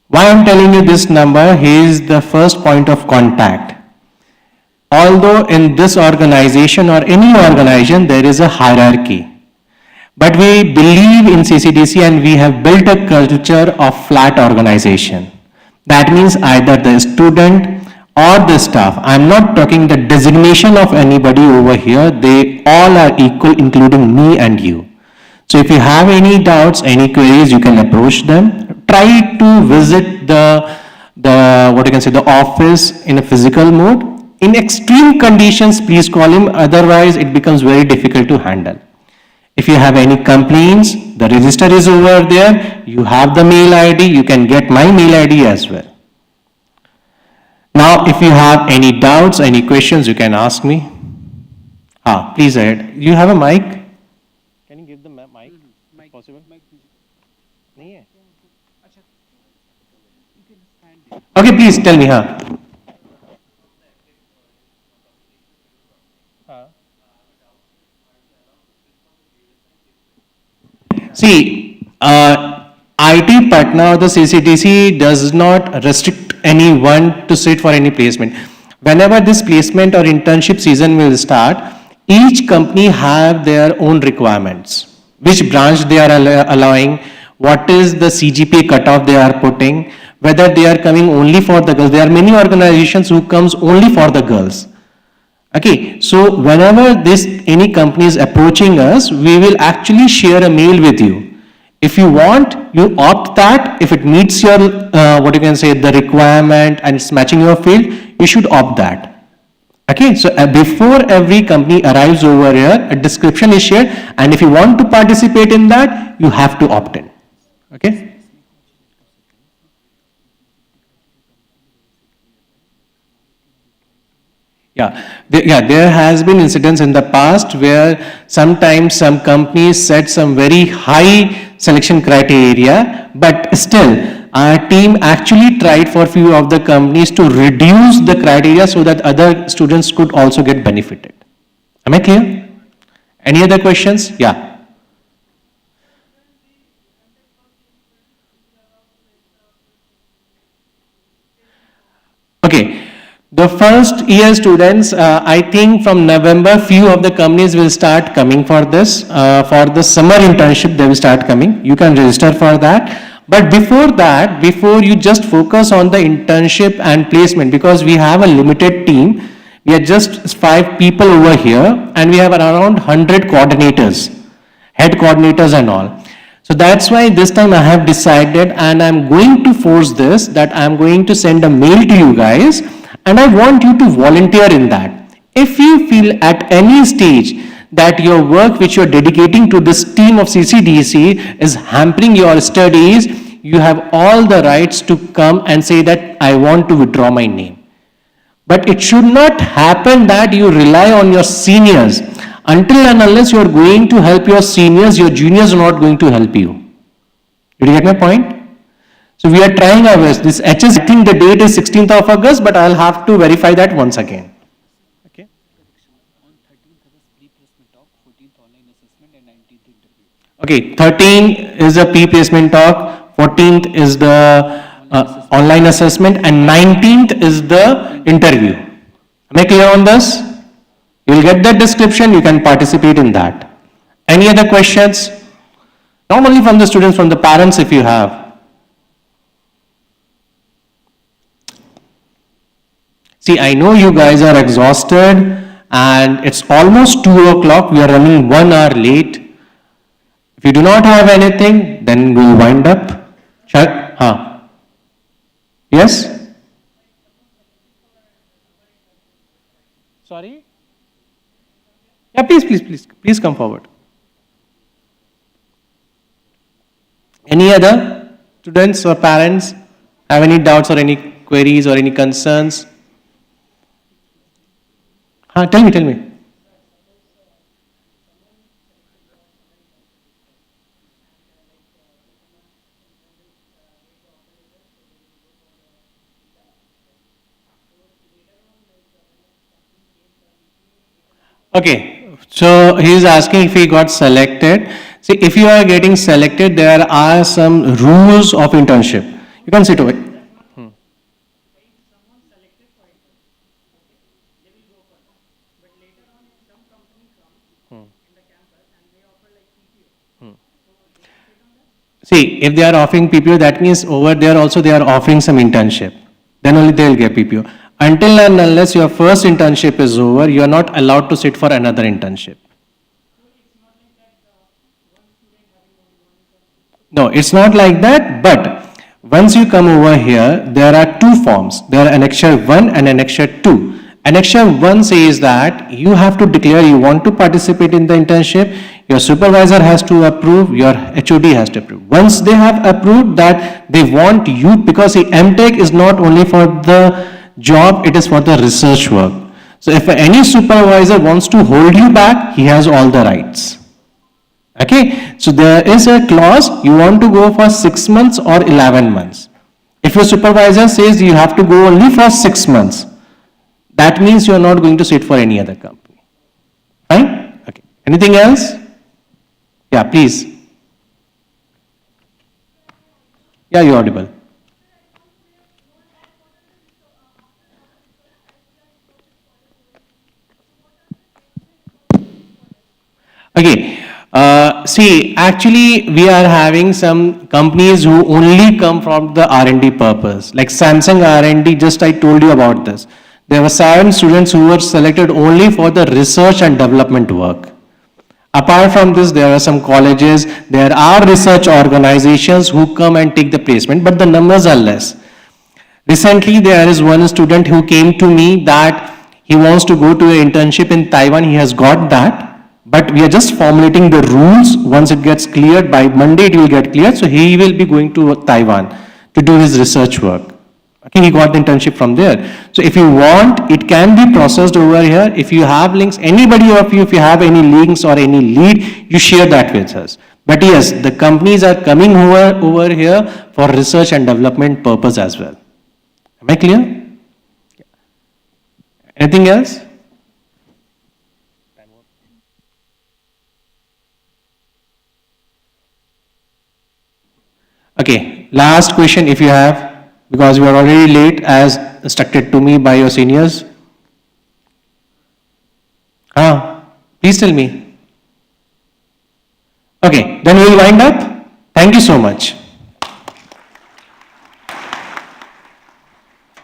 Why I'm telling you this number? He is the first point of contact. Although in this organization or any organization, there is a hierarchy. But we believe in CCDC and we have built a culture of flat organization. That means either the student or the staff. I'm not talking the designation of anybody over here. They all are equal, including me and you. So if you have any doubts, any queries, you can approach them. Try to visit the office in a physical mode. In extreme conditions, please call him. Otherwise, it becomes very difficult to handle. If you have any complaints, the register is over there. You have the mail ID. You can get my mail ID as well. Now, if you have any doubts, any questions, you can ask me. Please ahead. You have a mic? Can you give the mic? If possible? Okay, please tell me. See, IIT Patna or the CCDC does not restrict anyone to sit for any placement. Whenever this placement or internship season will start, each company have their own requirements. Which branch they are allowing, what is the CGPA cutoff they are putting, whether they are coming only for the girls. There are many organizations who comes only for the girls. Okay, so whenever any company is approaching us, we will actually share a mail with you. If you want, you opt that. If it meets your, the requirement and it's matching your field, you should opt that. Okay, so before every company arrives over here, a description is shared, and if you want to participate in that, you have to opt in. Okay? There has been incidents in the past where sometimes some companies set some very high selection criteria, but still our team actually tried for few of the companies to reduce the criteria so that other students could also get benefited. Am I clear? Any other questions? Yeah. Okay. The first year students, I think from November, few of the companies will start coming for this. For the summer internship, they will start coming. You can register for that. But before that, before you just focus on the internship and placement, because we have a limited team, we are just 5 people over here, and we have around 100 coordinators, head coordinators and all. So that's why this time I have decided, and I'm going to force this, that I'm going to send a mail to you guys, and I want you to volunteer in that. If you feel at any stage that your work which you're dedicating to this team of CCDC is hampering your studies, you have all the rights to come and say that I want to withdraw my name. But it should not happen that you rely on your seniors. Until and unless you are going to help your seniors, your juniors are not going to help you. Did you get my point? So we are trying our best. This HS, I think the date is 16th of August, but I'll have to verify that once again. Okay. Okay, 13 is a pre-placement talk, 14th is the online assessment, and 19th is the interview. Am I clear on this? You will get that description, you can participate in that. Any other questions? Not only from the students, from the parents if you have. See, I know you guys are exhausted and it's almost 2 o'clock, we are running 1 hour late. If you do not have anything, then we'll wind up. Yes? Sorry? Yeah, please come forward. Any other students or parents have any doubts or any queries or any concerns? Tell me. Okay, so he is asking if he got selected. See, if you are getting selected, there are some rules of internship. You can sit over. See, if they are offering PPO, that means over there also they are offering some internship. Then only they will get PPO. Until and unless your first internship is over, you are not allowed to sit for another internship. No, it's not like that, but once you come over here, there are 2 forms. There are Annexure 1 and Annexure 2. Annexure 1 says that you have to declare you want to participate in the internship, your supervisor has to approve, your HOD has to approve. Once they have approved that they want you, because the MTech is not only for the job, it is for the research work. So if any supervisor wants to hold you back, he has all the rights. Okay, so there is a clause, you want to go for 6 months or 11 months. If your supervisor says you have to go only for 6 months, that means you are not going to sit for any other company. Fine? Okay. Anything else? Yeah, please. Yeah, you're audible. Okay. See, actually, we are having some companies who only come from the R&D purpose. Like Samsung R&D, just I told you about this. There were 7 students who were selected only for the research and development work. Apart from this, there are some colleges, there are research organizations who come and take the placement, but the numbers are less. Recently, there is one student who came to me that he wants to go to an internship in Taiwan. He has got that. But we are just formulating the rules. Once it gets cleared, by Monday it will get cleared. So he will be going to Taiwan to do his research work. Okay. Okay, he got the internship from there. So if you want, it can be processed over here. If you have links, anybody of you, if you have any links or any lead, you share that with us. But yes, the companies are coming over here for research and development purpose as well. Am I clear? Anything else? Okay, last question if you have, because you are already late as instructed to me by your seniors. Please tell me. Okay, then we'll wind up. Thank you so much.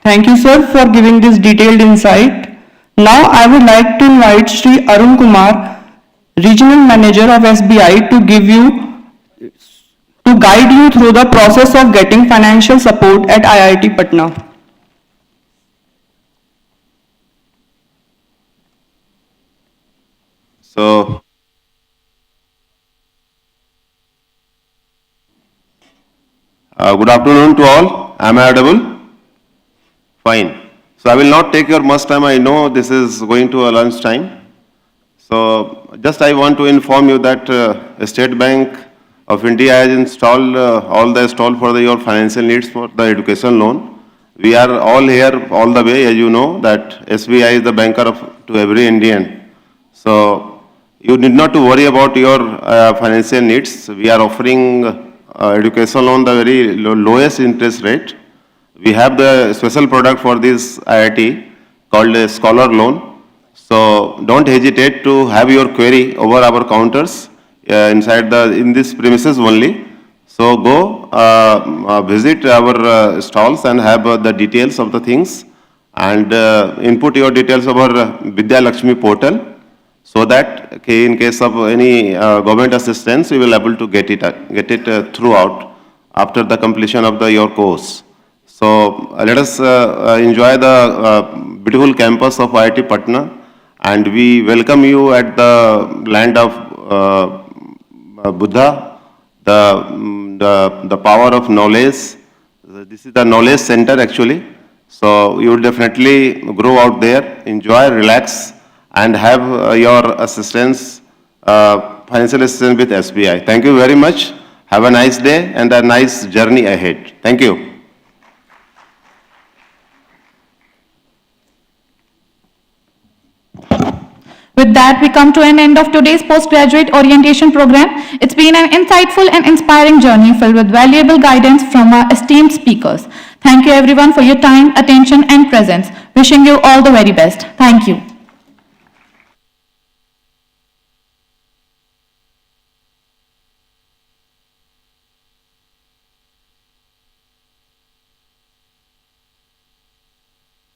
Thank you, sir, for giving this detailed insight. Now I would like to invite Sri Arun Kumar, Regional Manager of SBI, to guide you through the process of getting financial support at IIT Patna. So, good afternoon to all. Am I audible? Fine. So I will not take your much time. I know this is going to a lunch time. So just I want to inform you that State Bank of India has installed all the stall for your financial needs for the education loan. We are all here all the way, as you know, that SBI is the banker to every Indian. So you need not to worry about your financial needs. We are offering education loan the very lowest interest rate. We have the special product for this IIT called a scholar loan. So don't hesitate to have your query over our counters in this premises only. So go visit our stalls and have the details of the things and input your details over Vidya Lakshmi portal so that in case of any government assistance, you will able to get it throughout after the completion of your course. So let us enjoy the beautiful campus of IIT Patna, and we welcome you at the land of Buddha, the power of knowledge. This is the knowledge center actually. So you will definitely grow out there, enjoy, relax, and have your assistance, financial assistance with SBI. Thank you very much. Have a nice day and a nice journey ahead. Thank you. With that, we come to an end of today's postgraduate orientation program. It's been an insightful and inspiring journey filled with valuable guidance from our esteemed speakers. Thank you everyone for your time, attention and presence. Wishing you all the very best. Thank you.